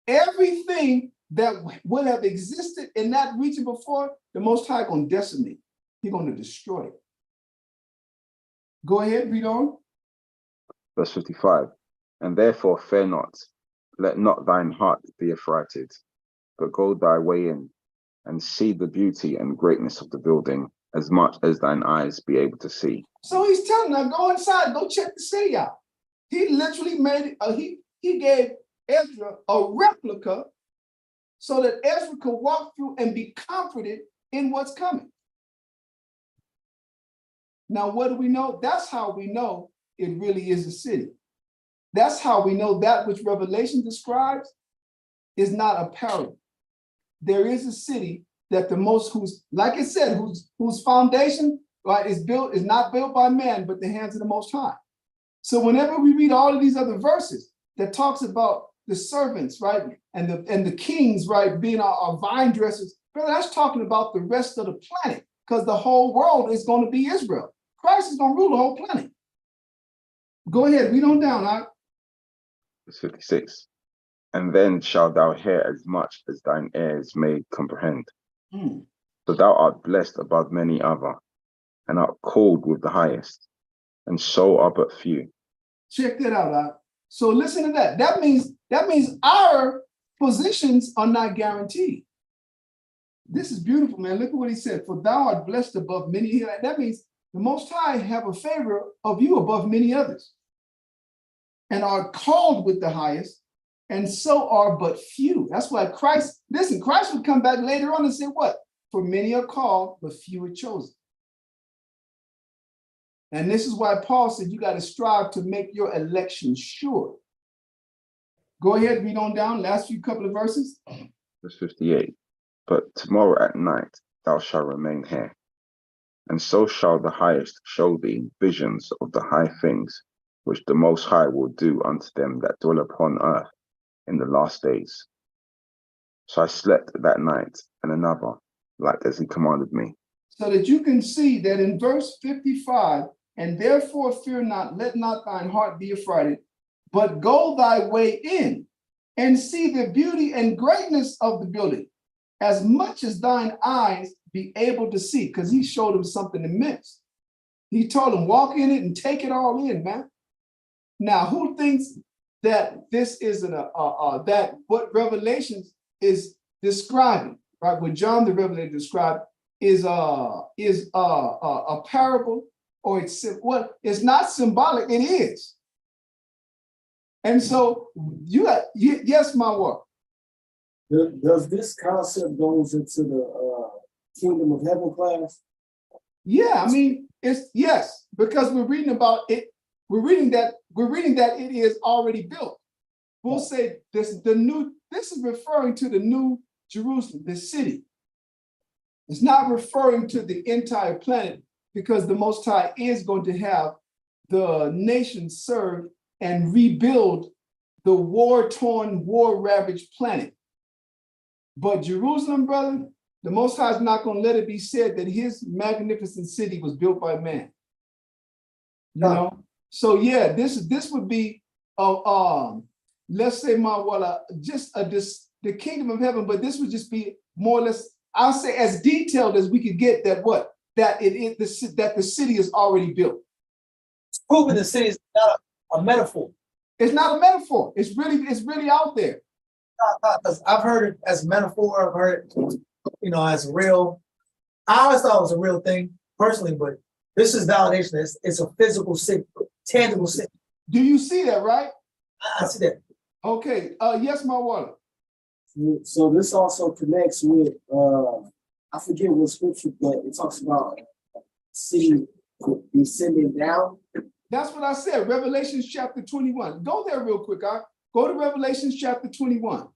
Everything that would have existed in that region before, the Most High going to decimate. He's going to destroy it. Go ahead, read on. Verse 55. And therefore fear not, let not thine heart be affrighted, but go thy way in, and see the beauty and greatness of the building, as much as thine eyes be able to see. So he's telling them, go inside, go check the city out. He literally made it, he gave Ezra a replica so that Ezra could walk through and be comforted in what's coming. Now, what do we know? That's how we know it really is a city. That's how we know that which Revelation describes is not a parable. There is a city that the most who's, like it said, whose foundation, right, is not built by man, but the hands of the Most High. So whenever we read all of these other verses that talks about the servants, right, and the kings, right, being our vine dressers, brother, that's talking about the rest of the planet, because the whole world is going to be Israel. Christ is going to rule the whole planet. Go ahead, read on down. Huh? Verse 56. And then shalt thou hear as much as thine ears may comprehend. So thou art blessed above many other, and art called with the highest, and so are but few. Check that out. Huh? So listen to that. That means our positions are not guaranteed. This is beautiful, man. Look at what he said. For thou art blessed above many. That means the Most High have a favor of you above many others, and are called with the highest, and so are but few. That's why Christ would come back later on and say what? For many are called, but few are chosen. And this is why Paul said you got to strive to make your election sure. Go ahead, read on down, last few couple of verses. Verse 58. But tomorrow at night thou shalt remain here, and so shall the highest show thee visions of the high things which the Most High will do unto them that dwell upon earth in the last days. So I slept that night, and another, like as he commanded me. So that you can see that in verse 55, and therefore fear not, let not thine heart be affrighted, but go thy way in, and see the beauty and greatness of the building, as much as thine eyes be able to see, because he showed him something immense. He told him, walk in it and take it all in, man. Now, who thinks that this is that what Revelations is describing, right? What John the Revelator described is a parable, or it's not symbolic. It is. And so yes, my work. Does this concept goes into the kingdom of heaven class? Yeah, I mean, it's yes, because we're reading about it. We're reading that it is already built. We'll say this is referring to the new Jerusalem, the city. It's not referring to the entire planet, because the Most High is going to have the nations serve and rebuild the war-torn, war-ravaged planet. But Jerusalem, brother, the Most High is not going to let it be said that his magnificent city was built by man. You know? So yeah, this would be let's say the kingdom of heaven, but this would just be more or less, I'll say, as detailed as we could get that the city is already built. It's proving the city is not a metaphor. It's not a metaphor. It's really out there. Because I've heard it as a metaphor. I've heard it, as real. I always thought it was a real thing personally, but this is validation. It's a physical city, tangible city. Do you see that, right? I see that. Okay. Yes, my water. So this also connects with I forget what scripture, but it talks about city descending down. That's what I said. Revelation chapter 21. Go there real quick. Go to Revelation chapter 21.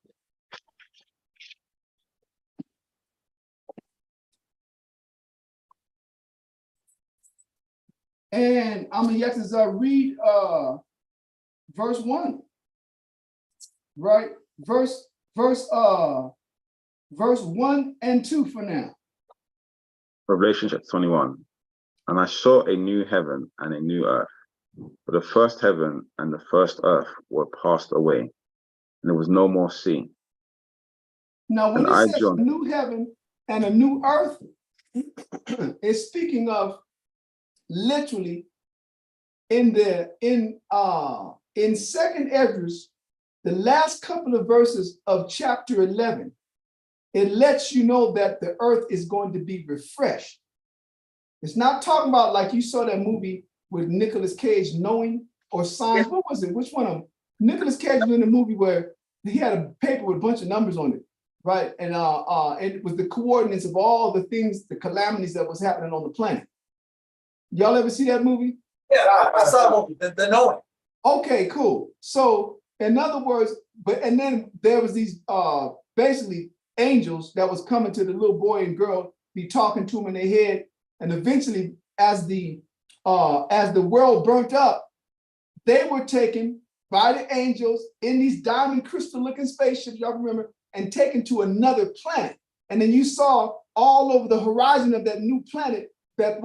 And I'm going to read verse 1. Right? Verse 1 and 2 for now. Revelation chapter 21. And I saw a new heaven and a new earth. For the first heaven and the first earth were passed away, and there was no more sea. Now, when it says a new heaven and a new earth, it's speaking of literally in Second Esdras, the last couple of verses of chapter 11, it lets you know that the earth is going to be refreshed. It's not talking about like you saw that movie with Nicolas Cage, Knowing, or Signs. What was it? Which one of them? Nicolas Cage was in a movie where he had a paper with a bunch of numbers on it, right? And it was the coordinates of all the things, the calamities that was happening on the planet. Y'all ever see that movie? Yeah, I saw the Knowing. Okay, cool. So in other words, and then there was these basically angels that was coming to the little boy and girl, be talking to them in their head. And eventually, as the world burnt up, they were taken by the angels in these diamond crystal looking spaceships, y'all remember, and taken to another planet. And then you saw all over the horizon of that new planet that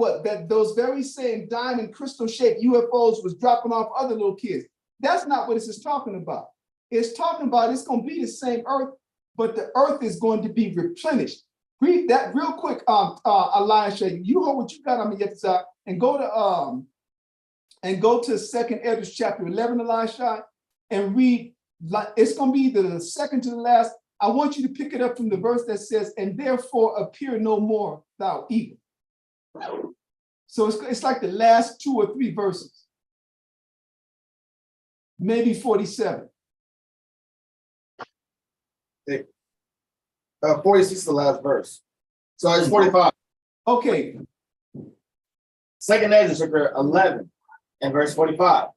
those very same diamond crystal shaped UFOs was dropping off other little kids. That's not what this is talking about. It's talking about it's going to be the same earth, but the earth is going to be replenished. Read that real quick, Elisha. You hold what you got on me yet, and go to 2 Ezra chapter 11, Elisha, and read. It's going to be the second to the last. I want you to pick it up from the verse that says, "And therefore appear no more, thou eagle." So it's like the last 2 or 3 verses, maybe 47. 46 is the last verse. So it's 45. Okay, Second Ezra chapter 11 and verse 45.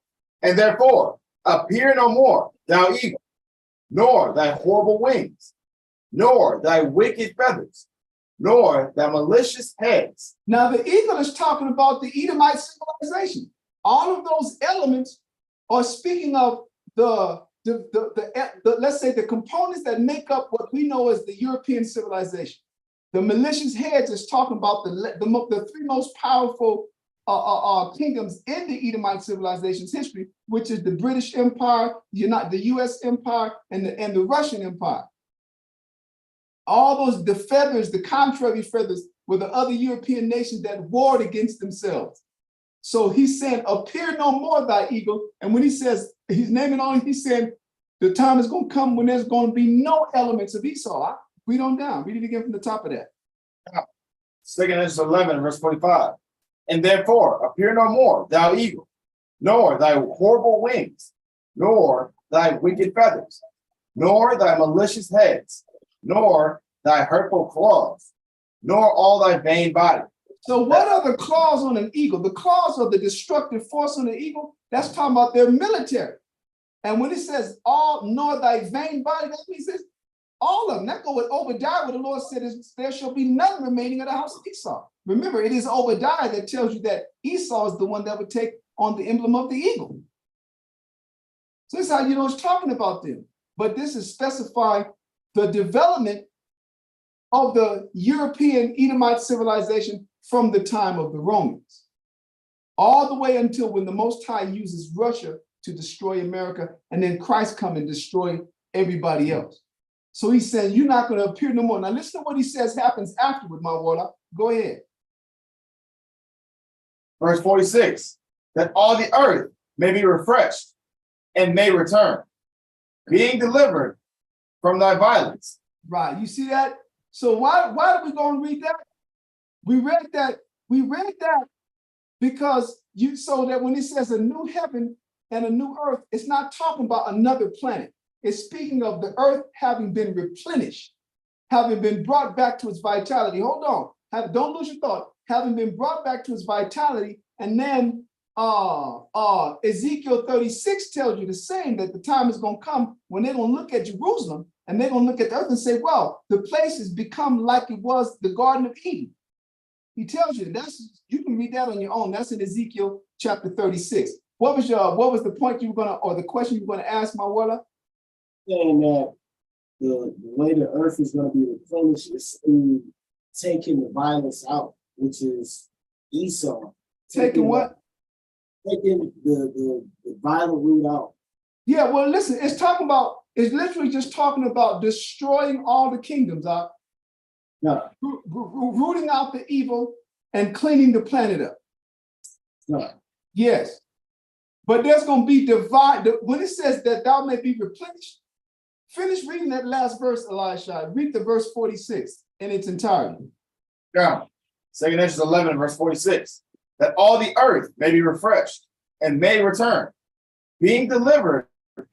And therefore appear no more, thou eagle, nor thy horrible wings, nor thy wicked feathers, nor thy malicious heads. now the eagle is talking about the Edomite civilization. All of those elements are speaking of the let's say the components that make up what we know as the European civilization. The malicious heads is talking about the 3 most powerful kingdoms in the Edomite civilization's history, which is the British Empire, the U.S. Empire, and the Russian Empire. All those, the feathers, the contrary feathers, were the other European nations that warred against themselves. So he's saying, appear no more, thy eagle. And when he says, he's naming on, he's saying, the time is going to come when there's going to be no elements of Esau. Read on down. Read it again from the top of that. Second Ezra 11 verse 45. And therefore appear no more, thou eagle, nor thy horrible wings, nor thy wicked feathers, nor thy malicious heads, nor thy hurtful claws, nor all thy vain body. So what are the claws on an eagle? The claws are the destructive force on the eagle. That's talking about their military. And when it says all, nor thy vain body, that means it's all of them. That go with Obadiah, where the Lord said, there shall be none remaining of the house of Esau. Remember, it is Obadiah that tells you that Esau is the one that would take on the emblem of the eagle. So this is how you know it's talking about them. But this is specifying the development of the European Edomite civilization from the time of the Romans, all the way until when the Most High uses Russia to destroy America, and then Christ come and destroy everybody else. So he's saying, you're not going to appear no more. Now listen to what he says happens afterward, my warlock. Go ahead. Verse 46, that all the earth may be refreshed and may return, being delivered from thy violence. Right, you see that? So why did we go and read that? We read that because so that when it says a new heaven and a new earth, it's not talking about another planet. It's speaking of the earth having been replenished, having been brought back to its vitality. Hold on, don't lose your thought. Having been brought back to its vitality, and then Ezekiel 36 tells you the same, that the time is going to come when they're going to look at Jerusalem and they're going to look at the earth and say, well, the place has become like it was the Garden of Eden. He tells you you can read that on your own. That's in Ezekiel chapter 36. What was the point you were going to, or the question you were going to ask, my Walla? Saying that the way the earth is going to be replenished is through taking the violence out, which is Esau. Taking what? Taking the violent root out. Yeah, well, listen, it's literally just talking about destroying all the kingdoms, No. rooting out the evil and cleaning the planet up. No. Yes. But there's going to be when it says that thou may be replenished, finish reading that last verse, Elisha. Read the verse 46 in its entirety. Down. Second Ezra 11 verse 46, that all the earth may be refreshed and may return, being delivered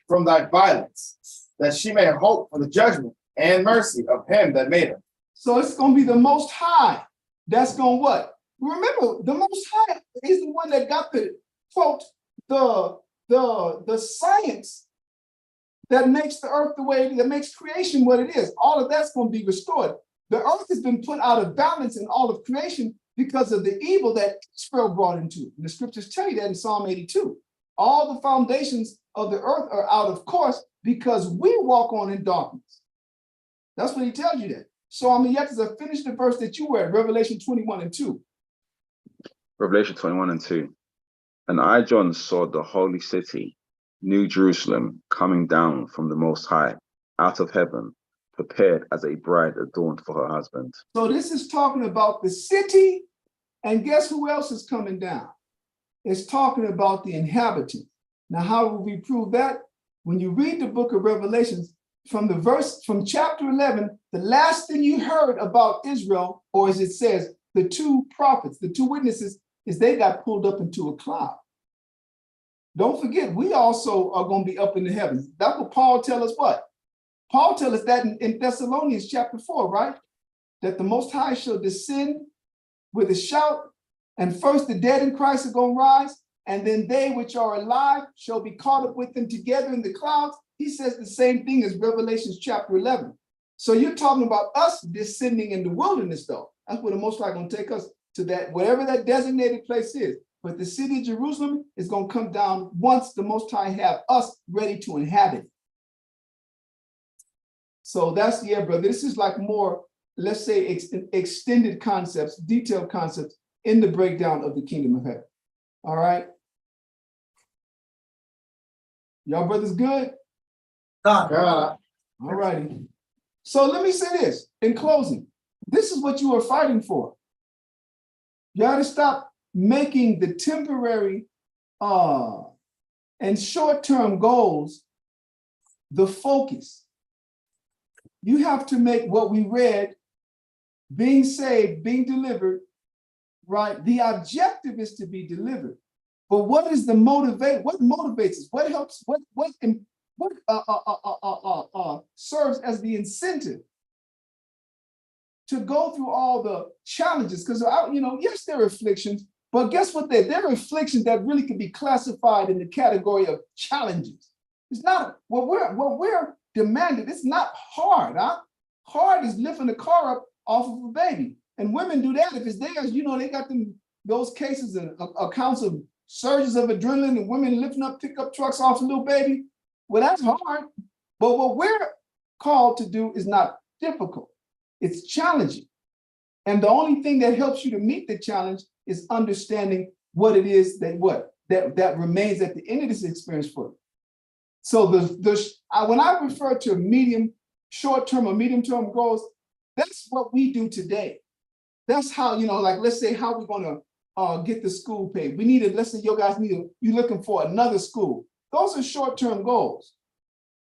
from thy violence, that she may hope for the judgment and mercy of him that made her. So it's going to be the Most High that's going to what? Remember, the Most High is the one that got the, quote, the science that makes the earth the way it is, that makes creation what it is. All of that's going to be restored. The earth has been put out of balance in all of creation because of the evil that Israel brought into it. And the scriptures tell you that in Psalm 82. All the foundations of the earth are out of course because we walk on in darkness. That's what he tells you that. So I'm yet to finish the verse that you were at, Revelation 21:2. Revelation 21:2. And I, John, saw the holy city, New Jerusalem, coming down from the Most High, out of heaven, prepared as a bride adorned for her husband. So this is talking about the city, and guess who else is coming down? It's talking about the inhabitants. Now, how will we prove that? When you read the book of Revelations, from chapter 11, the last thing you heard about Israel, or as it says, the two prophets, the two witnesses, is they got pulled up into a cloud. Don't forget, we also are going to be up in the heavens. That's what Paul tells us what? Paul tells us that in Thessalonians chapter 4, right? That the Most High shall descend with a shout, and first the dead in Christ are going to rise, and then they which are alive shall be caught up with them together in the clouds. He says the same thing as Revelation chapter 11. So you're talking about us descending in the wilderness, though. That's where the Most High going to take us to, that whatever that designated place is. But the city of Jerusalem is going to come down once the Most High have us ready to inhabit. So that's, yeah, brother. This is like more, let's say, extended concepts, detailed concepts in the breakdown of the kingdom of heaven. All right. Y'all brothers good? God. All righty. So let me say this in closing. This is what you are fighting for. You got to stop making the temporary and short-term goals the focus. You have to make what we read, being saved, being delivered, right? The objective is to be delivered. But what is the motivate? What motivates us? What helps? What serves as the incentive to go through all the challenges? Because yes, there are afflictions, but guess what? There are afflictions that really could be classified in the category of challenges. It's not what we're demanded. It's not hard, huh? Hard is lifting a car up off of a baby, and women do that if it's theirs. They got those cases and accounts of surges of adrenaline and women lifting up pickup trucks off a little baby. Well, that's hard. But what we're called to do is not difficult. It's challenging. And the only thing that helps you to meet the challenge is understanding what it is that remains at the end of this experience for you. So when I refer to short-term or medium-term goals, that's what we do today. That's how, like, let's say how we're going to get the school paid. We need let's say you guys you're looking for another school. Those are short-term goals.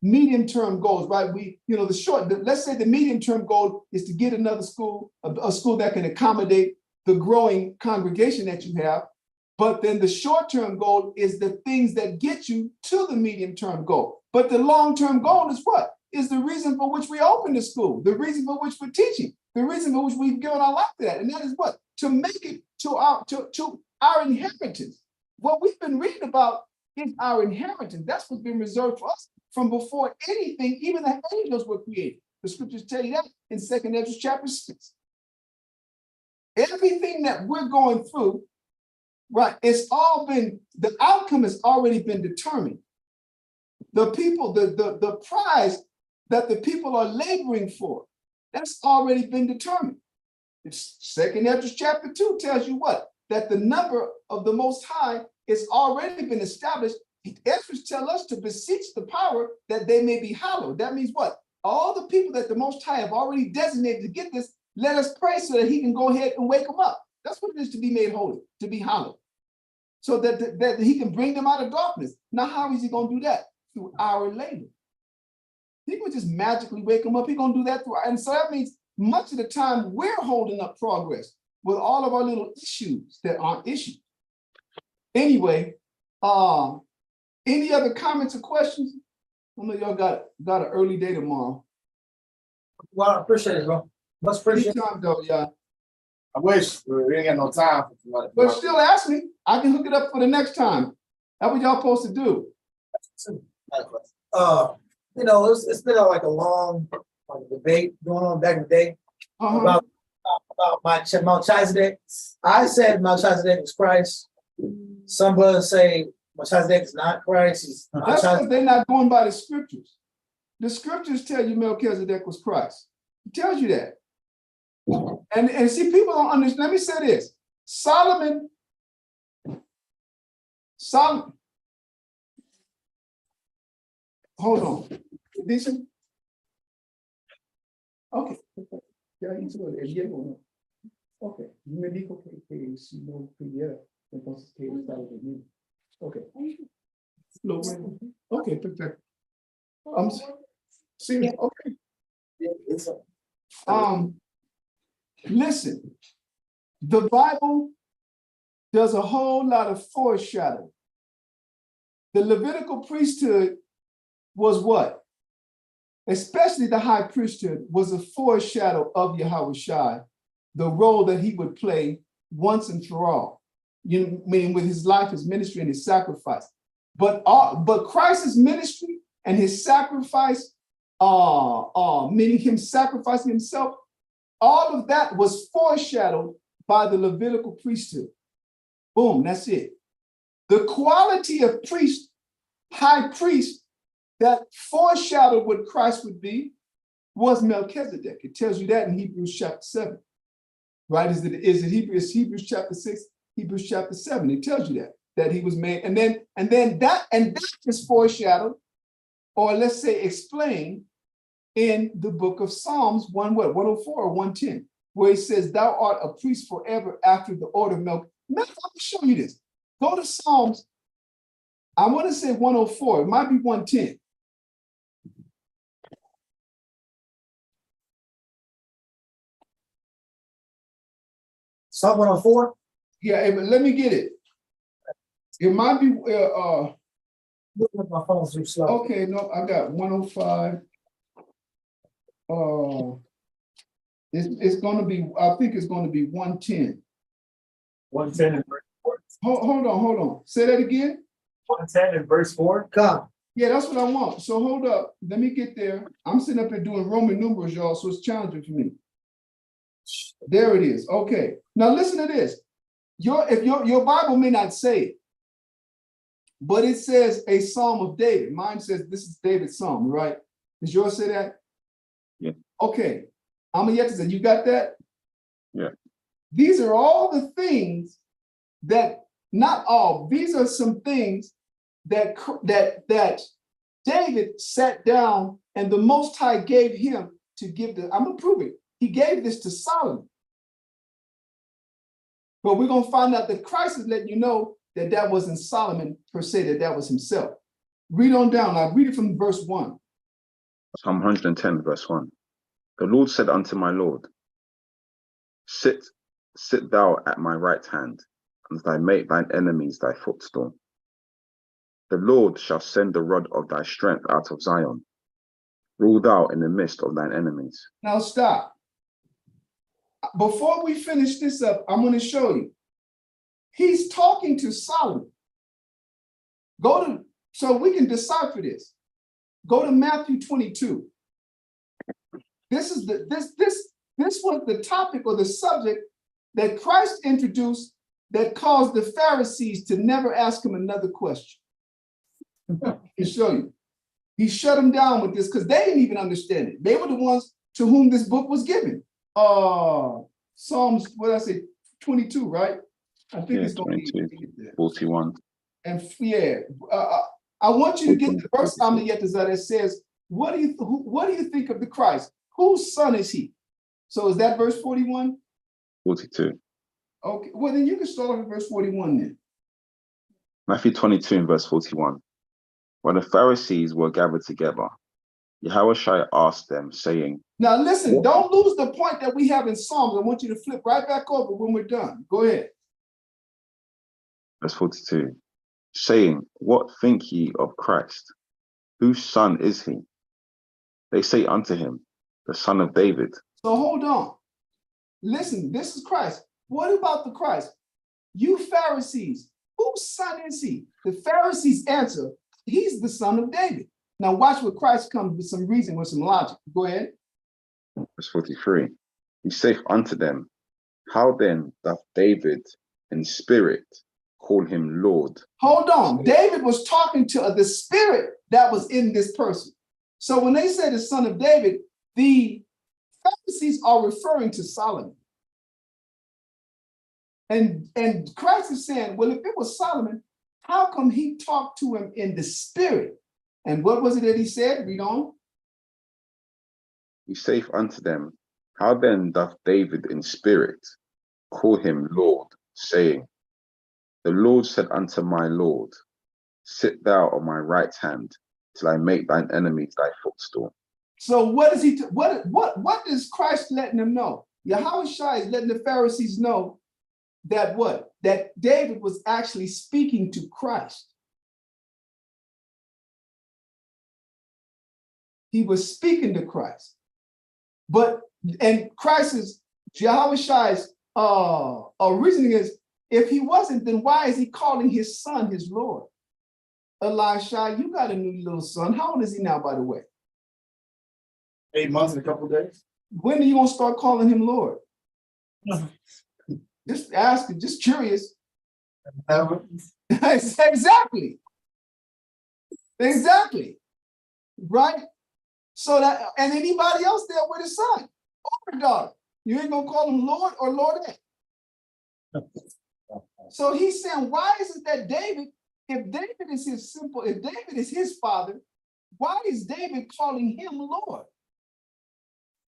Medium-term goals, right? Let's say the medium-term goal is to get another school, a school that can accommodate the growing congregation that you have. But then the short-term goal is the things that get you to the medium-term goal. But the long-term goal is what? Is the reason for which we open the school, the reason for which we're teaching, the reason for which we've given our life to that. And that is what? To make it to our inheritance. What we've been reading about is our inheritance. That's what's been reserved for us from before anything, even the angels were created. The scriptures tell you that in 2 Ezra chapter 6. Everything that we're going through, right, the outcome has already been determined. The people, the prize that the people are laboring for, that's already been determined. It's 2 Ezra chapter 2 tells you what? That the number of the Most High is already been established. Ezra tells us to beseech the power that they may be hallowed. That means what? All the people that the Most High have already designated to get this, let us pray so that he can go ahead and wake them up. That's what it is to be made holy, to be hallowed. So that he can bring them out of darkness. Now, how is he going to do that? Through our labor. He would just magically wake them up. He's going to do that through and so that means much of the time we're holding up progress with all of our little issues that aren't issues. Anyway, any other comments or questions? I know y'all got an early day tomorrow. Well, I appreciate it, bro. Much appreciate it. Anytime, though, yeah. I wish we ain't got no time for somebody. But still ask me. I can hook it up for the next time. That's what y'all supposed to do. you know, it's been like a long debate going on back in the day about Melchizedek. I said Melchizedek is Christ. Some brothers say Melchizedek is not Christ. That's because they're not going by the scriptures. The scriptures tell you Melchizedek was Christ. It tells you that. And see, people don't understand. Let me say this. Solomon, hold on. Decent? Okay. Ok, me dijo que si no pudiera, entonces que él estaba bien. Ok. Lo bueno. Ok, perfecto. Sí, okay. Listen, the Bible does a whole lot of foreshadowing. The Levitical priesthood was what? Especially the high priesthood was a foreshadow of Yahushua, the role that he would play once and for all. You mean with his life, his ministry, and his sacrifice. But Christ's ministry and his sacrifice, meaning him sacrificing himself, all of that was foreshadowed by the Levitical priesthood. Boom, that's it. The quality of priest, high priest, that foreshadowed what Christ would be was Melchizedek. It tells you that in Hebrews chapter 7. Right? Is it Hebrews chapter 6, Hebrews chapter 7? It tells you that he was made, and that is foreshadowed, or let's say explained, in the book of Psalms 104 or 110, where he says, "Thou art a priest forever after the order of Melchizedek." Let me show you this. Go to Psalms. I want to say 104. It might be 110. Psalm 104? Yeah, but let me get it. It might be Looking at my phone too slow. okay, no, I got 105. It's gonna be, I think it's gonna be 110. 110 and verse 4. Hold on. Say that again. 110 and verse 4. Come. Yeah, that's what I want. So hold up. Let me get there. I'm sitting up here doing Roman numerals, y'all, so it's challenging for me. There it is. Okay. Now listen to this. Your Bible may not say it, but it says a Psalm of David. Mine says this is David's Psalm, right? Does yours say that? Yeah. Okay. I'm yet to say, you got that? Yeah. These are all the things that, not all, these are some things that David sat down and the Most High gave him to give the, I'm gonna prove it. He gave this to Solomon. But we're gonna find out that Christ is letting you know that that wasn't Solomon per se, that was himself. Read on down, I'll read it from verse 1. Psalm 110, verse 1. The Lord said unto my Lord, sit thou at my right hand, and I make thine enemies thy footstool. The Lord shall send the rod of thy strength out of Zion. Rule thou in the midst of thine enemies. Now stop. Before we finish this up, I'm going to show you. He's talking to Solomon. So we can decipher this. Go to Matthew 22. This was the topic or the subject that Christ introduced that caused the Pharisees to never ask him another question. I can show you. He shut them down with this because they didn't even understand it. They were the ones to whom this book was given. Psalms, what did I say, 22, right? I think it's going to be 41. And yeah, I want you to get the verse that says, what do you think of the Christ? Whose son is he? So is that verse 41? 42. Okay, well then you can start off at verse 41 then. Matthew 22 and verse 41. When the Pharisees were gathered together, Yahushua asked them, saying, now listen, don't lose the point that we have in Psalms. I want you to flip right back over when we're done. Go ahead. Verse 42, saying, what think ye of Christ? Whose son is he? They say unto him, the son of David. So hold on. Listen, this is Christ. What about the Christ? You Pharisees, whose son is he? The Pharisees answer, he's the son of David. Now watch what Christ comes with some reason, with some logic. Go ahead. Verse 43. He saith unto them, how then doth David in spirit call him Lord? Hold on. David was talking to the spirit that was in this person. So when they say the son of David, the Pharisees are referring to Solomon. And Christ is saying, well, if it was Solomon, how come he talked to him in the spirit? And what was it that he said? Read on. He saith unto them, how then doth David in spirit call him Lord, saying, the Lord said unto my Lord, sit thou on my right hand till I make thine enemies thy footstool. So what is he? What is Christ letting them know? Yahushua is letting the Pharisees know that what? That David was actually speaking to Christ. He was speaking to Christ. And Christ's, Yahushua's reasoning is, if he wasn't, then why is he calling his son his Lord? Elisha, you got a new little son. How old is he now, by the way? 8 months and a couple of days. When are you gonna start calling him Lord? Just asking, just curious. Never. Exactly. Right? So that, and anybody else there with a son or a daughter, you ain't gonna call him Lord or Lordette. So he's saying, why is it that David, if David is his father, why is David calling him Lord?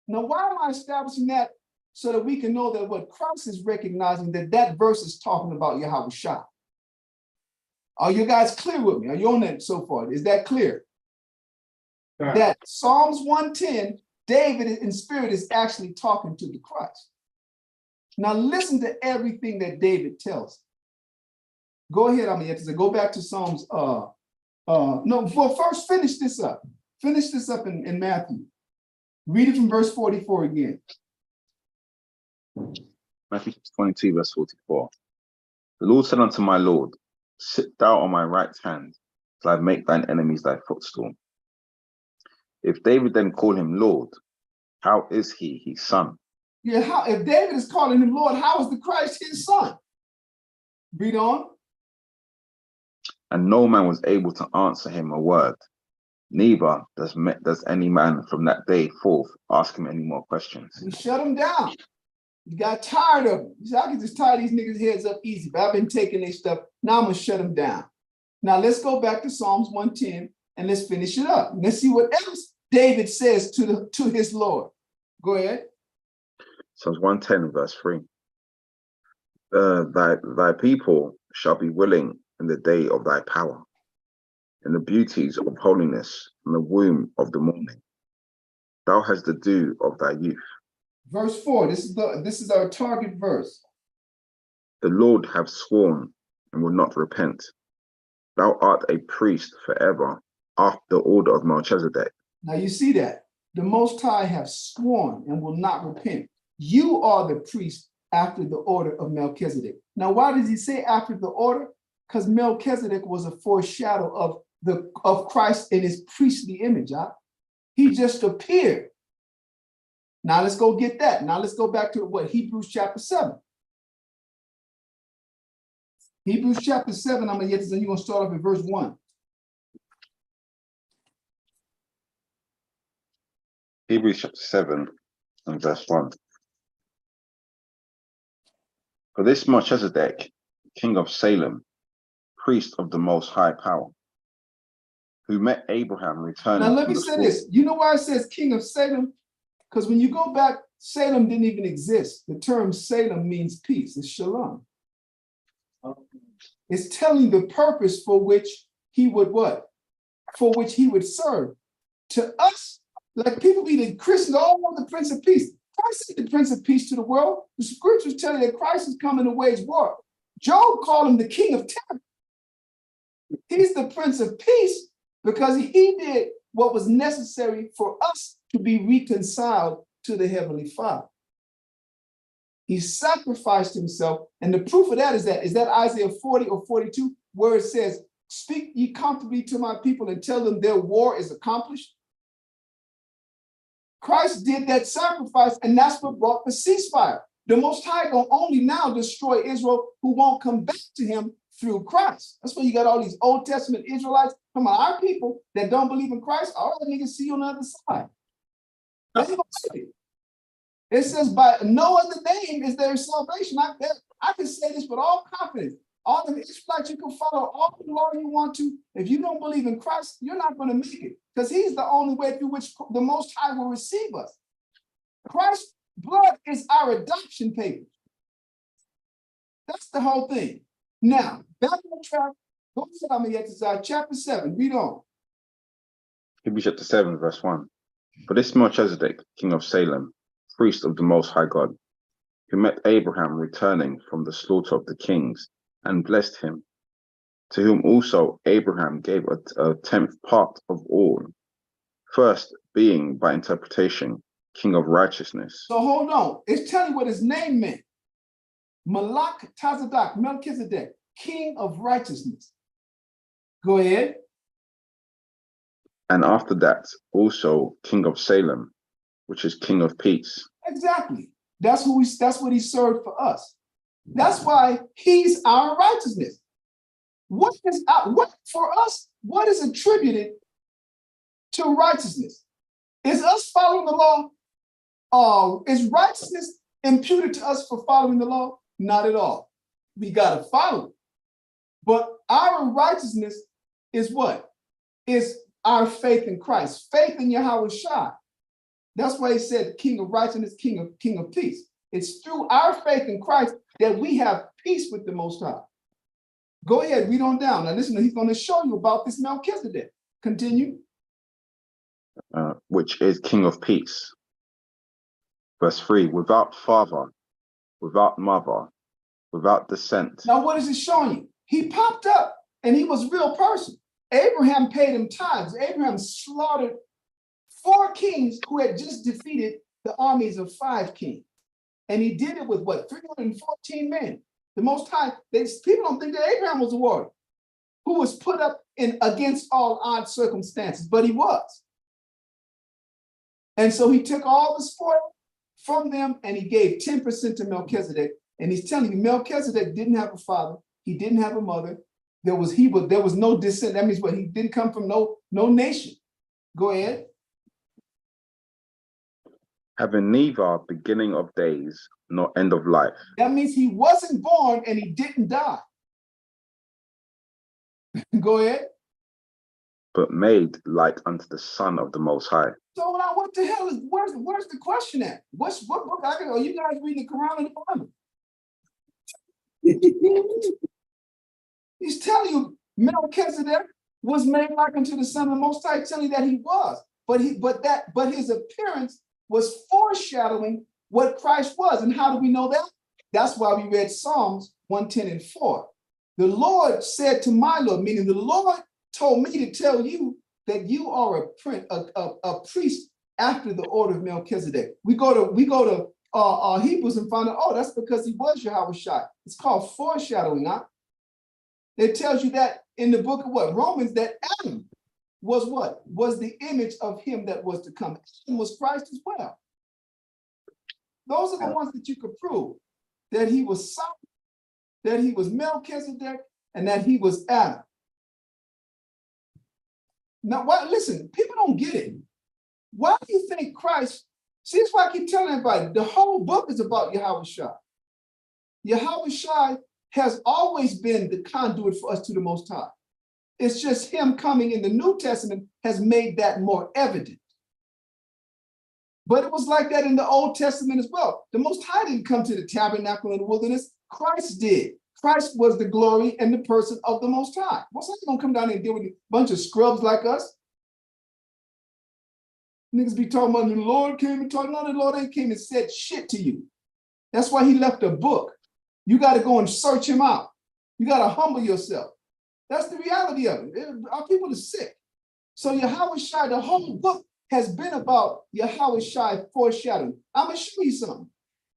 Now, why am I establishing that? So that we can know that what Christ is recognizing, that verse is talking about Yahushua. Are you guys clear with me? Are you on that so far? Is that clear? Right. That Psalms 110, David in spirit is actually talking to the Christ. Now listen to everything that David tells. Go ahead, Amiyah. Go back to Psalms. First finish this up. Finish this up in Matthew. Read it from verse 44 again. Matthew 22, verse 44. The Lord said unto my Lord, sit thou on my right hand till I make thine enemies thy footstool. If David then call him Lord, how is he his son? Yeah, if David is calling him Lord, how is the Christ his son? Read on. And no man was able to answer him a word. Neither does any man from that day forth ask him any more questions. He shut him down. He got tired of him. He said, I can just tie these niggas' heads up easy, but I've been taking their stuff. Now I'm going to shut them down. Now let's go back to Psalms 110 and let's finish it up. Let's see what else David says to his Lord. Go ahead. Psalms 110, verse 3. Thy people shall be willing in the day of thy power, in the beauties of holiness, in the womb of the morning. Thou hast the dew of thy youth. Verse 4, this is our target verse. The Lord hath sworn and will not repent. Thou art a priest forever after the order of Melchizedek. Now you see that. The Most High have sworn and will not repent. You are the priest after the order of Melchizedek. Now, why does he say after the order? Because Melchizedek was a foreshadow of Christ in his priestly image. Huh? He just appeared. Now let's go get that. Now let's go back to what? Hebrews chapter 7. Hebrews chapter 7, I'm going to get this, and you're going to start off at verse 1. Hebrews chapter 7 and verse 1. For this Melchizedek, king of Salem, priest of the most high power, who met Abraham returning. Now let me say this. You know why it says king of Salem? Because when you go back, Salem didn't even exist. The term Salem means peace. It's shalom. It's telling the purpose for which he would what? For which he would serve. To us, like people be the Christians, all want the Prince of Peace. Christ is the Prince of Peace to the world. The scriptures tell you that Christ is coming to wage war. Job called him the King of Terror. He's the Prince of Peace because he did what was necessary for us to be reconciled to the Heavenly Father. He sacrificed himself, and the proof of that is that Isaiah 40 or 42, where it says, speak ye comfortably to my people and tell them their war is accomplished? Christ did that sacrifice, and that's what brought the ceasefire. The Most High gonna only now destroy Israel who won't come back to him through Christ. That's why you got all these Old Testament Israelites. Come on, our people that don't believe in Christ, all the niggas see you on the other side. They ain't gonna make it. It says, by no other name is there salvation. I can say this with all confidence. All the Israelites, you can follow all the law you want to. If you don't believe in Christ, you're not going to make it, because he's the only way through which the Most High will receive us. Christ's blood is our adoption papers. That's the whole thing. Now, back on track. Go to chapter 7. Read on. Hebrews chapter 7, verse 1. For this Melchizedek, king of Salem, priest of the Most High God, who met Abraham returning from the slaughter of the kings, and blessed him, to whom also Abraham gave a tenth part of all, first being by interpretation king of righteousness. So hold on. It's telling you what his name meant. Malak Tazadak, Melchizedek, king of righteousness. Go ahead. And after that, also king of Salem, which is king of peace. Exactly. That's what he served for us. That's why he's our righteousness. What for us? What is attributed to righteousness? Is us following the law? Is righteousness imputed to us for following the law? Not at all. We gotta follow it. But our righteousness is what? Is our faith in Christ, faith in Yahweh Shai. That's why he said king of righteousness, king of peace. It's through our faith in Christ that we have peace with the Most High. Go ahead, read on down. Now listen, he's going to show you about this Melchizedek. Continue. Which is king of peace. Verse 3, without father, without mother, without descent. Now what is it showing you? He popped up and he was a real person. Abraham paid him tithes. Abraham slaughtered 4 kings who had just defeated the armies of 5 kings. And he did it with what? 314 men. The Most High, people don't think that Abraham was a warrior who was put up in against all odd circumstances, but he was. And so he took all the spoil from them and he gave 10% to Melchizedek. And he's telling you, Melchizedek didn't have a father. He didn't have a mother. There was no descent. That means what? He didn't come from no nation. Go ahead. Having neither beginning of days nor end of life. That means he wasn't born and he didn't die. Go ahead. But made like unto the Son of the Most High. So now what the hell is, where's the question at? What book? Are you guys reading the Quran and the Bible? He's telling you Melchizedek was made like unto the Son of the Most High, telling you that he was. But his appearance was foreshadowing what Christ was. And how do we know that? That's why we read Psalms 110 and 4. The Lord said to my Lord, meaning the Lord told me to tell you that you are a priest after the order of Melchizedek. We go to Hebrews and find out, oh, that's because he was Yahweh Shai. It's called foreshadowing, huh? It tells you that in the book of what? Romans, that Adam was what? Was the image of him that was to come. Adam was Christ as well. Those are the ones that you could prove, that he was Solomon, that he was Melchizedek, and that he was Adam. Now, listen, people don't get it. Why do you think Christ, see, that's why I keep telling everybody, the whole book is about Yahweh Shai. Yahweh Shai has always been the conduit for us to the Most High. It's just him coming in the New Testament has made that more evident. But it was like that in the Old Testament as well. The Most High didn't come to the tabernacle in the wilderness. Christ did. Christ was the glory and the person of the Most High. Most High gonna come down here and deal with a bunch of scrubs like us? Niggas be talking about the Lord came and talking. No, the Lord ain't came and said shit to you. That's why he left a book. You got to go and search him out. You got to humble yourself. That's the reality of it. Our people are sick. So Yahweh Shai, the whole book has been about Yahweh Shai foreshadowing. I'm going to show you something.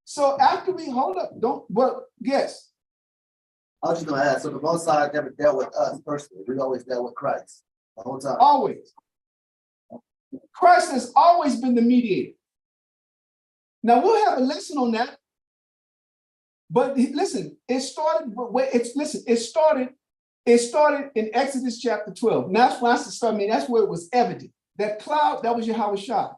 So after we hold up, guess. I was just gonna ask, so the Most High never dealt with us personally. We always dealt with Christ the whole time. Always. Christ has always been the mediator. Now we'll have a lesson on that. But listen, it started in Exodus chapter 12. And that's when I started, I mean, that's where it was evident. That cloud, that was Yahweh.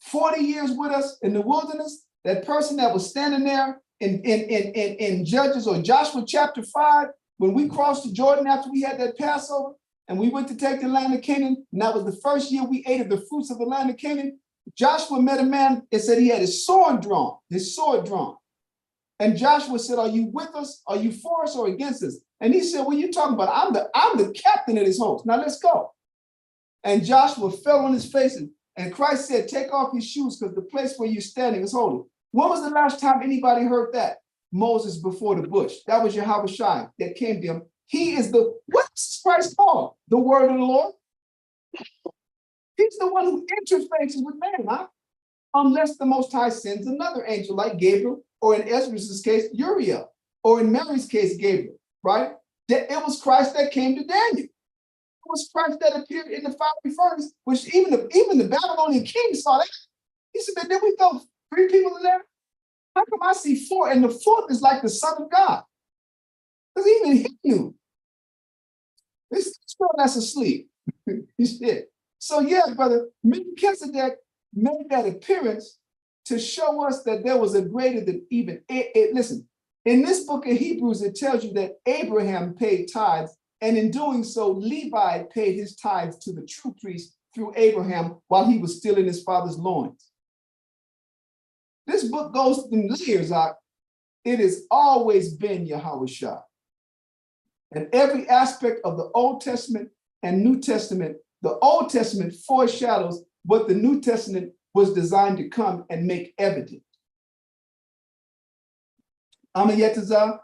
40 years with us in the wilderness, that person that was standing there in Judges or Joshua chapter 5, when we crossed the Jordan after we had that Passover, and we went to take the land of Canaan, and that was the first year we ate of the fruits of the land of Canaan. Joshua met a man and said he had his sword drawn. And Joshua said, are you with us? Are you for us or against us? And he said, what are you talking about? I'm the captain of this host. Now let's go. And Joshua fell on his face, and Christ said, take off your shoes because the place where you're standing is holy. When was the last time anybody heard that? Moses before the bush. That was Yahweh that came to him. He is what's Christ called? The word of the Lord. He's the one who interfaces with man, huh? Unless the Most High sends another angel like Gabriel, or in Ezra's case, Uriel, or in Mary's case, Gabriel, right? It was Christ that came to Daniel. It was Christ that appeared in the fiery furnace, which even the Babylonian king saw that. He said, man, did we throw 3 people in there? How come I see 4? And the 4th is like the Son of God. Because even he knew. This girl that's asleep. He said. So yeah, brother, Melchizedek made that appearance to show us that there was a greater than even. Listen, in this book of Hebrews, it tells you that Abraham paid tithes, and in doing so, Levi paid his tithes to the true priest through Abraham while he was still in his father's loins. This book goes in layers out. It has always been Yahweh Shah. And every aspect of the Old Testament and New Testament, the Old Testament foreshadows what the New Testament was designed to come and make evident. Amayetazah,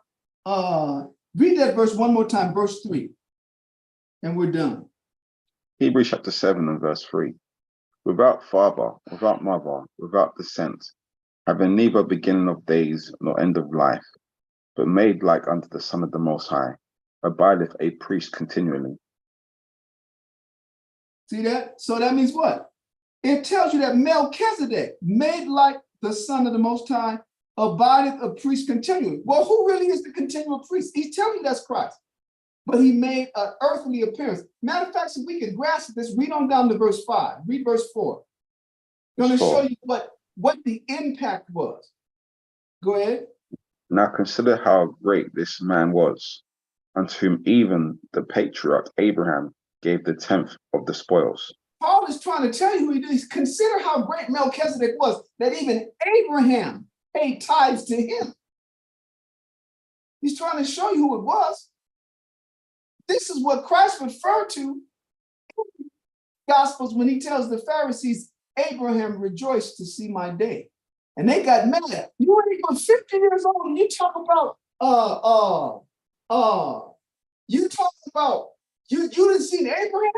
read that verse one more time, verse 3, and we're done. Hebrews chapter 7 and verse 3. Without father, without mother, without descent, having neither beginning of days nor end of life, but made like unto the Son of the Most High, abideth a priest continually. See that? So that means what? It tells you that Melchizedek, made like the Son of the Most High, abideth a priest continually. Well, who really is the continual priest? He's telling you that's Christ. But he made an earthly appearance. Matter of fact, so we can grasp this, read on down to verse 5. Read verse 4. I'm going to show you what the impact was. Go ahead. Now consider how great this man was, unto whom even the patriarch Abraham gave the 10th of the spoils. Paul is trying to tell you who he is. Consider how great Melchizedek was, that even Abraham paid tithes to him. He's trying to show you who it was. This is what Christ referred to in the Gospels when he tells the Pharisees, Abraham rejoiced to see my day. And they got mad. You ain't even 50 years old and you talk about, you didn't see Abraham?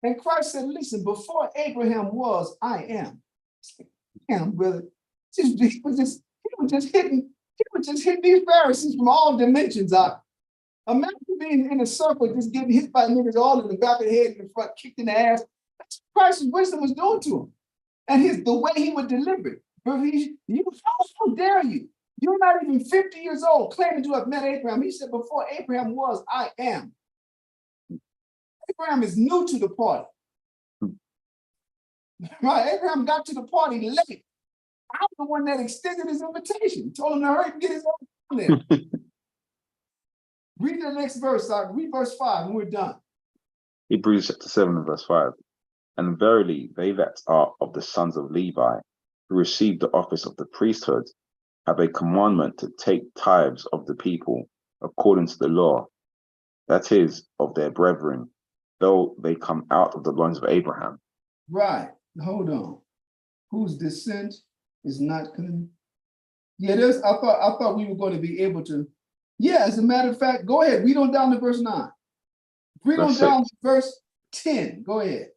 And Christ said, listen, before Abraham was, I am. Damn, brother. He was just hitting these Pharisees from all dimensions out. Imagine being in a circle, just getting hit by niggas all in the back of the head, in the front, kicked in the ass. That's what Christ's wisdom was doing to him. And the way he would deliver it. But how dare you? You're not even 50 years old, claiming to have met Abraham. He said, before Abraham was, I am. Abraham is new to the party. Right? Abraham got to the party late. I'm the one that extended his invitation, told him to hurry and get his own there. Read the next verse, read verse 5, and we're done. Hebrews chapter 7 and verse 5. And verily, they that are of the sons of Levi, who receive the office of the priesthood, have a commandment to take tithes of the people according to the law, that is, of their brethren, though they come out of the loins of Abraham. Right. Hold on. Whose descent is not clean? Yeah, I thought we were going to be able to. Yeah, as a matter of fact, go ahead. Read on down to verse 9. Read on down to verse 10. Go ahead.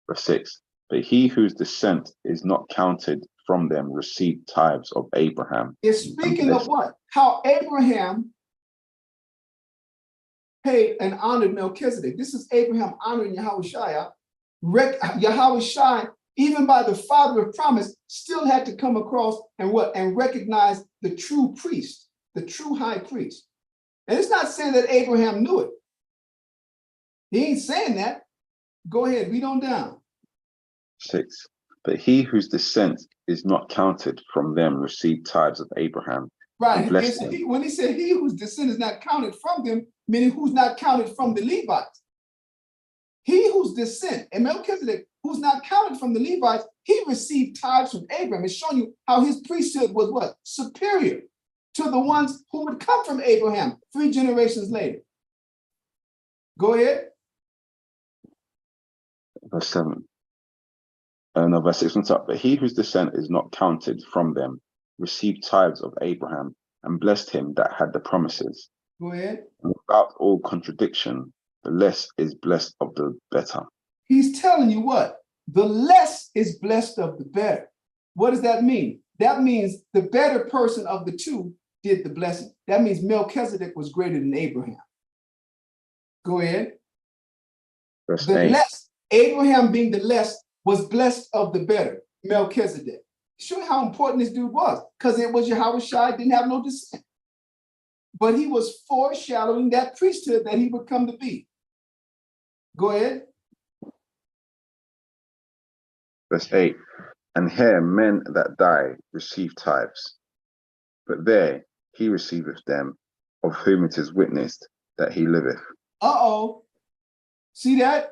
Verse 6. But he whose descent is not counted from them received tithes of Abraham. It's speaking of what? How Abraham paid and honored Melchizedek. This is Abraham honoring Yahushua. Yahushua, even by the father of promise, still had to come across and what? And recognize the true priest, the true high priest. And it's not saying that Abraham knew it. He ain't saying that. Go ahead, read on down. 6. But he whose descent is not counted from them received tithes of Abraham. Right. And blessed them. When he said he whose descent is not counted from them, meaning who's not counted from the Levites. He whose descent, and Melchizedek, who's not counted from the Levites, he received tithes from Abraham. It's showing you how his priesthood was what? Superior to the ones who would come from Abraham 3 generations later. Go ahead. Verse 7. No, verse 6 on top. But he whose descent is not counted from them received tithes of Abraham and blessed him that had the promises. Go ahead. And without all contradiction, the less is blessed of the better. He's telling you what? The less is blessed of the better. What does that mean? That means the better person of the two did the blessing. That means Melchizedek was greater than Abraham. Go ahead. Verse The 8. less, Abraham being the less, was blessed of the better, Melchizedek. Show how important this dude was, because it was Yahushua, didn't have no descent. But he was foreshadowing that priesthood that he would come to be. Go ahead. Verse 8. And here men that die receive tithes, but there he receiveth them, of whom it is witnessed that he liveth. Uh-oh. See that?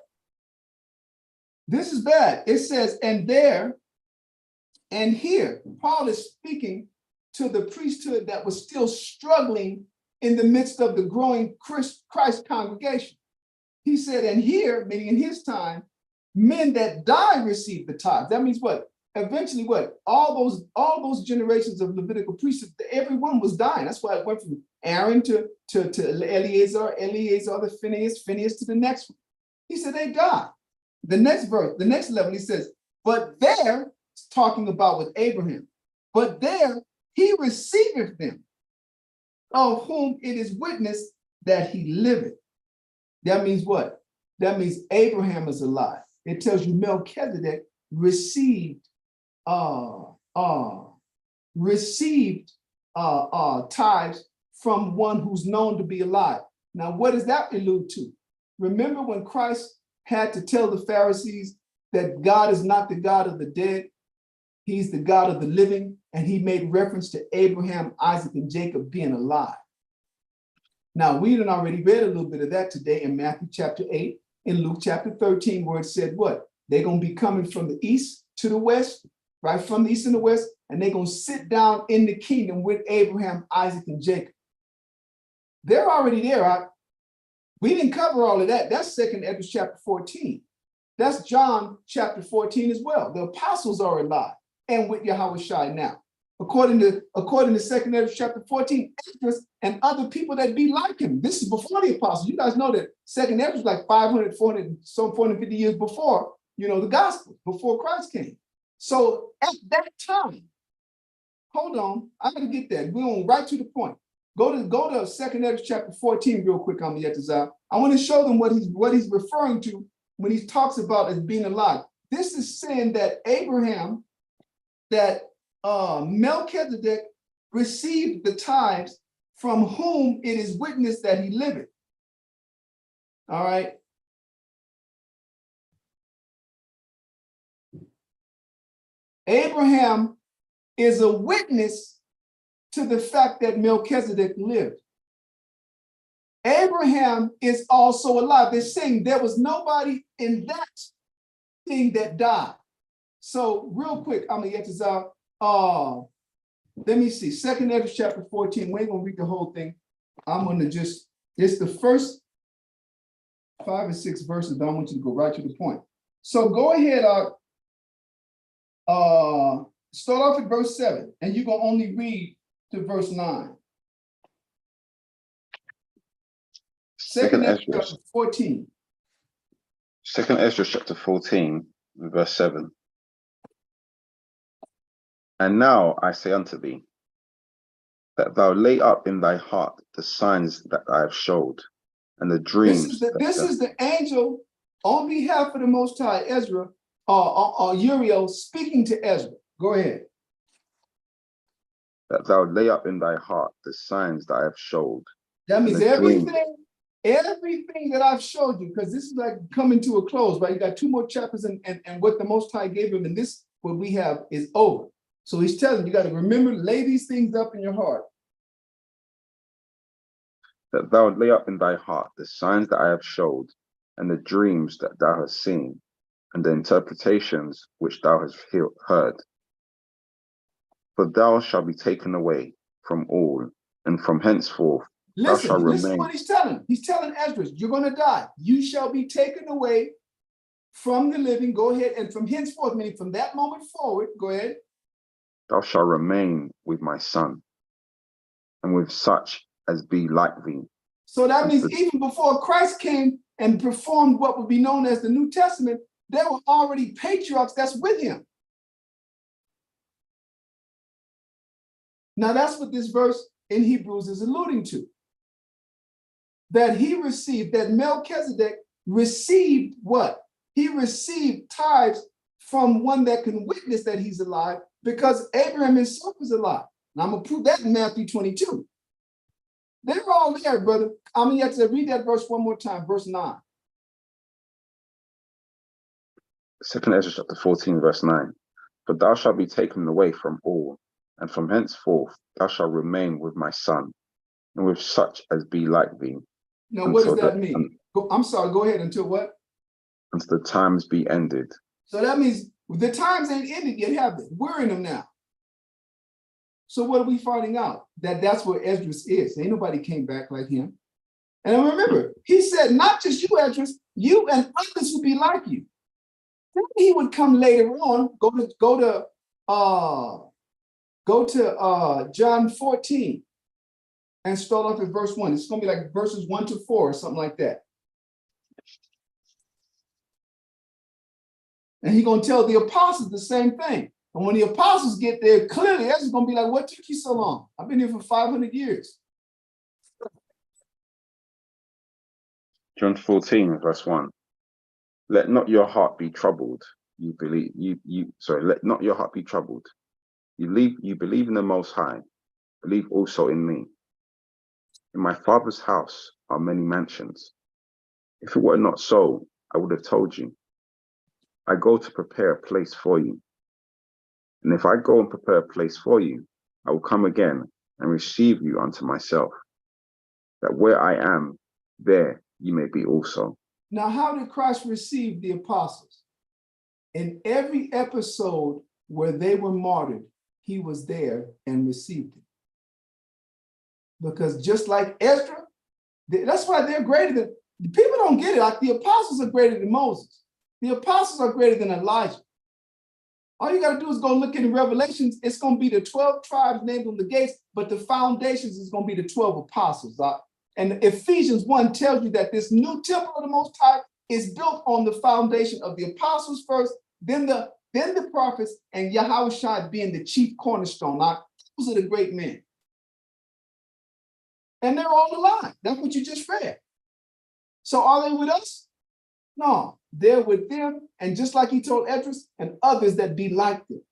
This is bad. It says, and there and here. Paul is speaking to the priesthood that was still struggling in the midst of the growing Christ congregation. He said, and here, meaning in his time, men that die receive the tithes. That means what? Eventually what? All those generations of Levitical priesthood, everyone was dying. That's why it went from Aaron to Eleazar, the Phineas to the next one. He said they died. The next verse, the next level, he says, but there, talking about with Abraham, but there he receiveth them, of whom it is witnessed that he liveth. That means what? That means Abraham is alive. It tells you Melchizedek received tithes from one who's known to be alive. Now, what does that allude to? Remember when Christ had to tell the Pharisees that God is not the God of the dead, he's the God of the living, and he made reference to Abraham, Isaac, and Jacob being alive. Now, we had already read a little bit of that today in Matthew chapter 8, in Luke chapter 13, where it said what? They're going to be coming from the east to the west, right? From the east and the west, and they're going to sit down in the kingdom with Abraham, Isaac, and Jacob. They're already there. We didn't cover all of that. That's 2nd Ezra chapter 14. That's John chapter 14 as well. The apostles are alive and with Yahushua now. According to 2nd Ezra chapter 14, Esdras and other people that be like him. This is before the apostles. You guys know that 2nd Ezra was like 450 years before, the gospel, before Christ came. So at that time, hold on, I gotta get that. We're going right to the point. Go to 2nd Ezra chapter 14 real quick on the Yetazah. I want to show them what he's referring to when he talks about as being alive. This is saying that Abraham, that Melchizedek received the tithes from whom it is witnessed that he liveth. All right. Abraham is a witness to the fact that Melchizedek lived. Abraham is also alive. They're saying there was nobody in that thing that died. So real quick, I'm gonna get this out. Let me see, 2nd Ezra chapter 14. We ain't gonna read the whole thing. I'm gonna it's the first 5 or 6 verses, but I want you to go right to the point. So go ahead, start off at verse 7, and you're gonna only read to verse 9. 2nd Ezra chapter 14. 2nd Ezra chapter 14, verse 7. And now I say unto thee, that thou lay up in thy heart the signs that I have showed, and the dreams. This is the angel on behalf of the Most High, Ezra, Uriel speaking to Ezra. Go ahead. That thou lay up in thy heart the signs that I have showed. That means the dreams. everything that I've showed you, because this is like coming to a close, right? You got 2 more chapters, and what the Most High gave him, and this, what we have, is over. So he's telling you, got to remember, lay these things up in your heart. That thou lay up in thy heart the signs that I have showed, and the dreams that thou hast seen, and the interpretations which thou hast heard. For thou shalt be taken away from all, and from henceforth thou shalt Listen remain. what he's telling. He's telling Ezra, you're going to die. You shall be taken away from the living. Go ahead. And from henceforth, meaning from that moment forward, go ahead. Thou shalt remain with my son, and with such as be like thee. So that means even before Christ came and performed what would be known as the New Testament, there were already patriarchs that's with him. Now that's what this verse in Hebrews is alluding to. That he received, that Melchizedek received what? He received tithes from one that can witness that he's alive, because Abraham himself is alive. Now I'm going to prove that in Matthew 22. They're all there, brother. I'm going to have to read that verse one more time, verse 9. 2 Ezra chapter 14, verse 9. But thou shalt be taken away from all, and from henceforth thou shalt remain with my son, and with such as be like thee. Now, what does that mean? I'm sorry, go ahead. Until what? Until the times be ended. So that means the times ain't ended yet, have they? We're in them now. So what are we finding out? That's where Esdras is. Ain't nobody came back like him. And remember, he said, not just you, Esdras, you and others will be like you. Then he would come later on, go to John 14 and start off at verse 1. It's going to be like verses 1 to 4 or something like that. And he's going to tell the apostles the same thing. And when the apostles get there, clearly that's going to be like, what took you so long? I've been here for 500 years. John 14, verse 1. Let not your heart be troubled. Let not your heart be troubled. You believe in the Most High. Believe also in me. In my Father's house are many mansions. If it were not so, I would have told you. I go to prepare a place for you. And if I go and prepare a place for you, I will come again and receive you unto myself, that where I am, there you may be also. Now, how did Christ receive the apostles? In every episode where they were martyred, he was there and received it. Because just like Ezra, that's why they're greater than, people don't get it, like the apostles are greater than Moses. The apostles are greater than Elijah. All you got to do is go look in Revelations. It's going to be the 12 tribes named on the gates, but the foundations is going to be the 12 apostles. And Ephesians 1 tells you that this new temple of the Most High is built on the foundation of the apostles first, then the prophets, and Yahushua being the chief cornerstone. Now, those are the great men. And they're all alive. That's what you just read. So are they with us? No, they're with them. And just like he told Esdras and others that be like them.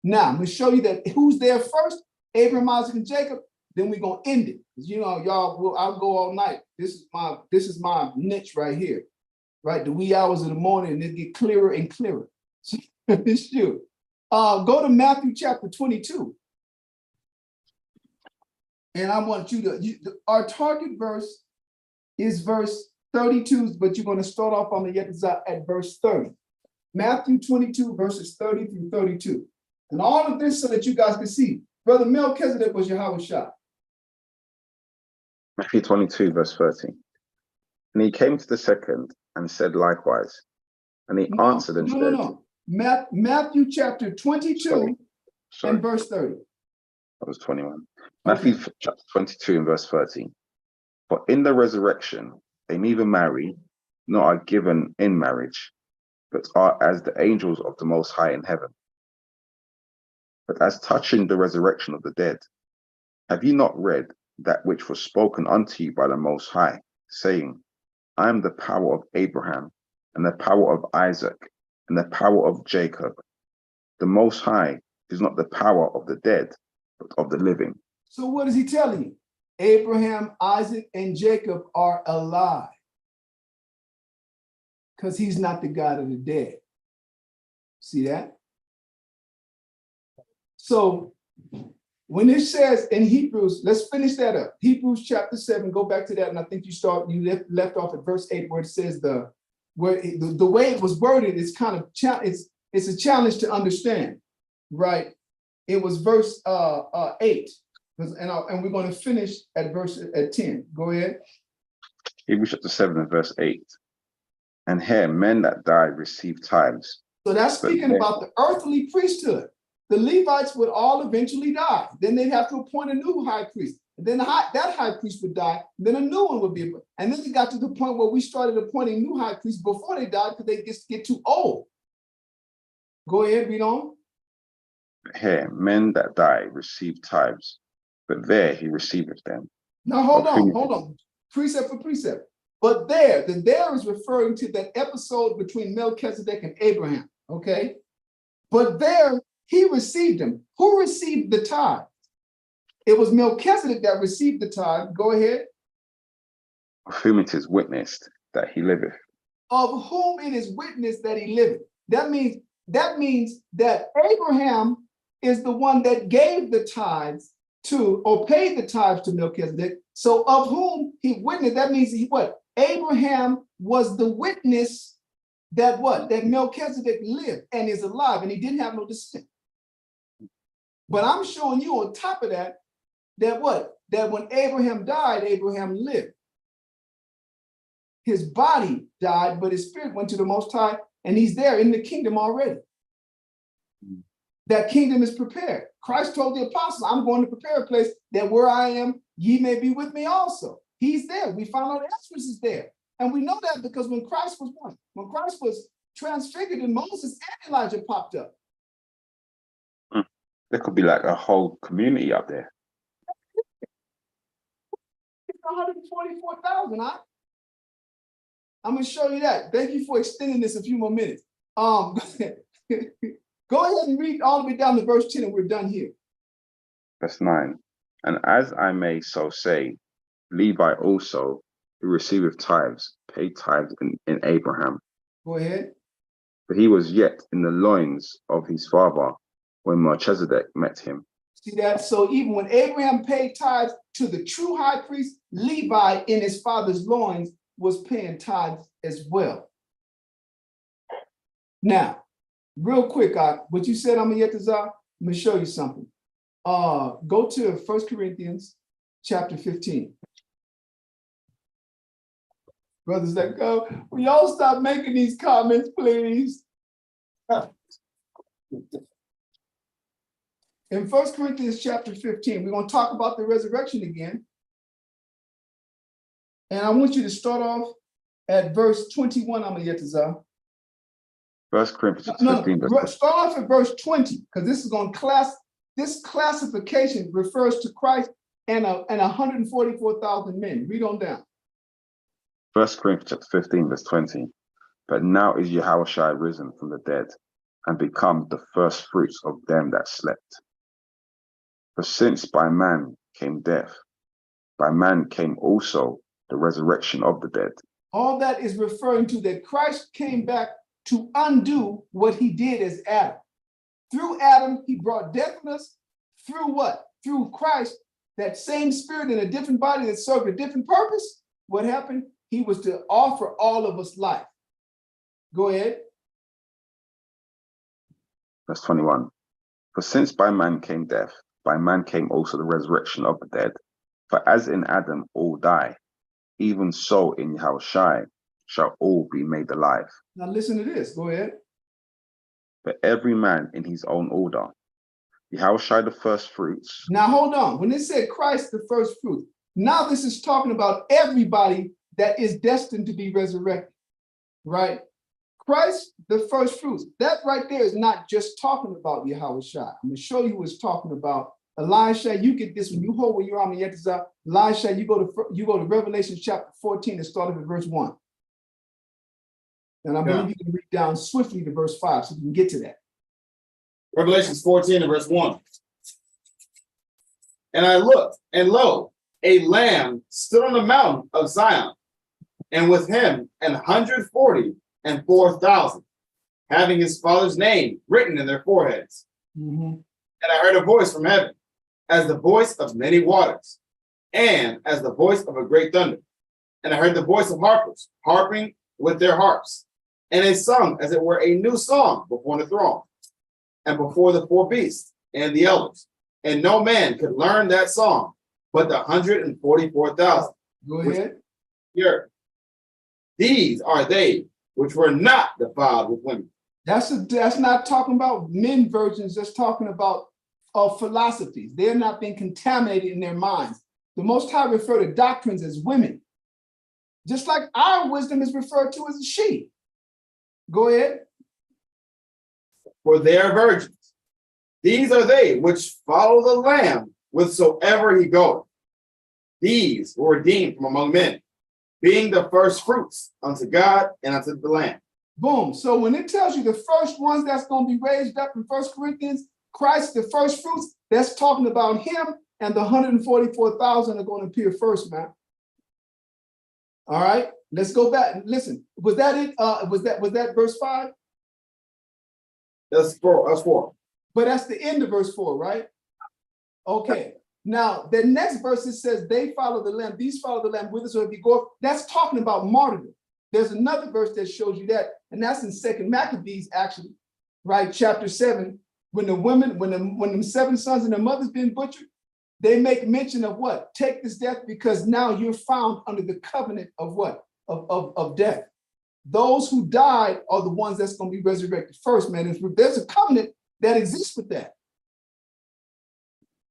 Now, I'm going to show you that who's there first, Abraham, Isaac, and Jacob. Then we're going to end it. Because, I'll go all night. This is my niche right here. Right? The wee hours of the morning, and it get clearer and clearer. It's true. Go to Matthew chapter 22. And I want you to, our target verse is verse 32, but you're going to start off on the Yetzirah at verse 30. Matthew 22, verses 30 through 32. And all of this so that you guys can see. Brother Melchizedek was Yahushua. Matthew 22, verse 30. And he came to the second and said likewise. And he answered and said, Matthew chapter 22 and verse 30. That was 21. Matthew chapter 22 and verse 30. For in the resurrection, they neither marry, nor are given in marriage, but are as the angels of the Most High in heaven. But as touching the resurrection of the dead, have ye not read that which was spoken unto you by the Most High, saying, I am the power of Abraham, and the power of Isaac, and the power of Jacob. The Most High is not the power of the dead, but of the living. So what is he telling you? Abraham, Isaac, and Jacob are alive. Because he's not the God of the dead. See that? So when it says in Hebrews, let's finish that up. Hebrews chapter 7, go back to that. And I think you left off at verse 8 where it says the way it was worded is kind of, it's a challenge to understand, right? It was verse 8. And we're going to finish at 10. Go ahead. Hebrews chapter 7 and verse 8. And here men that die receive tithes. So that's speaking about the earthly priesthood. The Levites would all eventually die. Then they'd have to appoint a new high priest. And then that high priest would die. And then a new one would be. And then it got to the point where we started appointing new high priests before they died because they get too old. Go ahead, read on. Here men that die receive tithes, but there he receiveth them. Now hold on. Precept for precept. But there is referring to that episode between Melchizedek and Abraham. Okay. But there he received them. Who received the tithe? It was Melchizedek that received the tithe. Go ahead. Of whom it is witnessed that he liveth. Of whom it is witnessed that he liveth. That means that Abraham is the one that gave the tithes to, or paid the tithes to Melchizedek. So of whom he witnessed, that means Abraham was the witness that Melchizedek lived and is alive, and he didn't have no descent. But I'm showing you on top of that, that when Abraham died, Abraham lived. His body died, but his spirit went to the Most High, and he's there in the kingdom already. That kingdom is prepared. Christ told the apostles, I'm going to prepare a place that where I am, ye may be with me also. He's there. We found out Ezra is there. And we know that because when Christ was transfigured and Moses and Elijah popped up. There could be like a whole community up there. 144,000, huh? I'm going to show you that. Thank you for extending this a few more minutes. Go ahead and read all the way down to verse 10 and we're done here. Verse 9. And as I may so say, Levi also, who receiveth tithes, paid tithes in Abraham. Go ahead. But he was yet in the loins of his father when Melchizedek met him. See that? So even when Abraham paid tithes to the true high priest, Levi in his father's loins was paying tithes as well. Now, real quick, what you said, Amayetazar, I'm going to show you something. Go to 1 Corinthians chapter 15. Brothers that go, will y'all stop making these comments, please? In 1 Corinthians chapter 15, we're going to talk about the resurrection again. And I want you to start off at verse 21, Amayetazar. 1 Corinthians 15. Start off at verse 20, because this is going to this classification refers to Christ and 144,000 men. Read on down. 1 Corinthians chapter 15, verse 20. But now is Yahushua risen from the dead and become the first fruits of them that slept. For since by man came death, by man came also the resurrection of the dead. All that is referring to that Christ came back to undo what he did as Adam. Through Adam, he brought death on us. Through what? Through Christ, that same spirit in a different body that served a different purpose. What happened? He was to offer all of us life. Go ahead. Verse 21. For since by man came death, by man came also the resurrection of the dead. For as in Adam all die, even so in Yahushua shall all be made alive. Now listen to this. Go ahead. But every man in his own order. Yahushua the first fruits. Now hold on. When it said Christ the first fruit, now this is talking about everybody that is destined to be resurrected, right? Christ, the first fruits. That right there is not just talking about Yahweh Shai. I'm going to show you what's talking about. Elisha, you get this when you hold where you're on the Yetzirah. Elisha, you go to Revelation chapter 14 and start at verse 1. And I believe you can read down swiftly to verse 5 so you can get to that. Revelations 14 and verse 1. And I looked, and lo, a lamb stood on the mountain of Zion, and with him 144,000, having his father's name written in their foreheads. Mm-hmm. And I heard a voice from heaven, as the voice of many waters, and as the voice of a great thunder. And I heard the voice of harpers, harping with their harps. And they sung as it were a new song before the throne, and before the four beasts and the elders. And no man could learn that song, but the 144,000. Go ahead. Here, these are they which were not defiled with women. That's not talking about men virgins, that's talking about philosophies. They're not being contaminated in their minds. The Most High refer to doctrines as women, just like our wisdom is referred to as a she. Go ahead. For they are virgins. These are they which follow the Lamb whithersoever he goeth. These were redeemed from among men, being the first fruits unto God and unto the Lamb. Boom. So when it tells you the first ones that's going to be raised up in 1 Corinthians, Christ, the first fruits, that's talking about him, and the 144,000 are going to appear first, man. All right, let's go back. Listen, was that it? Was that verse 5? That's 4. That's 4. But that's the end of verse 4, right? Okay. Now, the next verse, it says, they follow the Lamb, these follow the Lamb whithersoever he goeth. That's talking about martyrdom. There's another verse that shows you that, and that's in 2 Maccabees, actually, right? Chapter 7, when the women, when them 7 sons and their mothers being butchered, they make mention of what? Take this death because now you're found under the covenant of what? Of death. Those who died are the ones that's going to be resurrected first, man. There's a covenant that exists with that.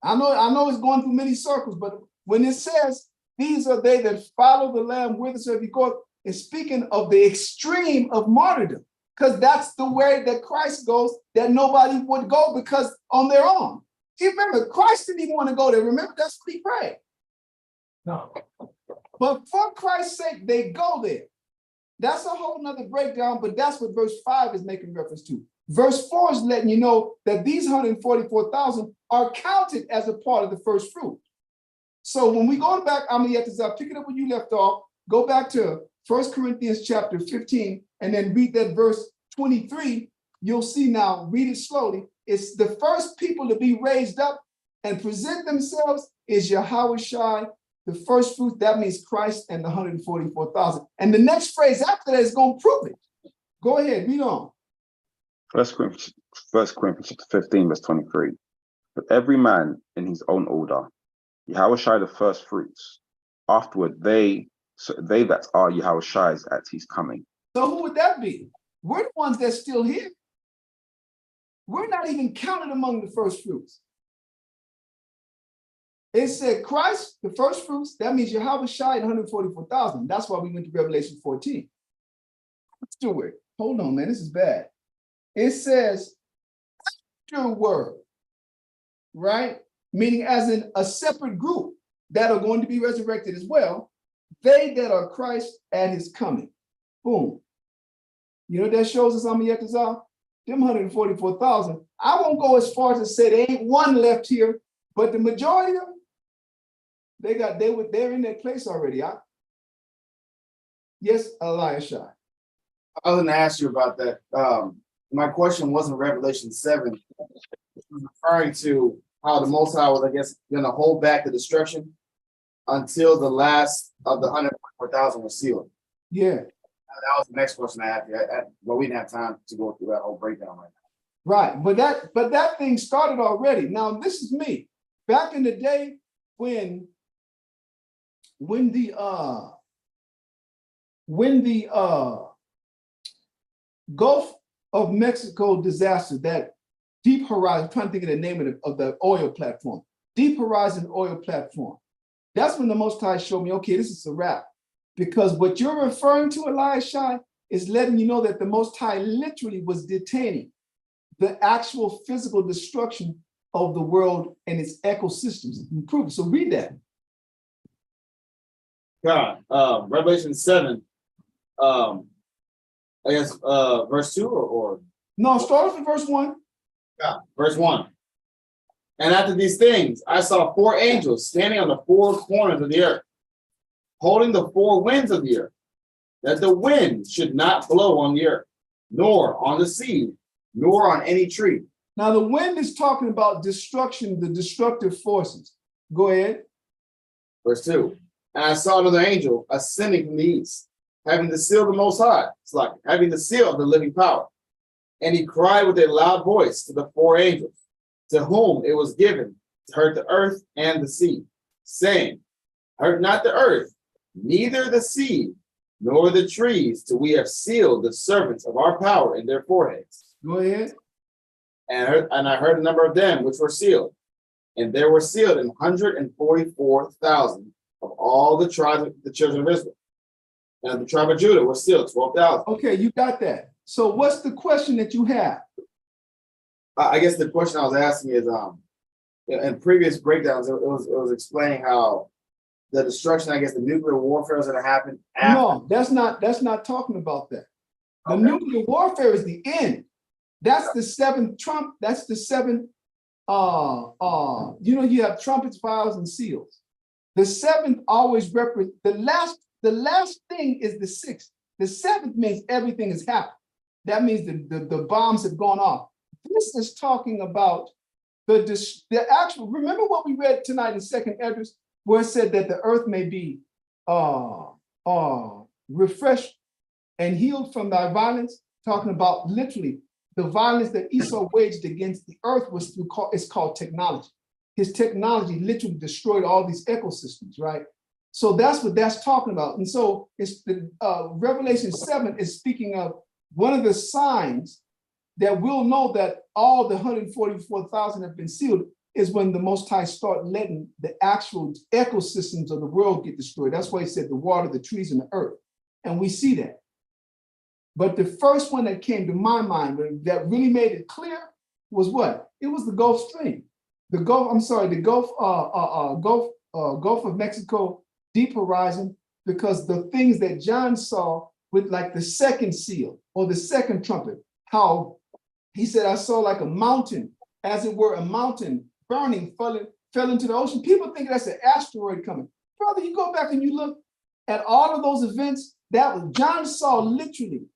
I know it's going through many circles, but when it says, these are they that follow the Lamb whithersoever he goeth, it's speaking of the extreme of martyrdom, because that's the way that Christ goes, that nobody would go because on their own. You remember, Christ didn't even want to go there. Remember, that's what he prayed. No. But for Christ's sake, they go there. That's a whole nother breakdown, but that's what verse 5 is making reference to. Verse 4 is letting you know that these 144,000 are counted as a part of the first fruit. So when we go back, I'm going to pick it up where you left off, go back to 1 Corinthians chapter 15, and then read that verse 23. You'll see now, read it slowly. It's the first people to be raised up and present themselves is Yahweh Shai, the first fruit. That means Christ and the 144,000. And the next phrase after that is going to prove it. Go ahead, read on. 1 Corinthians 15, verse 23. But every man in his own order, Yahweh Shai the first fruits. Afterward, they that are Yahweh Shai's at his coming. So who would that be? We're the ones that's still here. We're not even counted among the first fruits. It said Christ, the first fruits, that means Yahweh Shai and 144,000. That's why we went to Revelation 14. Stewart, hold on, man, this is bad. It says afterward, right? Meaning as in a separate group that are going to be resurrected as well. They that are Christ at his coming. Boom. You know what that shows us, Amiyatazah? Them 144,000. I won't go as far as to say there ain't one left here, but the majority of them, they're in their place already. Yes, Elisha. I was going to ask you about that. My question wasn't Revelation 7. It was referring to how the Most High was, I guess, going to hold back the destruction until the last of the 144,000 was sealed. Yeah. That was the next question I had. But we didn't have time to go through that whole breakdown right now. Right, but that thing started already. Now this is me. Back in the day when the Gulf of Mexico disaster, that Deep Horizon, I'm trying to think of the name of the oil platform, Deep Horizon oil platform. That's when the Most High showed me, okay, this is a wrap. Because what you're referring to, Elisha, is letting you know that the Most High literally was detaining the actual physical destruction of the world and its ecosystems. Improve. So read that. God, Revelation 7, I guess, verse 2 or No, start off with verse 1. yeah, verse 1. And after these things, I saw 4 angels standing on the 4 corners of the earth, holding the 4 winds of the earth, that the wind should not blow on the earth, nor on the sea, nor on any tree. Now, the wind is talking about destruction, the destructive forces. Go ahead. Verse 2. And I saw another angel ascending from the east, having the seal of the Most High. It's like having the seal of the living power. And he cried with a loud voice to the 4 angels, to whom it was given to hurt the earth and the sea, saying, hurt not the earth, neither the sea, nor the trees, till we have sealed the servants of our power in their foreheads. Go ahead. And I heard a number of them which were sealed, and there were sealed 144,000 of all the tribes of the children of Israel. And of the tribe of Judah were sealed 12,000. Okay, you got that. So what's the question that you have? I guess the question I was asking is, in previous breakdowns, it was explaining how the destruction, I guess, the nuclear warfare is going to happen after. No, that's not talking about that. The Okay. nuclear warfare is the end. That's the 7th trump. That's the 7th. You have trumpets, vials, and seals. The 7th always represents the last. The last thing is the 6th. The 7th means everything has happened. That means the bombs have gone off. This is talking about the actual. Remember what we read tonight in 2nd Esdras, where it said that the earth may be refreshed and healed from thy violence. Talking about literally the violence that Esau waged against the earth was it's called technology. His technology literally destroyed all these ecosystems, right? So that's what that's talking about. And so it's the Revelation 7 is speaking of one of the signs that we'll know that all the 144,000 have been sealed is when the Most High start letting the actual ecosystems of the world get destroyed. That's why he said the water, the trees, and the earth. And we see that. But the first one that came to my mind that really made it clear was what? It was the Gulf Stream. The Gulf of Mexico deep horizon, because the things that John saw with like the 2nd seal or the 2nd trumpet, how he said, I saw like a mountain, as it were a mountain burning, fell into the ocean. People think that's an asteroid coming. Brother, you go back and you look at all of those events, John saw literally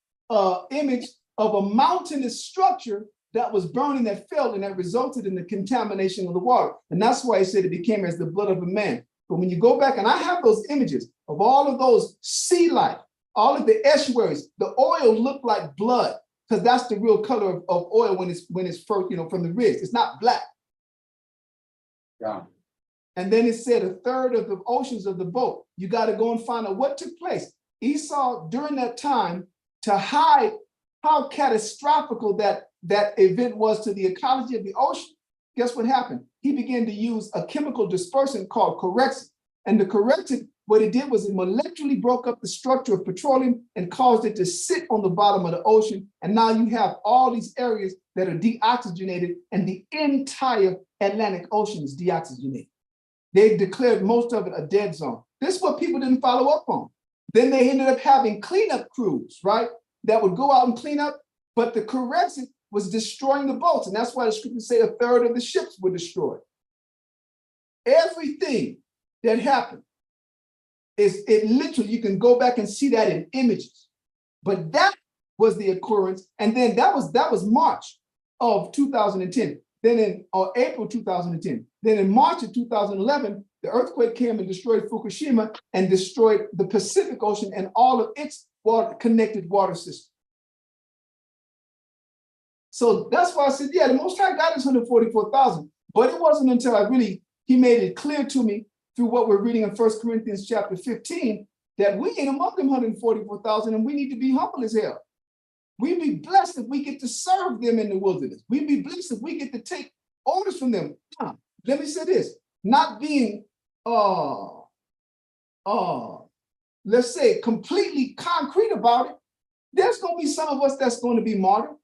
image of a mountainous structure that was burning, that fell, and that resulted in the contamination of the water. And that's why he said it became as the blood of a man. But when you go back, and I have those images of all of those sea life, all of the estuaries, the oil looked like blood, because that's the real color of oil when it's first, from the ridge. It's not black. Yeah. And then it said 1/3 of the oceans of the boat. You got to go and find out what took place. Esau, during that time, to hide how catastrophic that event was to the ecology of the ocean, guess what happened? He began to use a chemical dispersant called correxit. And the correxit, what it did was it molecularly broke up the structure of petroleum and caused it to sit on the bottom of the ocean. And now you have all these areas that are deoxygenated, and the entire Atlantic Ocean is deoxygenated. They've declared most of it a dead zone. This is what people didn't follow up on. Then they ended up having cleanup crews, right? That would go out and clean up, but the correxit was destroying the boats. And that's why the scriptures say 1/3 of the ships were destroyed. Everything that happened it literally, you can go back and see that in images. But that was the occurrence. And then that was March of 2010. Then in April 2010. Then in March of 2011, the earthquake came and destroyed Fukushima and destroyed the Pacific Ocean and all of its connected water system. So that's why I said, yeah, the Most High got us 144,000. But it wasn't until he made it clear to me through what we're reading in 1 Corinthians chapter 15, that we ain't among them 144,000, and we need to be humble as hell. We'd be blessed if we get to serve them in the wilderness. We'd be blessed if we get to take orders from them. Let me say this, not being, let's say, completely concrete about it, There's going to be some of us that's going to be martyred,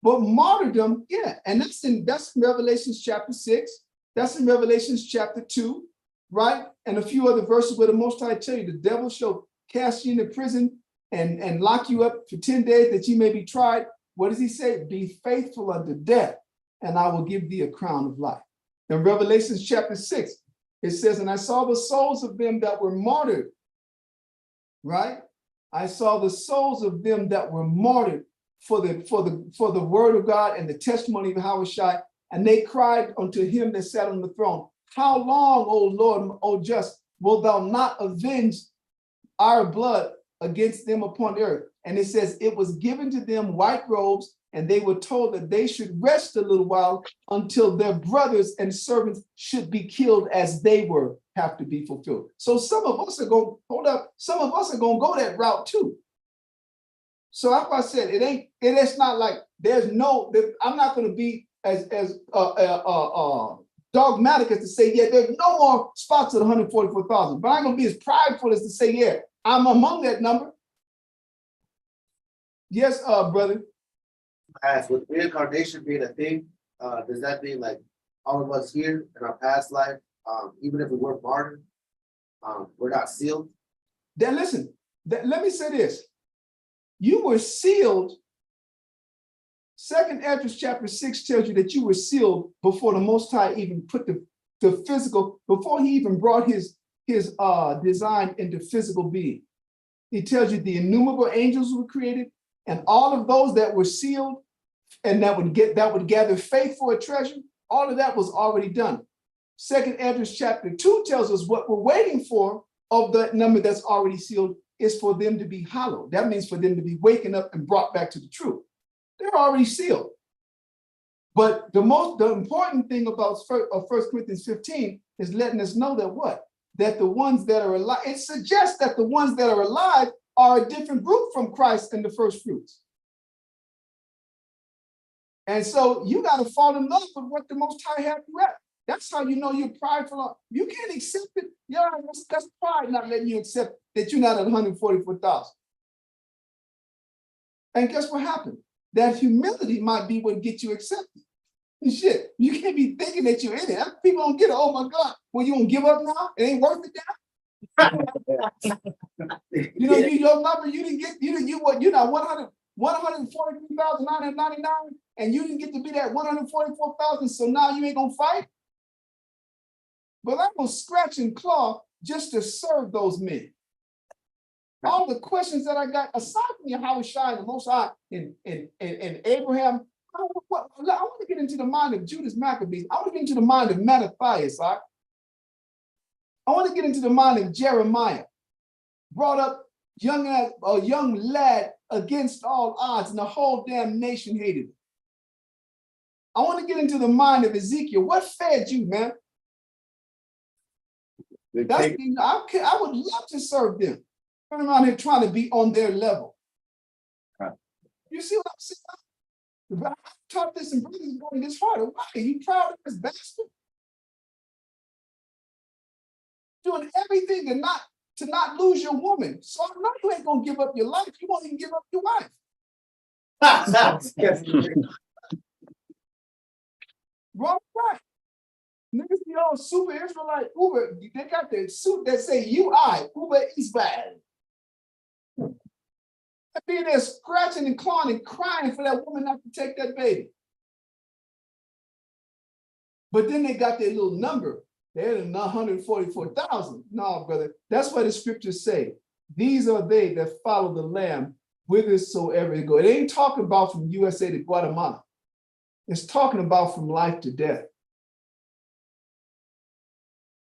but martyrdom, yeah, and that's in Revelation chapter 6, that's in Revelation chapter 2, right? And a few other verses where the Most High tell you the devil shall cast you into prison and lock you up for 10 days that you may be tried. What does he say? Be faithful unto death, and I will give thee a crown of life. In Revelation chapter 6, it says, and I saw the souls of them that were martyred, right? I saw the souls of them that were martyred for the word of God and the testimony of Yahushua, and they cried unto him that sat on the throne, how long, O Lord, O just, wilt thou not avenge our blood against them upon the earth? And it says it was given to them white robes, and they were told that they should rest a little while until their brothers and servants should be killed as they were have to be fulfilled. So some of us are going, hold up, some of us are going to go that route too. So like I said, it's not like there's no, I'm not going to be as dogmatic as to say, yeah, there's no more spots at 144,000, but I'm going to be as prideful as to say, yeah, I'm among that number. Yes, brother. As with reincarnation being a thing, does that mean like all of us here in our past life, even if we were martyred, we're not sealed? Then listen, let me say this. You were sealed. 2nd Ezra chapter 6 tells you that you were sealed before the Most High even put the physical, before he even brought his design into physical being. He tells you the innumerable angels were created, and all of those that were sealed and that would gather faith for a treasure, all of that was already done. 2nd Ezra chapter 2 tells us what we're waiting for of the number that's already sealed is for them to be hallowed. That means for them to be waken up and brought back to the truth. They're already sealed. But the important thing about 1 Corinthians 15 is letting us know that what? That the ones that are alive, it suggests that the ones that are alive are a different group from Christ and the first fruits. And so you got to fall in love with what the Most High have you at. That's how you know you're prideful. You can't accept it. Yeah, that's pride not letting you accept that you're not at 144,000. And guess what happened? That humility might be what gets you accepted. And shit, you can't be thinking that you're in it. People don't get it. Oh my God, well, you gonna give up now? It ain't worth it now. You know, your number, you're not 143,999, and you didn't get to be that 144,000. So now you ain't gonna fight. But I'm gonna scratch and claw just to serve those men. All the questions that I got, aside from Yahushua and the Most High and Abraham, I want to get into the mind of Judas Maccabees. I want to get into the mind of Mattathias. I want to get into the mind of Jeremiah, brought up a young lad against all odds, and the whole damn nation hated him. I want to get into the mind of Ezekiel. What fed you, man? I would love to serve them. Turn around here trying to be on their level. You see what I'm saying? I taught this and brothers going this hard. Why are you proud of this bastard? Doing everything to not lose your woman. So I know you ain't gonna give up your life. You won't even give up your wife. Wrong, right? Niggas be all super Israelite Uber. They got the suit that say UI, Uber Israel. Being there scratching and clawing and crying for that woman not to take that baby. But then they got their little number. They're at 144,000. No, brother. That's why the scriptures say, these are they that follow the Lamb whithersoever they go. It ain't talking about from USA to Guatemala. It's talking about from life to death.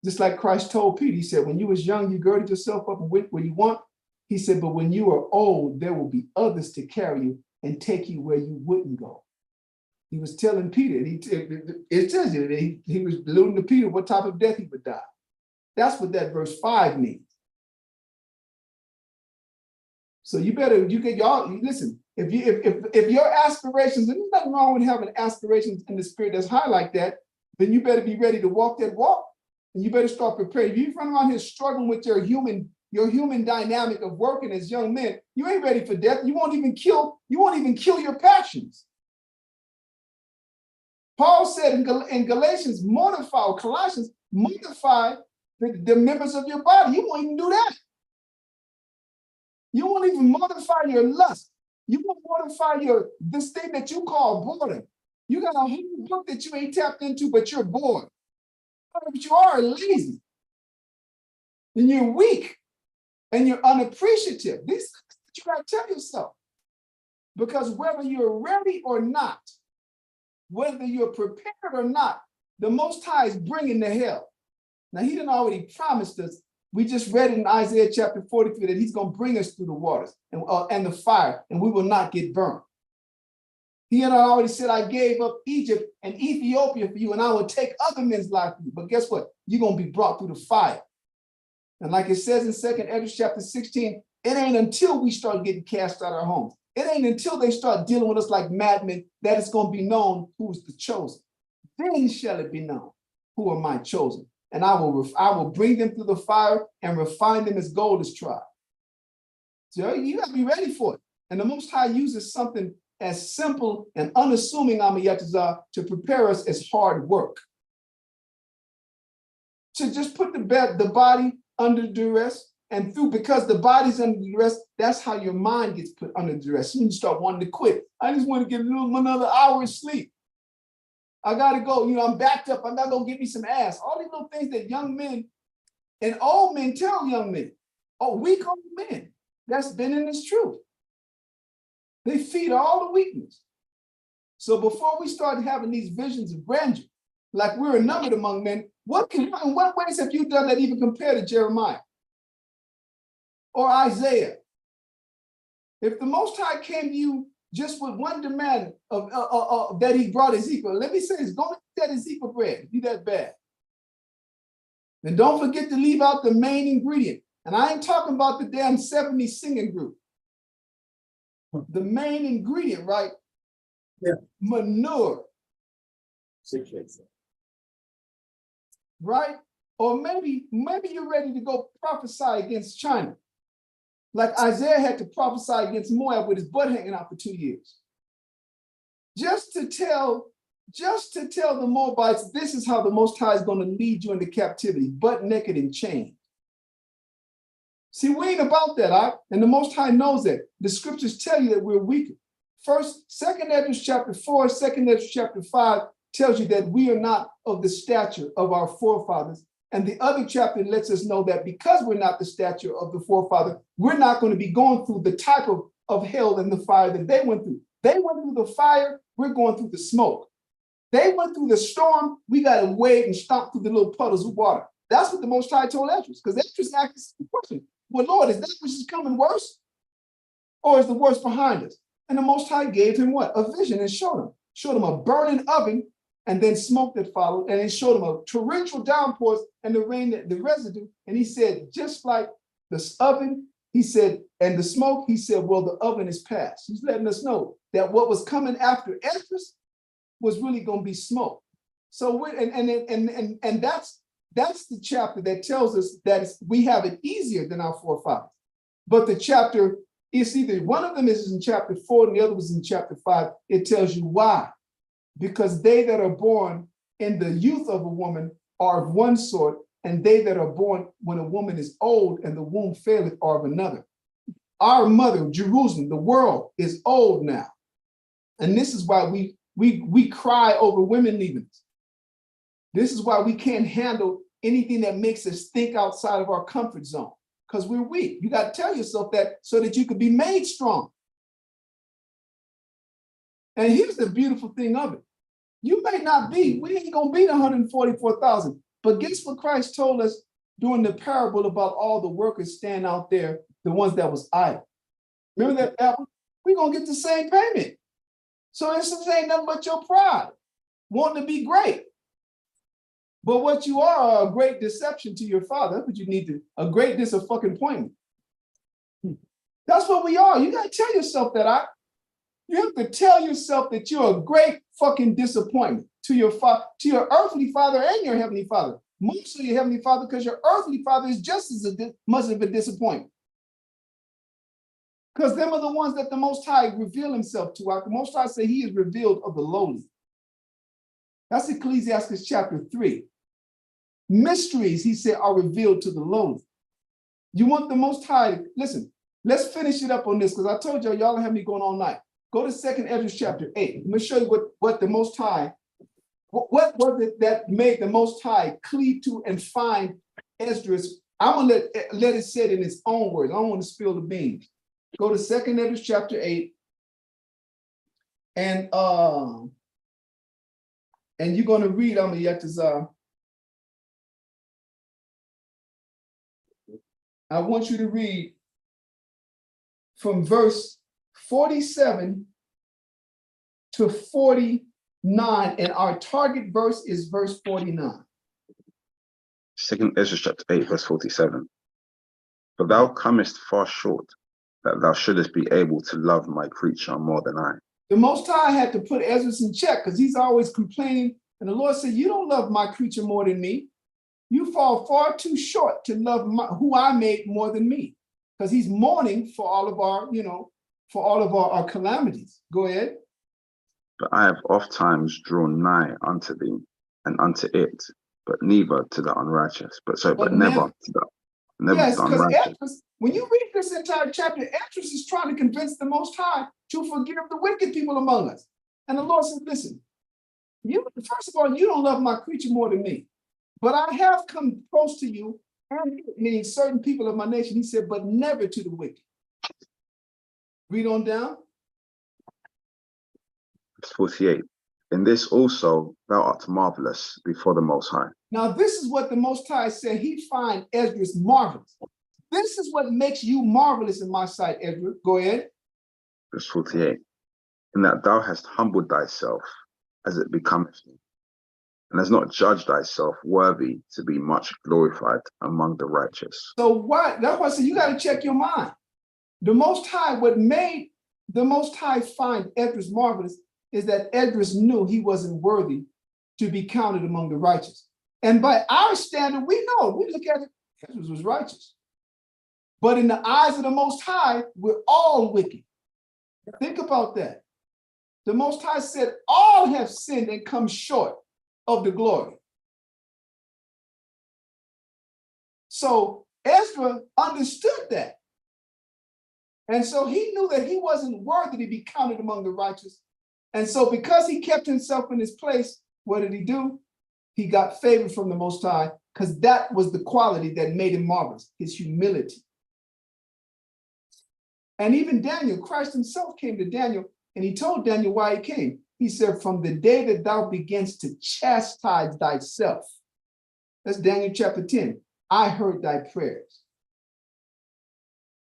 Just like Christ told Peter, he said, when you was young, you girded yourself up and went where you want. He said, but when you are old, there will be others to carry you and take you where you wouldn't go. He was telling Peter, it tells you that he was alluding to Peter what type of death he would die. That's what that verse 5 means. So y'all listen, if your aspirations, and there's nothing wrong with having aspirations in the spirit that's high like that, then you better be ready to walk that walk. And you better start preparing. If you run around here struggling with your human your human dynamic of working as young men, you ain't ready for death. You won't even kill your passions. Paul said in Galatians, mortify, or Colossians, mortify the members of your body. You won't even do that. You won't even mortify your lust. You won't mortify this thing that you call boredom. You got a whole book that you ain't tapped into, but you're bored. But you are lazy. And you're weak. And you're unappreciative. These are things you gotta tell yourself. Because whether you're ready or not, whether you're prepared or not, the Most High is bringing the hell. Now, he done already promised us. We just read in Isaiah chapter 43 that he's going to bring us through the waters and the fire, and we will not get burned. He had already said, I gave up Egypt and Ethiopia for you, and I will take other men's life for you. But guess what? You're going to be brought through the fire. And like it says in 2 Ezra chapter 16, it ain't until we start getting cast out of our homes. It ain't until they start dealing with us like madmen that it's going to be known who's the chosen. Then shall it be known who are my chosen. And I will bring them through the fire and refine them as gold is tried. So you got to be ready for it. And the Most High uses something as simple and unassuming, Amayatazar, to prepare us as hard work. To just put the body under duress, and because the body's under duress, that's how your mind gets put under duress. You start wanting to quit. I just want to get another hour of sleep. I gotta go, I'm backed up. I'm not gonna get me some ass. All these little things that young men and old men tell young men, weak old men, that's been in this truth. They feed all the weakness. So before we start having these visions of grandeur, like we're numbered among men, in what ways have you done that even compared to Jeremiah or Isaiah? If the Most High came to you just with one demand of that he brought Ezekiel, let me say this, go eat that Ezekiel bread, be that bad. And don't forget to leave out the main ingredient. And I ain't talking about the damn 70s singing group. The main ingredient, right? Yeah. Manure. Right? Or maybe you're ready to go prophesy against China. Like Isaiah had to prophesy against Moab with his butt hanging out for 2 years. Just to tell the Moabites, this is how the Most High is going to lead you into captivity, butt naked and chained. See, we ain't about that, and the Most High knows that. The scriptures tell you that we're weaker. Second Ezra chapter 4, 2 Ezra chapter 5 tells you that we are not of the stature of our forefathers. And the other chapter lets us know that because we're not the stature of the forefather, we're not going to be going through the type of hell and the fire that they went through. They went through the fire, we're going through the smoke. They went through the storm, we got to wade and stomp through the little puddles of water. That's what the Most High told Ezra, because Ezra's asking the question, well, Lord, is that which is coming worse? Or is the worst behind us? And the Most High gave him what? A vision and showed him a burning oven and then smoke that followed, and it showed him a torrential downpours and the rain, the residue. And he said, just like this oven, he said, and the smoke, he said, well, the oven is past. He's letting us know that what was coming after Ezra was really going to be smoke. So that's the chapter that tells us that we have it easier than our forefathers. But the chapter is either one of them is in chapter 4 and the other was in chapter 5. It tells you why. Because they that are born in the youth of a woman are of one sort, and they that are born when a woman is old and the womb faileth are of another. Our mother, Jerusalem, the world, is old now. And this is why we cry over women leaving us. This is why we can't handle anything that makes us think outside of our comfort zone, because we're weak. You got to tell yourself that so that you can be made strong. And here's the beautiful thing of it. We ain't going to be the 144,000. But guess what Christ told us during the parable about all the workers stand out there, the ones that was idle. Remember that parable? We're going to get the same payment. So this ain't nothing but your pride, wanting to be great. But what you are a great deception to your father, but you need a great disappointment. That's what we are. You got to tell yourself that. You have to tell yourself that you're a great fucking disappointment to your earthly father and your heavenly father. more so your heavenly Father, because your earthly father is just as much of a disappointment. Because them are the ones that the Most High reveal himself to. The Most High say he is revealed of the lowly. That's Ecclesiastes chapter 3. Mysteries, he said, are revealed to the lowly. You want the Most High, listen, let's finish it up on this, because I told y'all don't have me going all night. Go to 2nd Ezra chapter 8. Let me show you what the Most High, what was it that made the Most High cleave to and find Esdras? I'm going to let it say it in its own words. I don't want to spill the beans. Go to 2nd Ezra chapter 8. And you're going to read Amayetazar. I want you to read from verse 47 to 49, and our target verse is verse 49. 2nd Ezra chapter 8, verse 47. For thou comest far short, that thou shouldest be able to love my creature more than I. The Most High had to put Ezra in check because he's always complaining. And the Lord said, you don't love my creature more than me. You fall far too short to love who I made more than me. Because he's mourning for all of our, for all of our calamities. Go ahead. But I have oft times drawn nigh unto thee and unto it, but neither to the unrighteous. But never to the Yes, to the because unrighteous. when you read this entire chapter, Esdras is trying to convince the Most High to forgive the wicked people among us. And the Lord said, listen, first of all, you don't love my creature more than me. But I have come close to you, meaning certain people of my nation. He said, but never to the wicked. Read on down. Verse 48. In this also thou art marvelous before the Most High. Now, this is what the Most High said. He find Esdras marvelous. This is what makes you marvelous in my sight, Esdras. Go ahead. Verse 48. In that thou hast humbled thyself as it becometh thee, and has not judged thyself worthy to be much glorified among the righteous. So what? That's why I said you got to check your mind. The Most High, what made the Most High find Esdras marvelous is that Esdras knew he wasn't worthy to be counted among the righteous. And by our standard, we know, we look at it, Esdras was righteous. But in the eyes of the Most High, we're all wicked. Think about that. The Most High said, all have sinned and come short of the glory. So Ezra understood that. And so he knew that he wasn't worthy to be counted among the righteous. And so because he kept himself in his place, what did he do? He got favor from the Most High, because that was the quality that made him marvelous, his humility. And even Daniel, Christ himself came to Daniel, and he told Daniel why he came. He said, from the day that thou begins to chastise thyself, that's Daniel chapter 10, I heard thy prayers.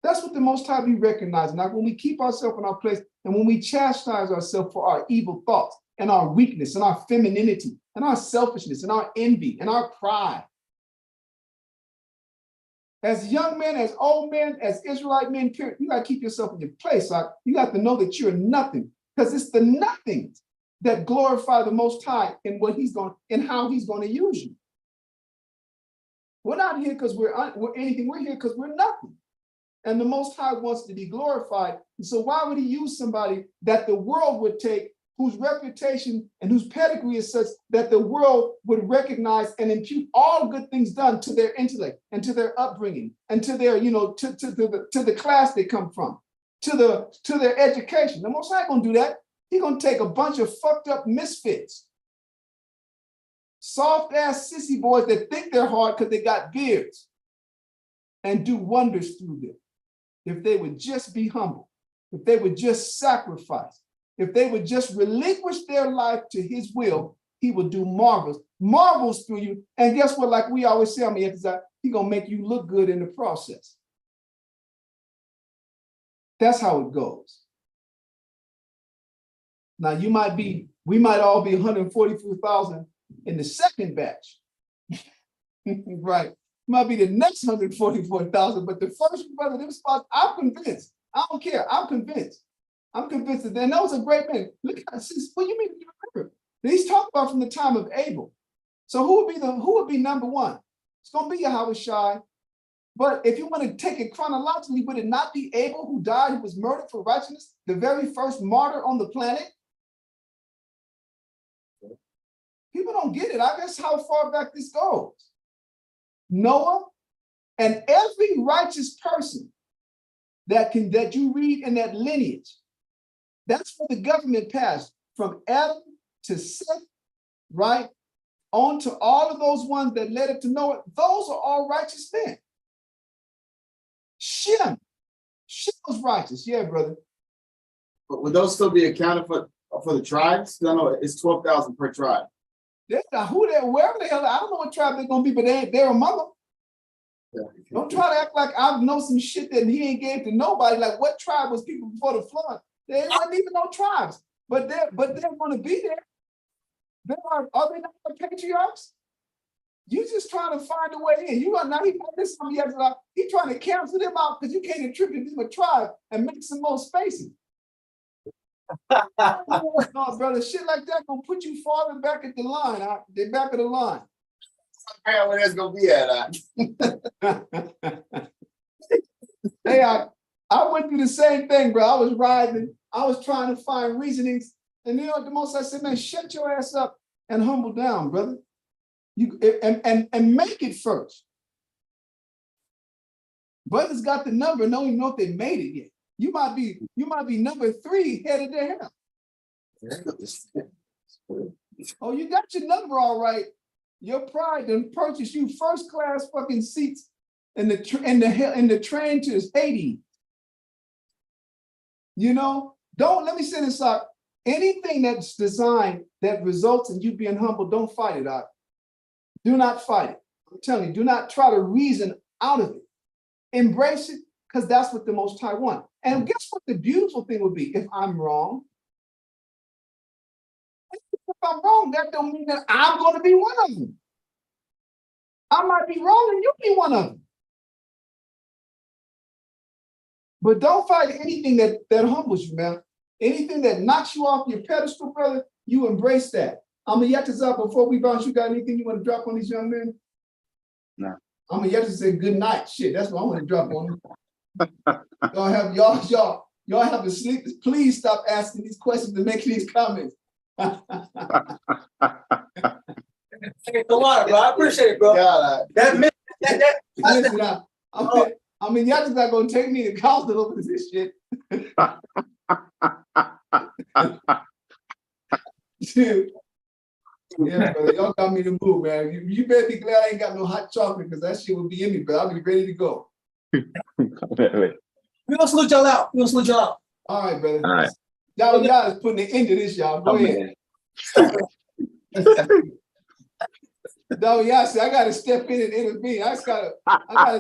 That's what the Most High be recognizing. Now, when we keep ourselves in our place and when we chastise ourselves for our evil thoughts and our weakness and our femininity and our selfishness and our envy and our pride. As young men, as old men, as Israelite men, period, you got to keep yourself in your place. You got to know that you're nothing, because it's the nothings that glorify the Most High in what he's going, in how he's going to use you. We're not here because we're anything. We're here because we're nothing. And the Most High wants to be glorified. And so why would he use somebody that the world would take, whose reputation and whose pedigree is such that the world would recognize and impute all good things done to their intellect and to their upbringing and to their, to the class they come from, to their education. The Most High gonna do that. He's gonna take a bunch of fucked up misfits, soft ass sissy boys that think they're hard because they got beards, and do wonders through them. If they would just be humble, if they would just sacrifice, if they would just relinquish their life to his will, he will do marvels through you. And guess what? Like we always say, he's gonna make you look good in the process. That's how it goes. Now we might all be 144,000 in the second batch. Right. Might be the next 144,000, but the first brother, them spots, I'm convinced. I don't care. I'm convinced. I'm convinced that those are great men. Look at this. What do you mean? He's talking about from the time of Abel. So who would be number one? It's gonna be Yahweh Shai. But if you want to take it chronologically, would it not be Abel who died, who was murdered for righteousness, the very first martyr on the planet? People don't get it. I guess how far back this goes. Noah and every righteous person that you read in that lineage, that's where the government passed from Adam to Seth, right? On to all of those ones that led it to Noah. Those are all righteous men. Shem was righteous, yeah, brother. But would those still be accounted for the tribes? No, it's 12,000 per tribe. Wherever the hell, I don't know what tribe they're gonna be, but they're among them. Yeah. Don't try to act like I know some shit that he ain't gave to nobody. Like what tribe was people before the flood? There wasn't even no tribes, but they're gonna be there. Are they not the patriarchs? You just trying to find a way in. You are not even this some years ago. He trying to cancel them out because you can't attribute them a tribe and make some more spacing. No, brother, shit like that gonna put you farther back at the line. The back of the line. Where that's gonna be at. Hey, I went through the same thing, bro. I was riding. I was trying to find reasonings, and you know the most I said, man, shut your ass up and humble down, brother. You and make it first. Brothers got the number, don't even know if they made it yet. You might be number 3 headed to hell. Oh, you got your number all right. Your pride done purchased you first class fucking seats in the train to Hades. You know, let me say this up. Anything that's designed that results in you being humble, don't fight it out. Do not fight it. I'm telling you, do not try to reason out of it. Embrace it, because that's what the Most High wants. And guess what the beautiful thing would be? If I'm wrong, that don't mean that I'm going to be one of them. I might be wrong and you'll be one of them. But don't fight anything that humbles you, man. Anything that knocks you off your pedestal, brother, you embrace that. I'm going to up before we bounce. You got anything you want to drop on these young men? No. I'm going to say good night. Shit, that's what I want to drop on them. Y'all have to sleep. Please stop asking these questions and making these comments. Thanks a lot, bro. I appreciate it, bro. Listen, I mean, y'all just not gonna take me to counsel over this shit. Dude. Yeah, brother, y'all got me to move, man. You better be glad I ain't got no hot chocolate because that shit will be in me, but I'll be ready to go. We're gonna salute y'all out. All right, brother. All right. Y'all is putting an end to this, y'all. Go ahead. No, y'all see, I gotta step in and intervene. I gotta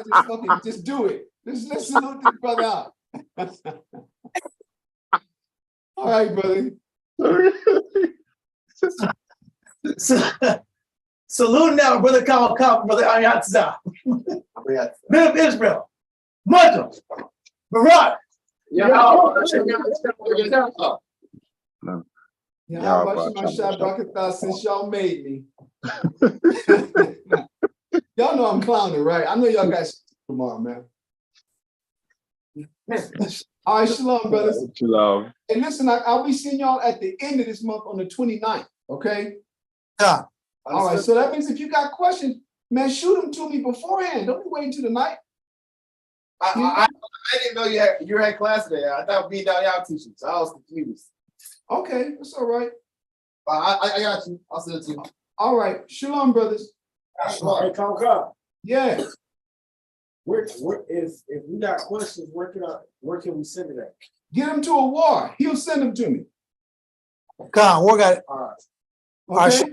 just fucking just do it. Let's salute this brother out. All right, brother. Salute now, brother Kyle, brother Ayatzah. Men of Israel, Muslims, Barak. Since y'all made me. Y'all know I'm clowning, right? I know y'all got shit tomorrow, man. All right, shalom, brothers. Shalom. And listen, I'll be seeing y'all at the end of this month on the 29th, okay? Yeah. All right, so that means if you got questions, man, shoot them to me beforehand. Don't be waiting till the night. I didn't know you had class today. I thought being down y'all teaching, so I was confused. Okay, that's all right. I got you. I'll send it to you. All right, shalom, brothers. Hey, come. Yeah. If we got questions, where can we send it at? Get him to a war. He'll send them to me. Come, we got it. All right. Okay?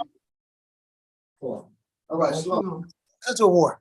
Cool. All right, shalom. Let's do a war.